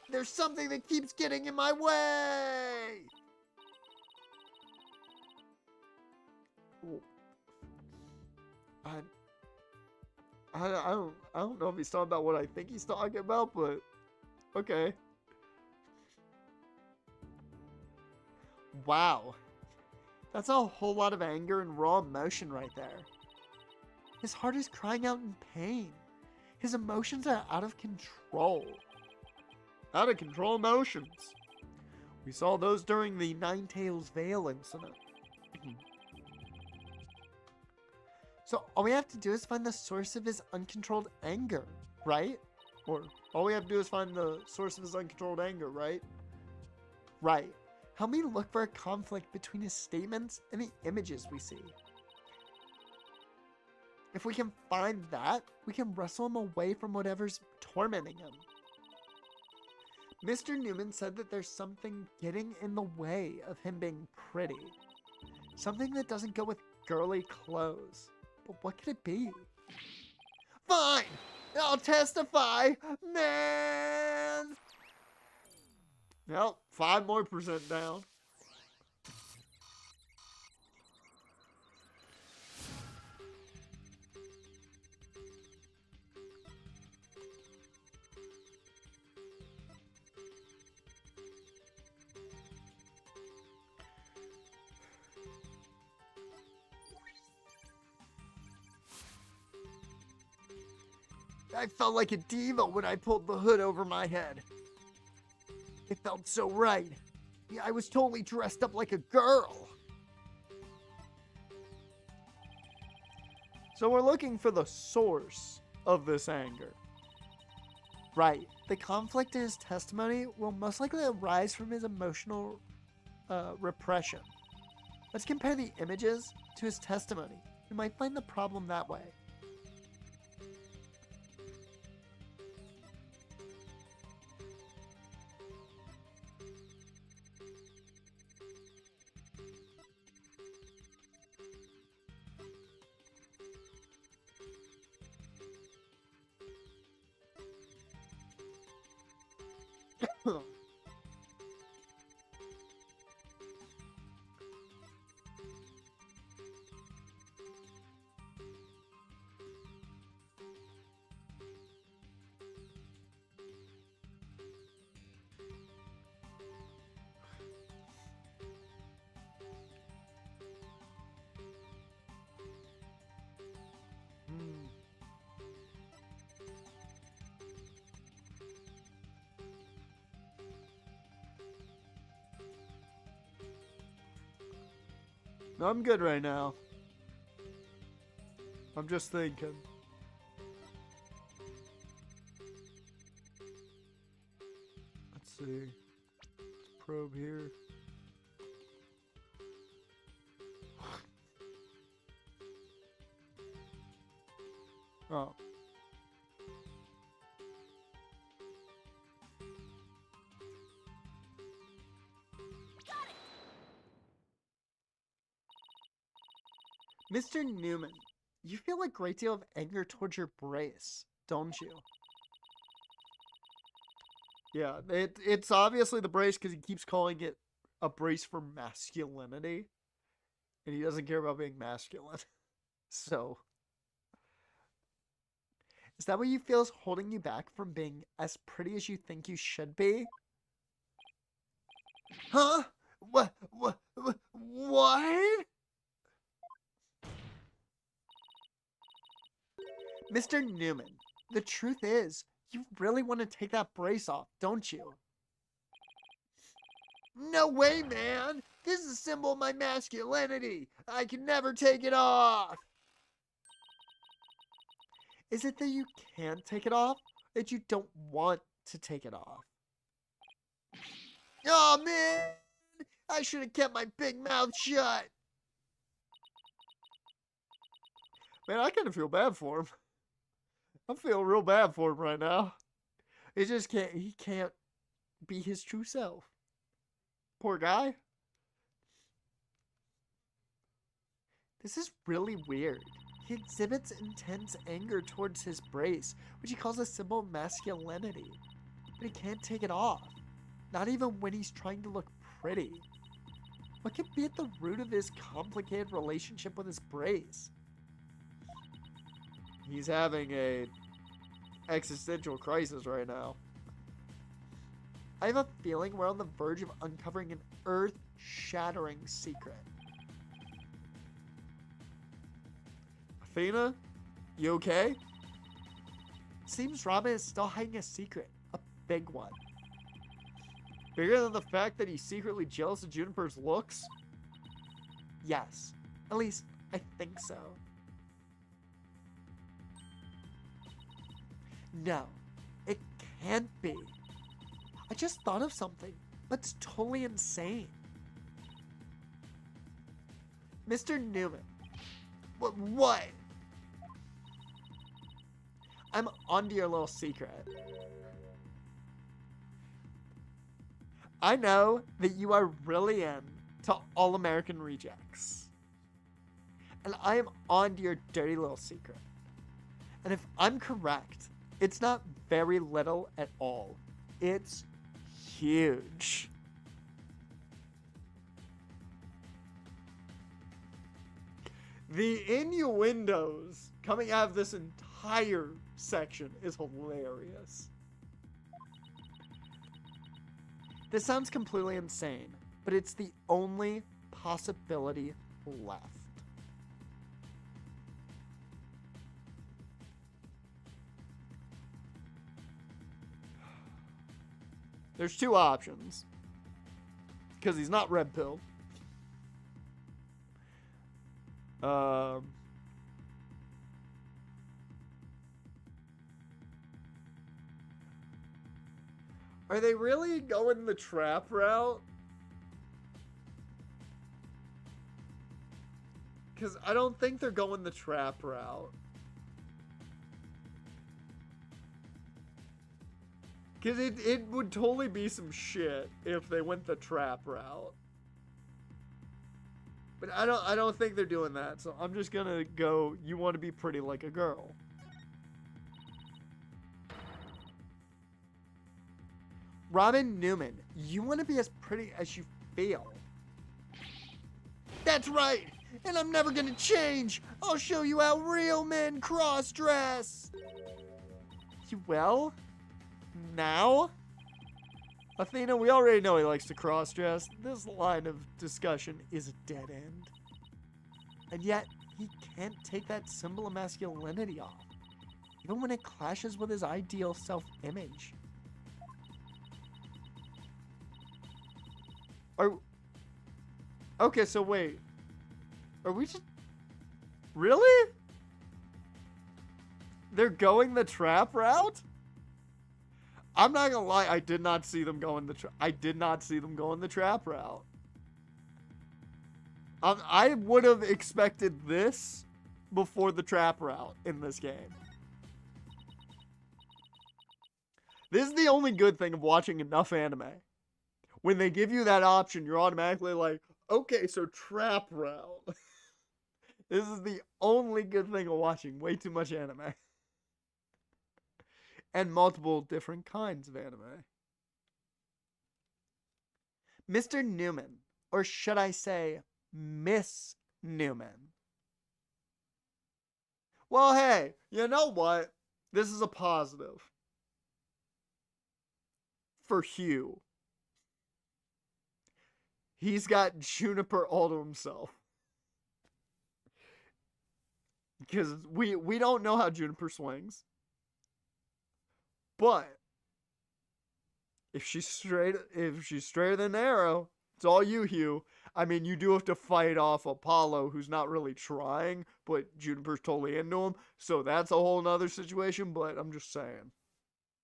there's something that keeps getting in my way. I don't know if he's talking about what I think he's talking about, but okay. Wow. That's a whole lot of anger and raw emotion right there. His heart is crying out in pain. His emotions are out of control. Out of control emotions. We saw those during the Ninetales Vale incident. So all we have to do is find the source of his uncontrolled anger, right? Or all we have to do is find the source of his uncontrolled anger, right? Right. Help me look for a conflict between his statements and the images we see. If we can find that, we can wrestle him away from whatever's tormenting him. Mr. Newman said that there's something getting in the way of him being pretty. Something that doesn't go with girly clothes. But what could it be? Fine! I'll testify, man! Well, 5% more down. I felt like a diva when I pulled the hood over my head. It felt so right. Yeah, I was totally dressed up like a girl. So we're looking for the source of this anger. Right. The conflict in his testimony will most likely arise from his emotional repression. Let's compare the images to his testimony. We might find the problem that way. No, I'm good right now. I'm just thinking. Let's see. Let's probe here. Oh. Mr. Newman, you feel a great deal of anger towards your brace, don't you? Yeah, it's obviously the brace because he keeps calling it a brace for masculinity. And he doesn't care about being masculine. So, Is that what you feel is holding you back from being as pretty as you think you should be? huh? What? What? Mr. Newman, the truth is, you really want to take that brace off, don't you? No way, man! This is a symbol of my masculinity! I can never take it off! Is it that you can't take it off? That you don't want to take it off? Oh man! I should have kept my big mouth shut! Man, I kind of feel bad for him. I'm feeling real bad for him right now. He just can't, he can't be his true self. Poor guy. This is really weird. He exhibits intense anger towards his brace, which he calls a symbol of masculinity. But he can't take it off. Not even when he's trying to look pretty. What could be at the root of his complicated relationship with his brace? He's having a existential crisis right now. I have a feeling we're on the verge of uncovering an earth-shattering secret. Athena? You okay? Seems Robin is still hiding a secret. A big one. Bigger than the fact that he's secretly jealous of Juniper's looks? Yes. At least, I think so. No. It can't be. I just thought of something. That's totally insane. Mr. Newman. What? I'm onto your little secret. I know that you are really into All American Rejects. And I am onto your dirty little secret. And if I'm correct, it's not very little at all. It's huge. The innuendos coming out of this entire section is hilarious. This sounds completely insane, but it's the only possibility left. There's two options. Because he's not red pilled. Are they really going the trap route? Because I don't think they're going the trap route. Because it would totally be some shit if they went the trap route. But I don't think they're doing that, so I'm just gonna go, you want to be pretty like a girl. Robin Newman, you want to be as pretty as you feel. That's right! And I'm never gonna change! I'll show you how real men cross-dress! You will? Now? Athena, we already know he likes to cross-dress. This line of discussion is a dead end. And yet, he can't take that symbol of masculinity off, even when it clashes with his ideal self-image. Okay, so wait. Are we just... Really? They're going the trap route? I'm not gonna lie, I did not see them going the trap route. I would have expected this before the trap route in this game. This is the only good thing of watching enough anime. When they give you that option, you're automatically like, okay, so trap route. This is the only good thing of watching way too much anime. And multiple different kinds of anime. Mr. Newman, or should I say, Miss Newman. Well, hey, you know what? This is a positive. For Hugh. He's got Juniper all to himself. Because we don't know how Juniper swings. But if she's straighter than an arrow, it's all you, Hugh. I mean, you do have to fight off Apollo, who's not really trying, but Juniper's totally into him. So that's a whole nother situation, but I'm just saying.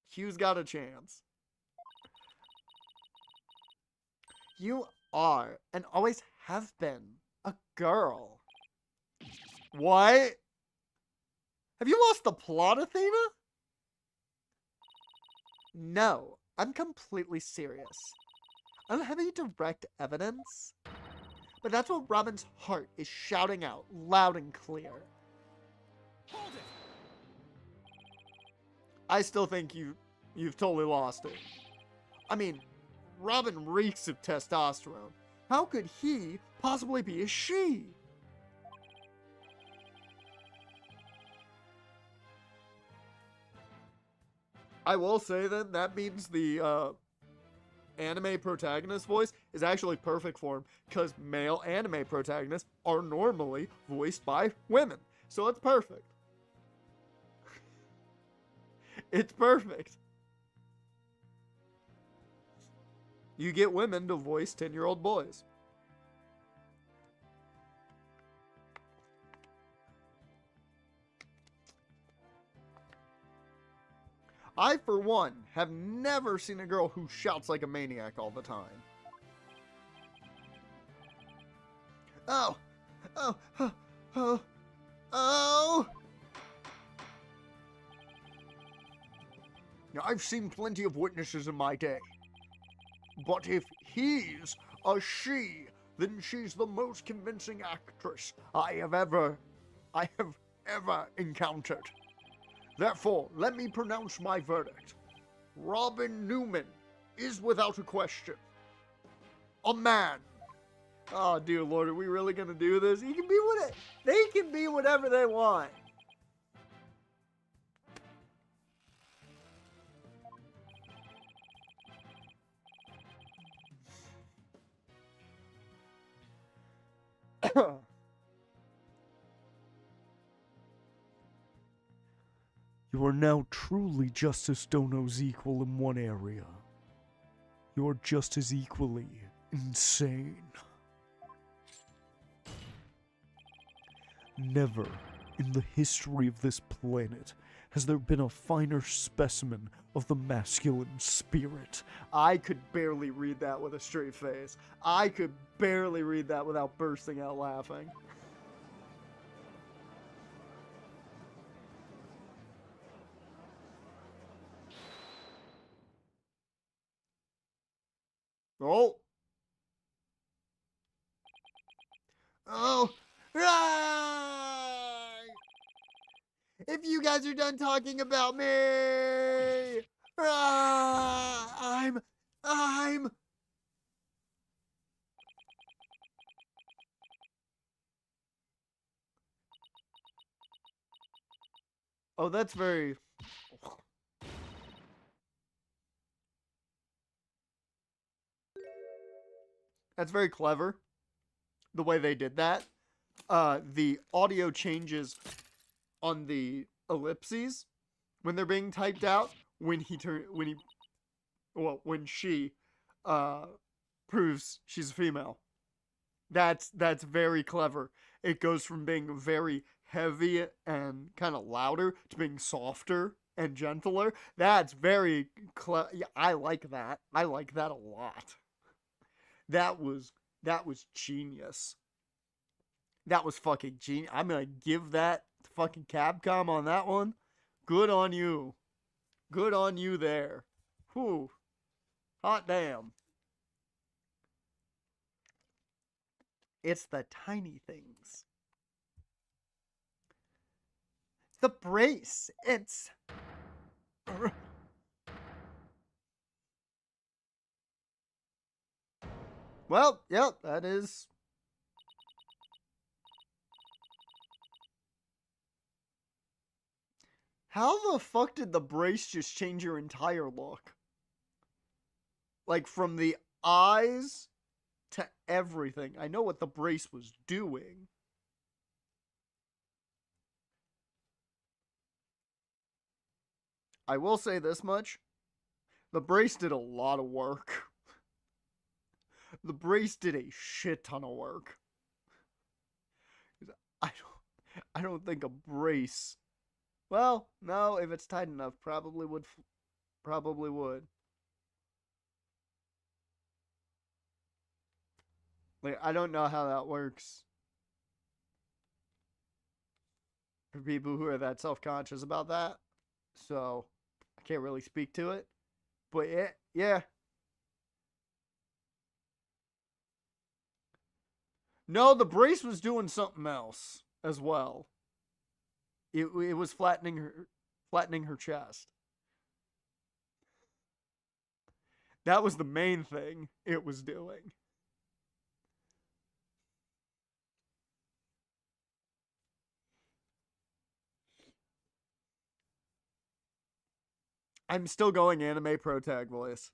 Hugh's got a chance. You are, and always have been, a girl. What? Have you lost the plot, Athena? No, I'm completely serious. I don't have any direct evidence, but that's what Robin's heart is shouting out loud and clear. Hold it! I still think you've totally lost it. I mean, Robin reeks of testosterone. How could he possibly be a she? I will say then, that means the anime protagonist voice is actually perfect for him, because male anime protagonists are normally voiced by women. So it's perfect. It's perfect. You get women to voice 10-year-old boys. I, for one, have never seen a girl who shouts like a maniac all the time. Oh! Oh! Oh! Oh! Oh! Now, I've seen plenty of witnesses in my day. But if he's a she, then she's the most convincing actress I have ever encountered. Therefore, let me pronounce my verdict. Robin Newman is without a question a man. Oh, dear Lord, are we really gonna do this? He can be they can be whatever they want. You are now truly Justice Dono's equal in one area. you're just as equally insane. Never in the history of this planet has there been a finer specimen of the masculine spirit. I could barely read that with a straight face. I could barely read that without bursting out laughing. Oh. Oh. Right. If you guys are done talking about me, I'm. Oh, that's very. That's very clever. The way they did that. The audio changes on the ellipses when they're being typed out when she proves she's a female. That's very clever. It goes from being very heavy and kind of louder to being softer and gentler. That's very clever. Yeah, I like that. I like that a lot. That was genius. That was fucking genius. I'm gonna give that to fucking Capcom on that one. Good on you. Good on you there. Whew. Hot damn. It's the tiny things. The brace. It's... Well, yep, that is... How the fuck did the brace just change your entire look? Like, from the eyes to everything. I know what the brace was doing. I will say this much. The brace did a lot of work. The brace did a shit ton of work. I don't think a brace... Well, no, if it's tight enough, probably would. Like, I don't know how that works. For people who are that self-conscious about that. So, I can't really speak to it. But yeah. No, the brace was doing something else as well. It was flattening her chest. That was the main thing it was doing. I'm still going anime protag voice.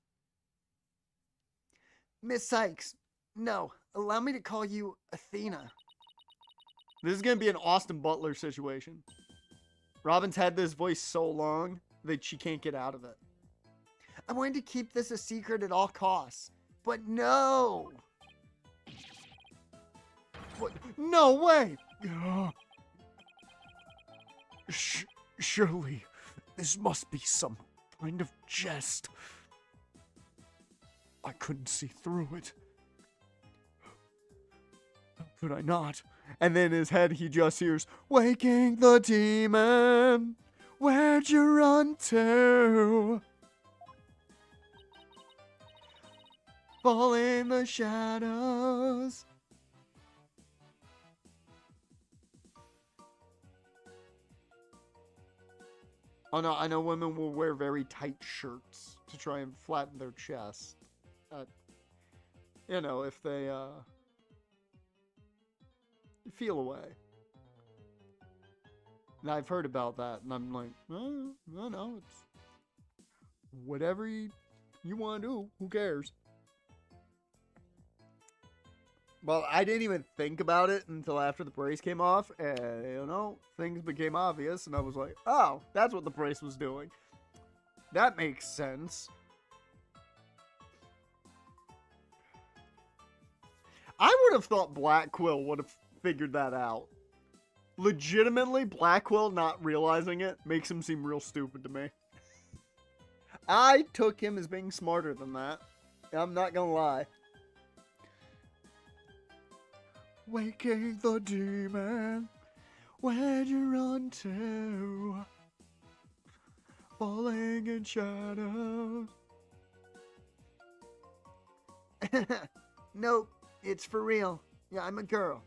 Miss Sykes, no, allow me to call you Athena. This is going to be an Austin Butler situation. Robin's had this voice so long that she can't get out of it. I'm going to keep this a secret at all costs. But no! What? No way! Surely, this must be some kind of jest. I couldn't see through it. How could I not? And then in his head, he just hears, "Waking the demon, where'd you run to? Fall in the shadows." Oh no, I know women will wear very tight shirts to try and flatten their chest. You know, if they, feel away. And I've heard about that, and I'm like, no, it's whatever you want to do. Who cares? Well, I didn't even think about it until after the brace came off, and, you know, things became obvious, and I was like, oh, that's what the brace was doing. That makes sense. I would have thought Blackquill would have figured that out. Legitimately, Blackquill not realizing it makes him seem real stupid to me. I took him as being smarter than that. I'm not gonna lie. Waking the demon, where'd you run to? Falling in shadows. Nope, it's for real. Yeah, I'm a girl.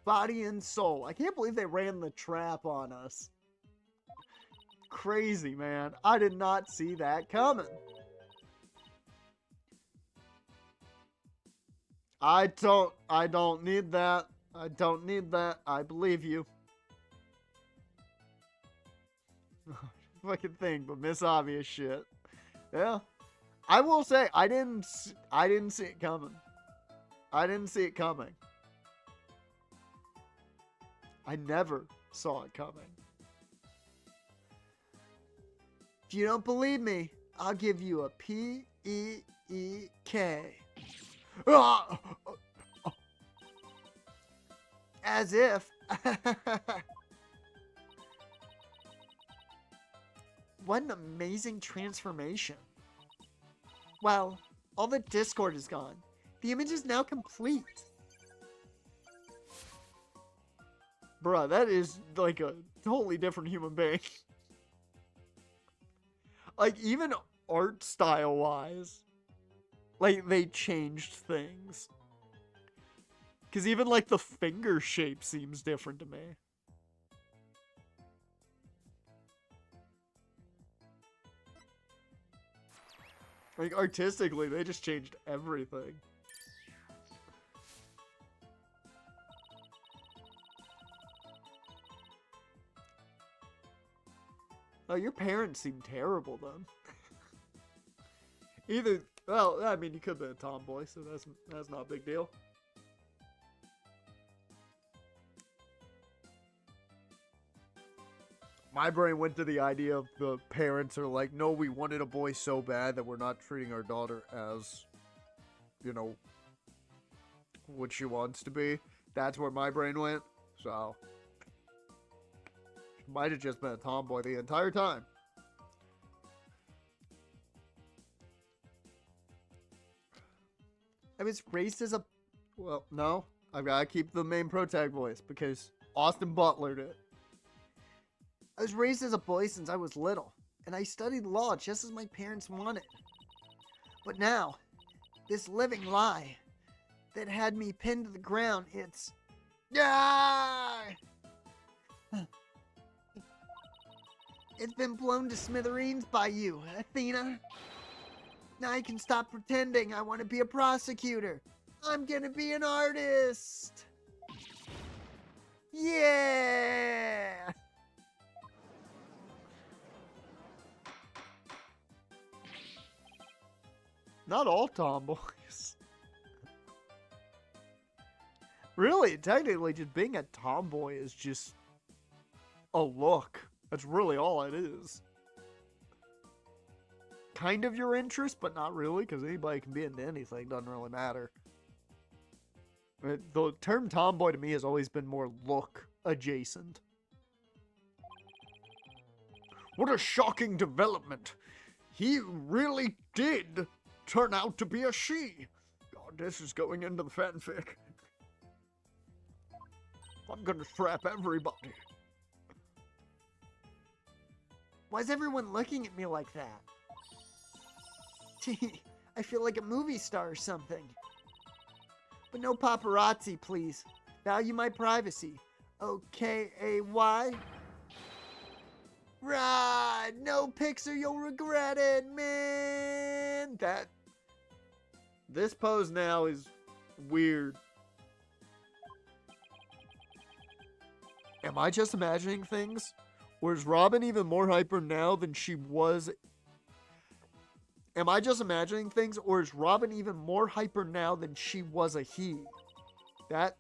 Body and soul. I can't believe they ran the trap on us. Crazy, man. I did not see that coming. I don't need that. I don't need that. I believe you. Fucking thing, but miss obvious shit. Yeah. I will say, I didn't see it coming. I didn't see it coming. I never saw it coming. If you don't believe me, I'll give you a P-E-E-K. As if. What an amazing transformation. Well, all the Discord is gone. The image is now complete. Bruh, that is like a totally different human being. Like, even art style wise, like, they changed things. Because even, like, the finger shape seems different to me. Like, artistically, they just changed everything. Oh, your parents seem terrible, then. Either, well, I mean, you could be a tomboy, so that's not a big deal. My brain went to the idea of the parents are like, no, we wanted a boy so bad that we're not treating our daughter as, you know, what she wants to be. That's where my brain went, so. She might have just been a tomboy the entire time. I was raised as a... Well, no. I've got to keep the main protag voice because Austin Butlered it. I was raised as a boy since I was little, and I studied law just as my parents wanted. But now, this living lie that had me pinned to the ground, it's... Ah! It's been blown to smithereens by you, Athena. Now I can stop pretending I want to be a prosecutor. I'm gonna be an artist. Yeah! Not all tomboys. Really, technically, just being a tomboy is just a look. That's really all it is. Kind of your interest, but not really, because anybody can be into anything. Doesn't really matter. The term tomboy to me has always been more look adjacent. What a shocking development. He really did turn out to be a she. God, this is going into the fanfic. I'm gonna trap everybody. Why is everyone looking at me like that? I feel like a movie star or something. But no paparazzi, please. Value my privacy. O-K-A-Y? Right, no pics or you'll regret it, man. This pose now is weird. Am I just imagining things? Or is Robin even more hyper now than she was? Am I just imagining things? Or is Robin even more hyper now than she was a he? That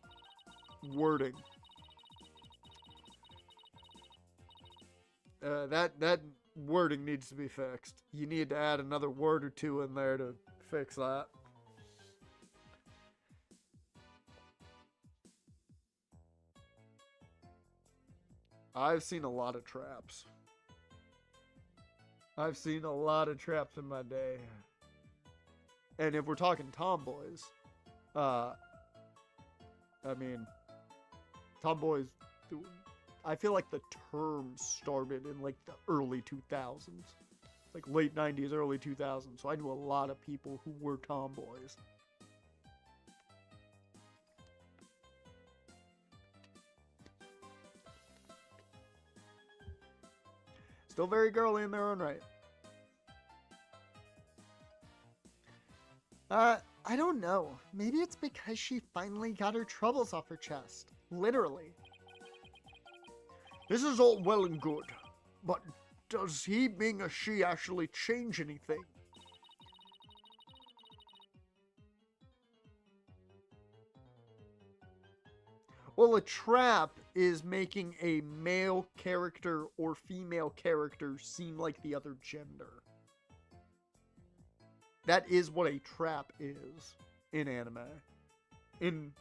wording. That wording needs to be fixed. You need to add another word or two in there to fix that. I've seen a lot of traps. I've seen a lot of traps in my day. And if we're talking tomboys, I mean, tomboys, I feel like the term started in like the early 2000s. Like late 90s, early 2000s. So I knew a lot of people who were tomboys. Still very girly in their own right. I don't know. Maybe it's because she finally got her troubles off her chest. Literally. This is all well and good, but does he being a she actually change anything? Well, a trap is making a male character or female character seem like the other gender. That is what a trap is in anime. And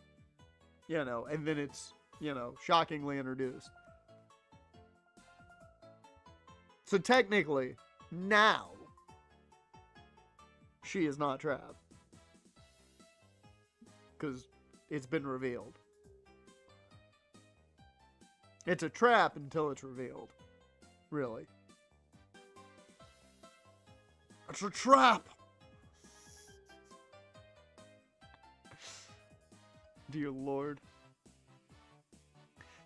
then it's, shockingly introduced. So technically, now, she is not trapped. Because it's been revealed. It's a trap until it's revealed. Really. It's a trap! Dear Lord.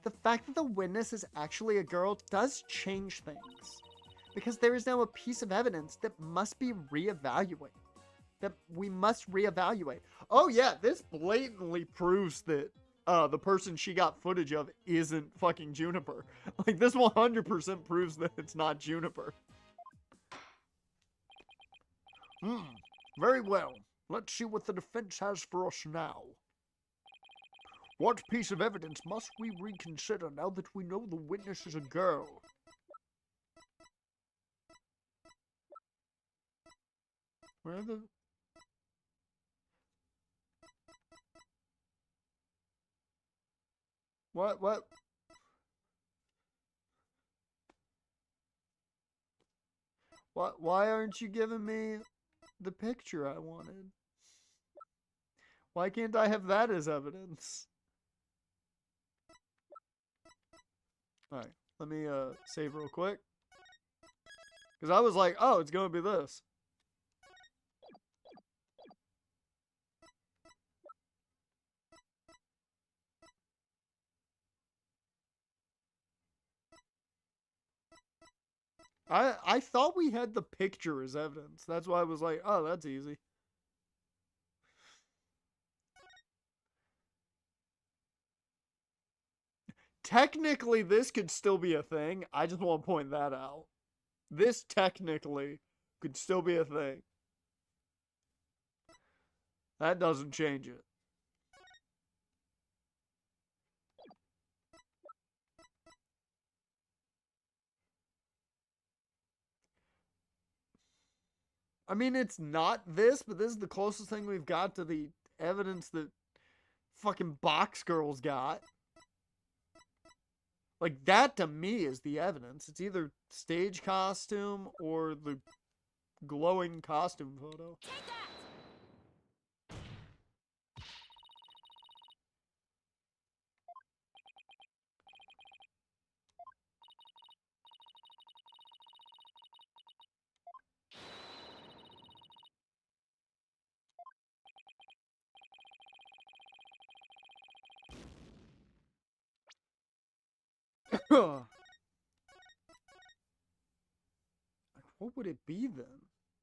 The fact that the witness is actually a girl does change things. Because there is now a piece of evidence that must be reevaluated. That we must reevaluate. Oh yeah, this blatantly proves that the person she got footage of isn't fucking Juniper. Like, this 100% proves that it's not Juniper. Very well. Let's see what the defense has for us now. What piece of evidence must we reconsider now that we know the witness is a girl? Where are the... What? Why aren't you giving me the picture I wanted? Why can't I have that as evidence? Alright, let me save real quick. Because I was like, oh, it's going to be this. I thought we had the picture as evidence. That's why I was like, oh, that's easy. Technically, this could still be a thing. I just want to point that out. This technically could still be a thing. That doesn't change it. I mean, it's not this, but this is the closest thing we've got to the evidence that fucking Box Girl's got. Like, that to me is the evidence. It's either stage costume or the glowing costume photo. Take that! What would it be then?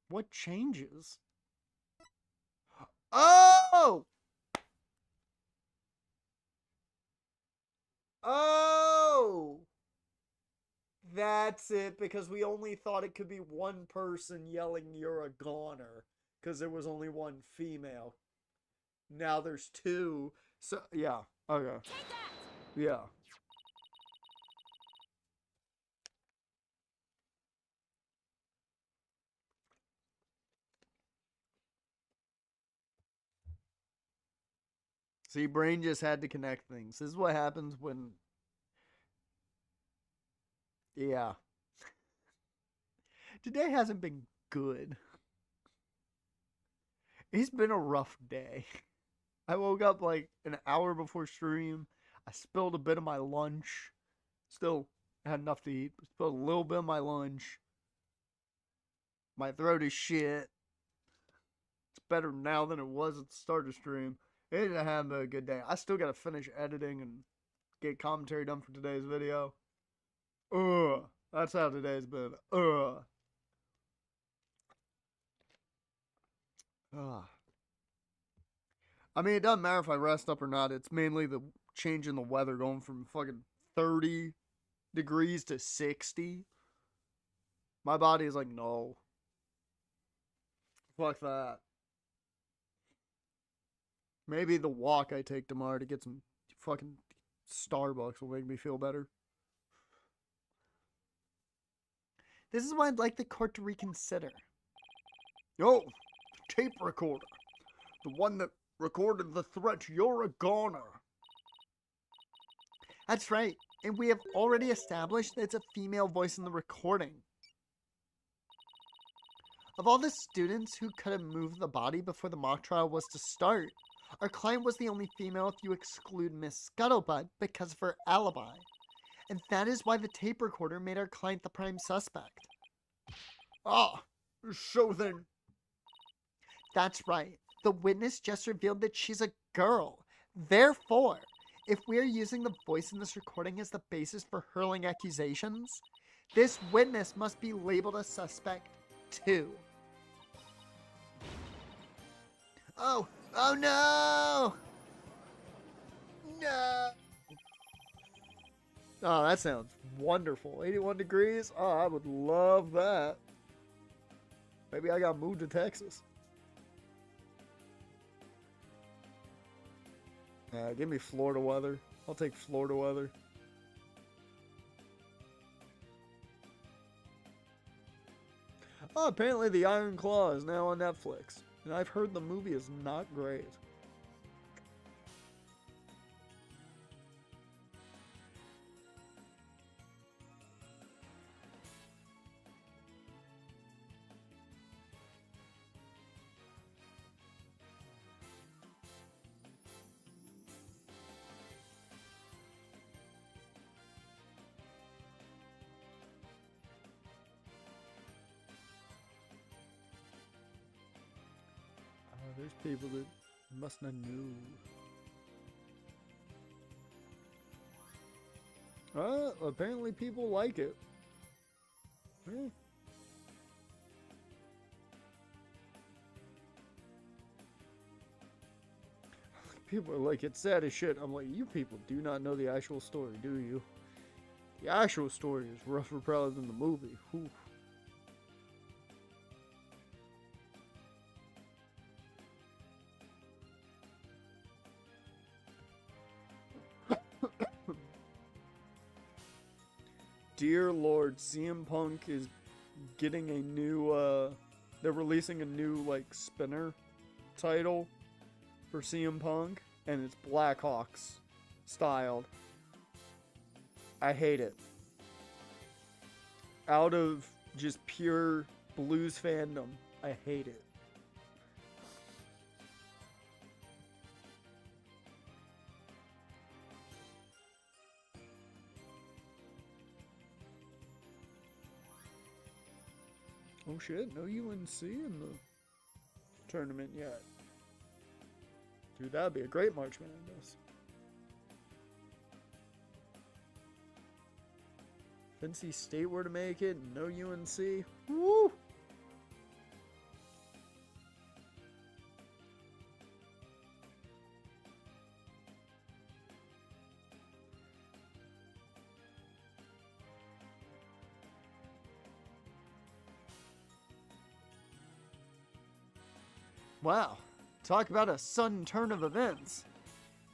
What changes? Oh! Oh! That's it, because we only thought it could be one person yelling, "You're a goner," because there was only one female. Now there's two. So, yeah. Okay. Take that! Yeah. See, brain just had to connect things. This is what happens when Yeah. Today hasn't been good. It's been a rough day. I woke up like an hour before stream. I spilled a bit of my lunch. Still had enough to eat. Spilled a little bit of my lunch. My throat is shit. It's better now than it was at the start of stream. It didn't have a good day. I still gotta finish editing and get commentary done for today's video. Ugh. That's how today's been. Ugh. Ugh. I mean, it doesn't matter if I rest up or not. It's mainly the change in the weather going from fucking 30 degrees to 60. My body is like, no. Fuck that. Maybe the walk I take tomorrow to get some fucking Starbucks will make me feel better. This is why I'd like the court to reconsider. Yo, tape recorder. The one that recorded the threat, you're a goner. That's right, and we have already established that it's a female voice in the recording. Of all the students who could have moved the body before the mock trial was to start, our client was the only female if you exclude Miss Scuttlebutt because of her alibi. And that is why the tape recorder made our client the prime suspect. Ah, so then... That's right. The witness just revealed that she's a girl. Therefore, if we are using the voice in this recording as the basis for hurling accusations, this witness must be labeled a suspect too. Oh no! No! Oh, that sounds wonderful. 81 degrees? Oh, I would love that. Maybe I got moved to Texas. Give me Florida weather. I'll take Florida weather. Oh, apparently The Iron Claw is now on Netflix. And I've heard the movie is not great. There's people that must not know. Apparently people like it. Eh. People are like, it's sad as shit. I'm like, you people do not know the actual story, do you? The actual story is rougher probably than the movie. Whew. Dear Lord, CM Punk is getting a new, they're releasing a new, like, spinner title for CM Punk, and it's Blackhawks styled. I hate it. Out of just pure blues fandom, I hate it. Oh shit, no UNC in the tournament yet. Dude, that'd be a great March Madness. If NC State were to make it, no UNC. Woo! Wow, talk about a sudden turn of events.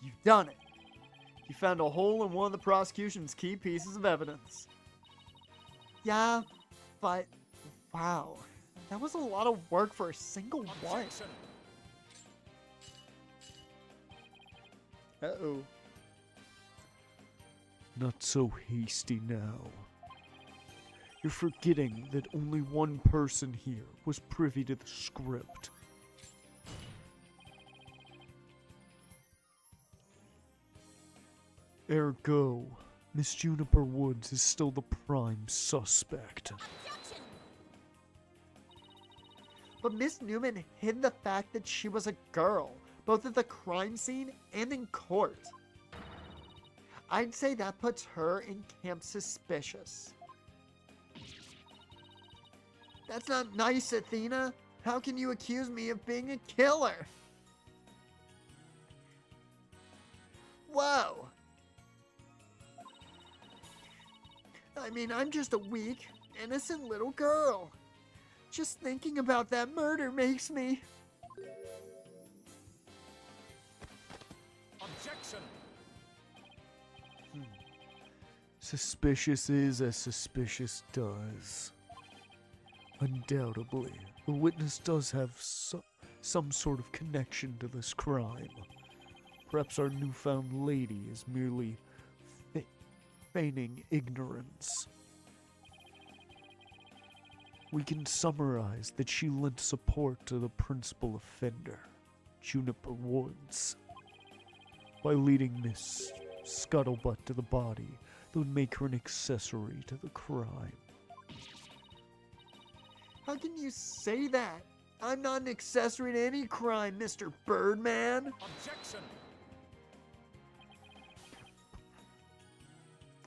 You've done it. You found a hole in one of the prosecution's key pieces of evidence. Yeah, but wow, that was a lot of work for a single one. Uh-oh. Not so hasty now. You're forgetting that only one person here was privy to the script. Ergo, Miss Juniper Woods is still the prime suspect. Objection! But Miss Newman hid the fact that she was a girl, both at the crime scene and in court. I'd say that puts her in camp suspicious. That's not nice, Athena. How can you accuse me of being a killer? Whoa. I mean, I'm just a weak, innocent little girl. Just thinking about that murder makes me... Objection! Suspicious is as suspicious does. Undoubtedly, the witness does have some sort of connection to this crime. Perhaps our newfound lady is merely feigning ignorance. We can summarize that she lent support to the principal offender, Juniper Woods, by leading Miss Scuttlebutt to the body that would make her an accessory to the crime. How can you say that? I'm not an accessory to any crime, Mr. Birdman. Objection!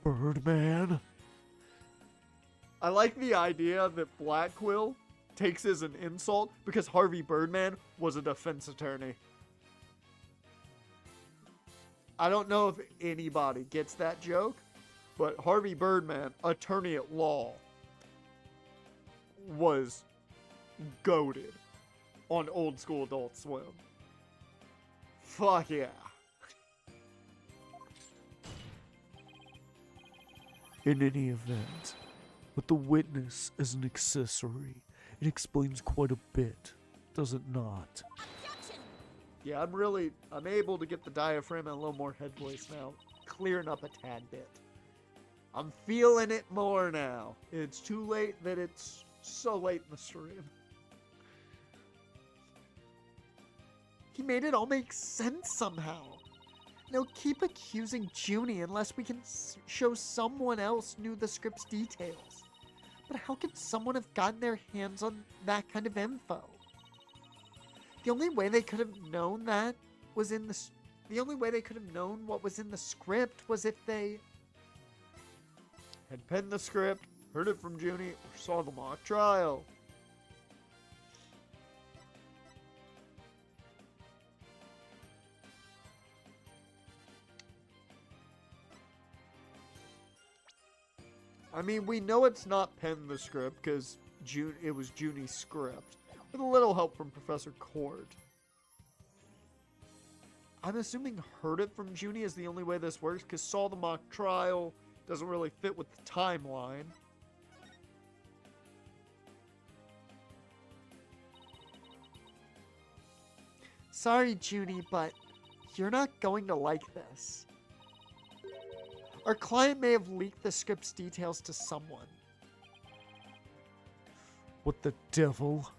Birdman? I like the idea that Blackquill takes as an insult because Harvey Birdman was a defense attorney. I don't know if anybody gets that joke, but Harvey Birdman, attorney at law, was goated on Old School Adult Swim. Fuck yeah. In any event, with the witness as an accessory, it explains quite a bit, does it not? Objection! Yeah, I'm able to get the diaphragm and a little more head voice now. Clearing up a tad bit. I'm feeling it more now. It's too late that it's so late in the stream. He made it all make sense somehow. Now keep accusing Junie unless we can show someone else knew the script's details. But how could someone have gotten their hands on that kind of info? The only way they could have known that was in the only way they could have known what was in the script was if they had penned the script, heard it from Junie, or saw the mock trial. I mean, we know it's not penned the script because it was Junie's script, with a little help from Professor Cord. I'm assuming heard it from Junie is the only way this works because saw the mock trial doesn't really fit with the timeline. Sorry, Junie, but you're not going to like this. Our client may have leaked the script's details to someone. What the devil?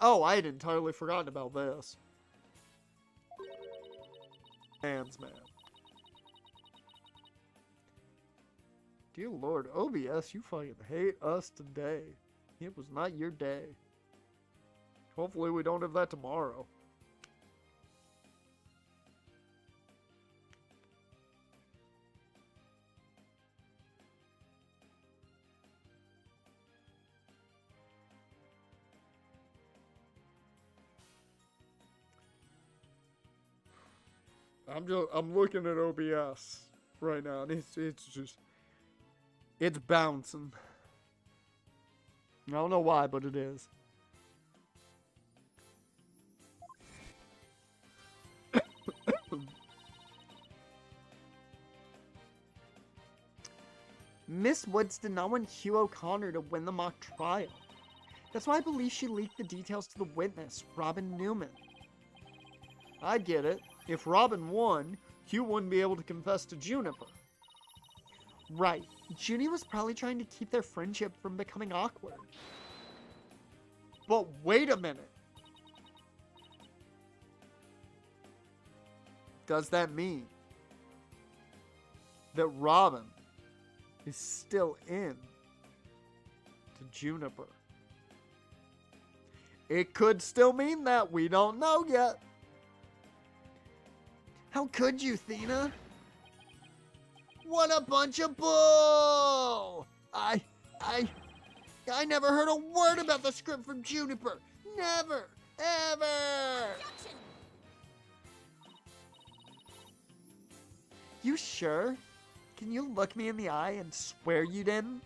Oh, I had entirely forgotten about this. Hands, man. Dear Lord, OBS, you fucking hate us today. It was not your day. Hopefully we don't have that tomorrow. I'm looking at OBS right now, and it's bouncing. I don't know why, but it is. Miss Woods did not want Hugh O'Connor to win the mock trial. That's why I believe she leaked the details to the witness, Robin Newman. I get it. If Robin won, Hugh wouldn't be able to confess to Juniper. Right. Junie was probably trying to keep their friendship from becoming awkward. But wait a minute. Does that mean that Robin is still in to Juniper? It could still mean that. We don't know yet. How could you, Thena? What a bunch of bull! I never heard a word about the script from Juniper. Never, ever. Objection! You sure? Can you look me in the eye and swear you didn't?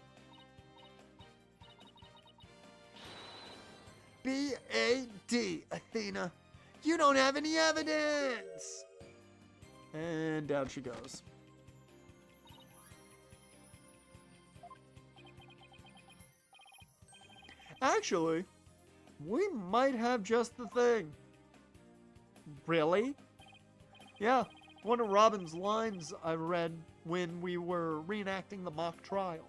B-A-D, Athena. You don't have any evidence! And down she goes. Actually, we might have just the thing. Really? Yeah, one of Robin's lines I read when we were reenacting the mock trial.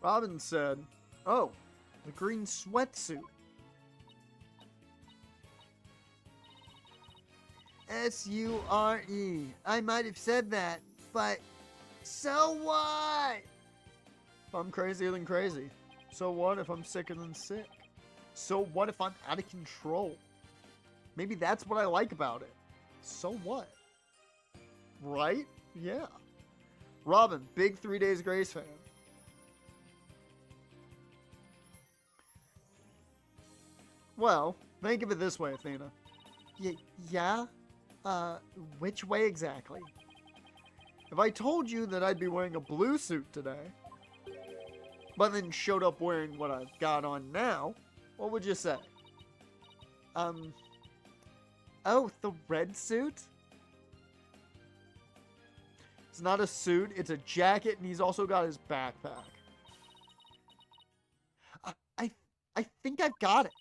Robin said, "Oh, the green sweatsuit." S-U-R-E. I might have said that, but so what? If I'm crazier than crazy. So what if I'm sicker than sick? So what if I'm out of control? Maybe that's what I like about it. So what? Right? Yeah. Robin, big 3 Days Grace fan. Well, think of it this way, Athena. Yeah? Which way exactly? If I told you that I'd be wearing a blue suit today, but then showed up wearing what I've got on now, what would you say? Oh, the red suit? It's not a suit, it's a jacket, and he's also got his backpack. I think I've got it.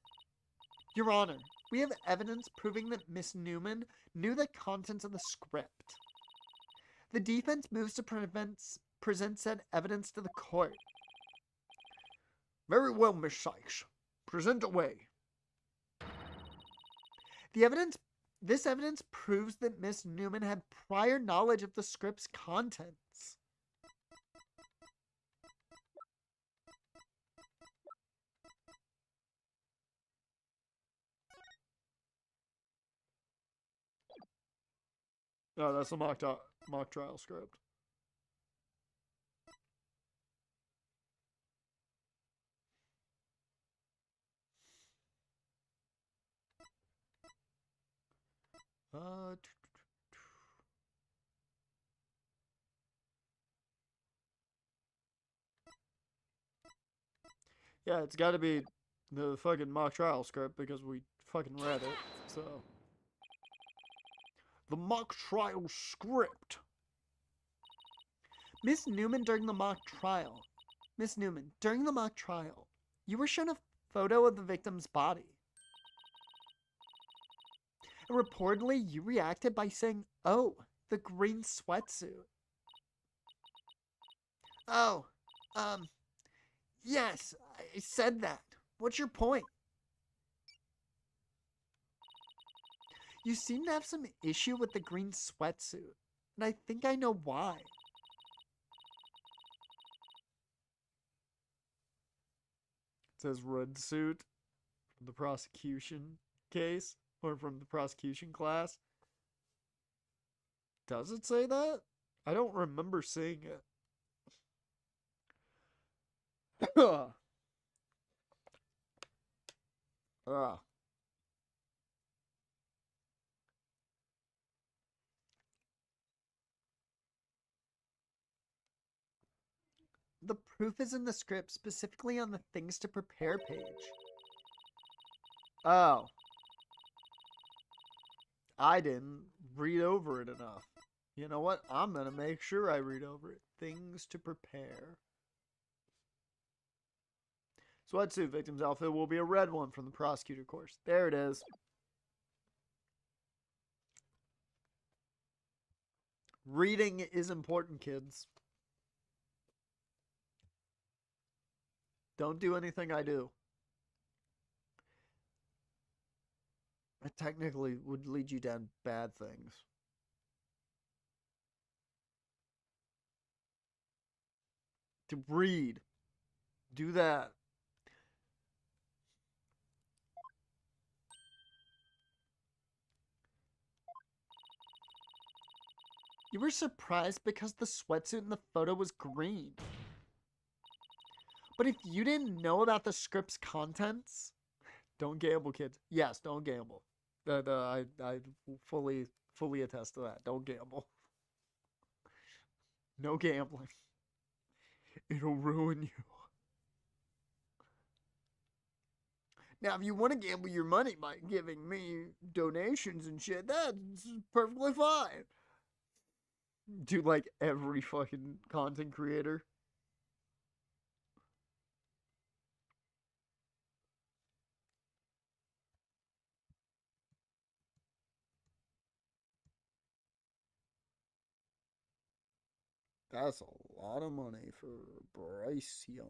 Your Honor, we have evidence proving that Miss Newman knew the contents of the script. The defense moves to present said evidence to the court. Very well, Miss Sykes. Present away. This evidence proves that Miss Newman had prior knowledge of the script's contents. Oh, that's a mock trial script. Yeah, it's got to be the fucking mock trial script because we fucking read it. So, the mock trial script. Miss Newman, during the mock trial, you were shown a photo of the victim's body. And reportedly, you reacted by saying, "Oh, the green sweatsuit." Oh, yes, I said that. What's your point? You seem to have some issue with the green sweatsuit, and I think I know why. It says red suit from the prosecution case, or from the prosecution class. Does it say that? I don't remember seeing it. The proof is in the script, specifically on the things to prepare page. Oh. I didn't read over it enough. You know what? I'm going to make sure I read over it. Things to prepare. Sweatsuit victim's outfit will be a red one from the prosecutor course. There it is. Reading is important, kids. Don't do anything I do. It technically would lead you down bad things. To read. Do that. You were surprised because the sweatsuit in the photo was green. But if you didn't know about the script's contents, don't gamble, kids. Yes, don't gamble. I fully attest to that. Don't gamble. No gambling. It'll ruin you. Now, if you want to gamble your money by giving me donations and shit, that's perfectly fine. Do like every fucking content creator. That's a lot of money for Bryce Young.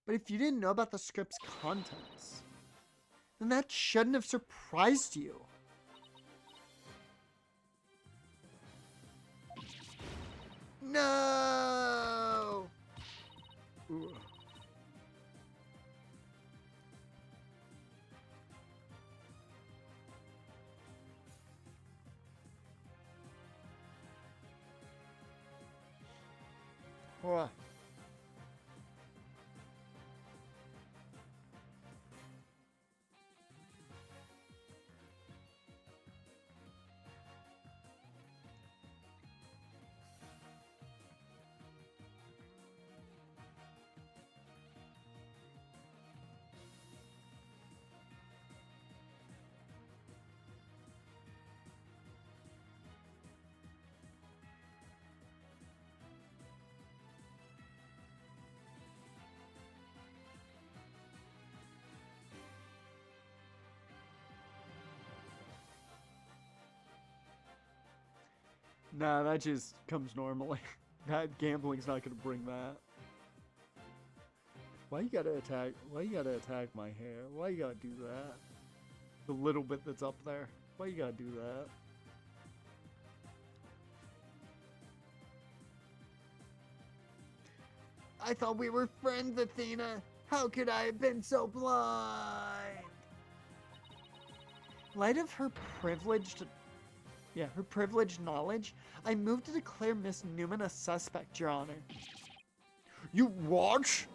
But if you didn't know about the script's contents, then that shouldn't have surprised you. No! Ooh. Oh. Nah, that just comes normally. That gambling's not gonna bring that. Why you gotta attack my hair? Why you gotta do that? The little bit that's up there. Why you gotta do that? I thought we were friends, Athena. How could I have been so blind? In light of her privileged knowledge, I moved to declare Miss Newman a suspect, Your Honor. You what?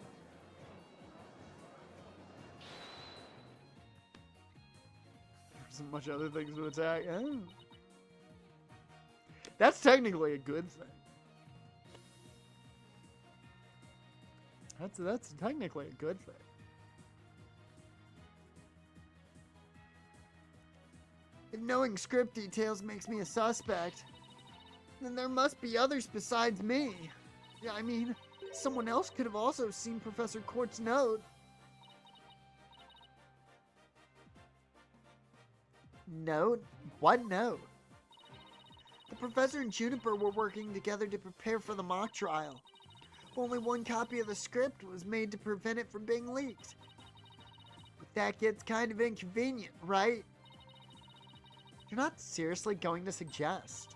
There isn't much other things to attack. Oh. That's technically a good thing. That's technically a good thing. If knowing script details makes me a suspect, then there must be others besides me. Yeah, I mean, someone else could have also seen Professor Court's note. Note? What note? The professor and Juniper were working together to prepare for the mock trial. Only one copy of the script was made to prevent it from being leaked. But that gets kind of inconvenient, right? You're not seriously going to suggest.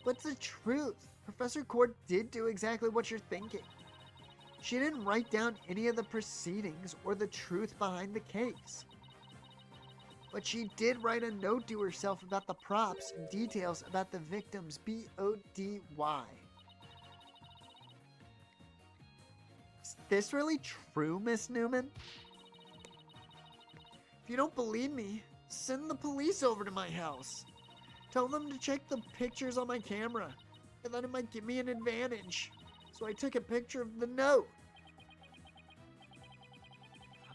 What's the truth? Professor Court did do exactly what you're thinking. She didn't write down any of the proceedings or the truth behind the case. But she did write a note to herself about the props and details about the victims' BODY. Is this really true, Miss Newman? If you don't believe me, send the police over to my house. Tell them to check the pictures on my camera. I thought it might give me an advantage. So I took a picture of the note.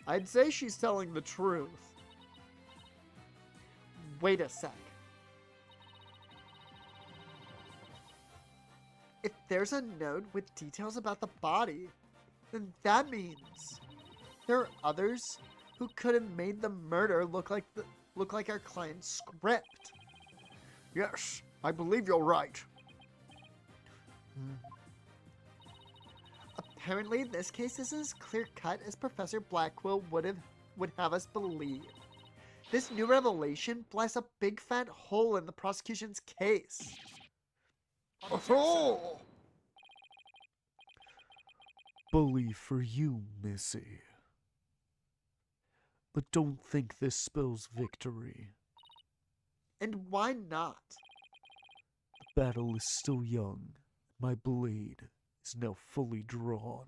I'd say she's telling the truth. Wait a sec. If there's a note with details about the body, then that means there are others who could have made the murder look like our client's script. Yes, I believe you're right. Apparently, this case isn't as clear-cut as Professor Blackquill would have us believe. This new revelation blasts a big fat hole in the prosecution's case. Oh! Bully for you, Missy. But don't think this spells victory. And why not? The battle is still young. My blade is now fully drawn.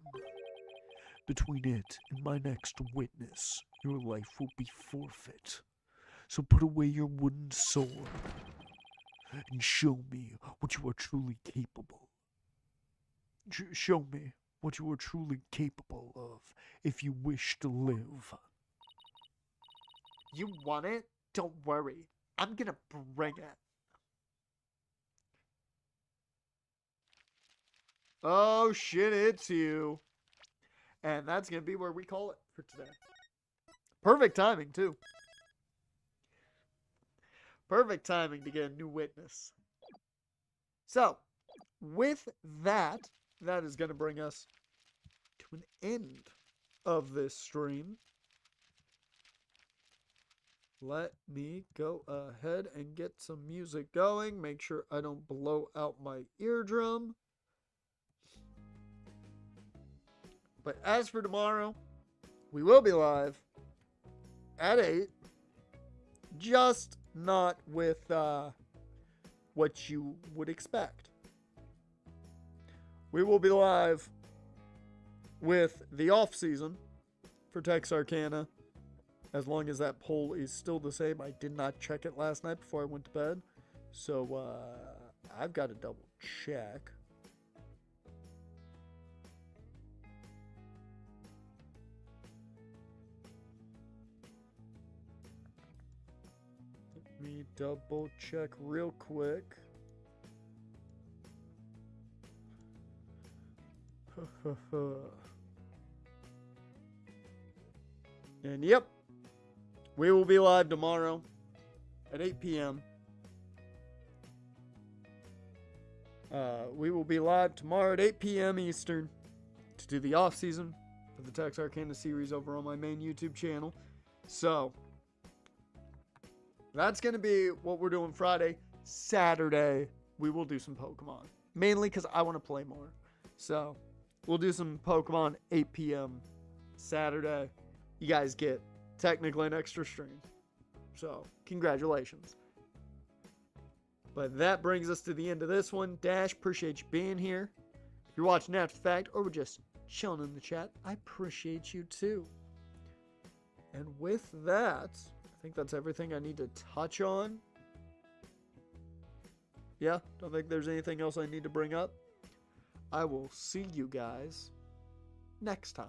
Between it and my next witness, your life will be forfeit. So put away your wooden sword and show me what you are truly capable. Show me what you are truly capable of if you wish to live. You want it? Don't worry. I'm gonna bring it. Oh shit, it's you. And that's gonna be where we call it for today. Perfect timing, too. Perfect timing to get a new witness. So, with that, that is going to bring us to an end of this stream. Let me go ahead and get some music going. Make sure I don't blow out my eardrum. But as for tomorrow, we will be live at 8. Just not with what you would expect. We will be live with the off-season for Texarkana, as long as that poll is still the same. I did not check it last night before I went to bed, so I've got to double check. Let me double check real quick. And yep, we will be live tomorrow at 8 p.m. We will be live tomorrow at 8 p.m. Eastern to do the off-season for the Texarkana series over on my main YouTube channel. So, that's going to be what we're doing Friday. Saturday, we will do some Pokemon. Mainly because I want to play more. So, we'll do some Pokemon 8 p.m. Saturday. You guys get technically an extra stream. So, congratulations. But that brings us to the end of this one. Dash, appreciate you being here. If you're watching after the fact or just chilling in the chat, I appreciate you too. And with that, I think that's everything I need to touch on. Yeah, don't think there's anything else I need to bring up. I will see you guys next time.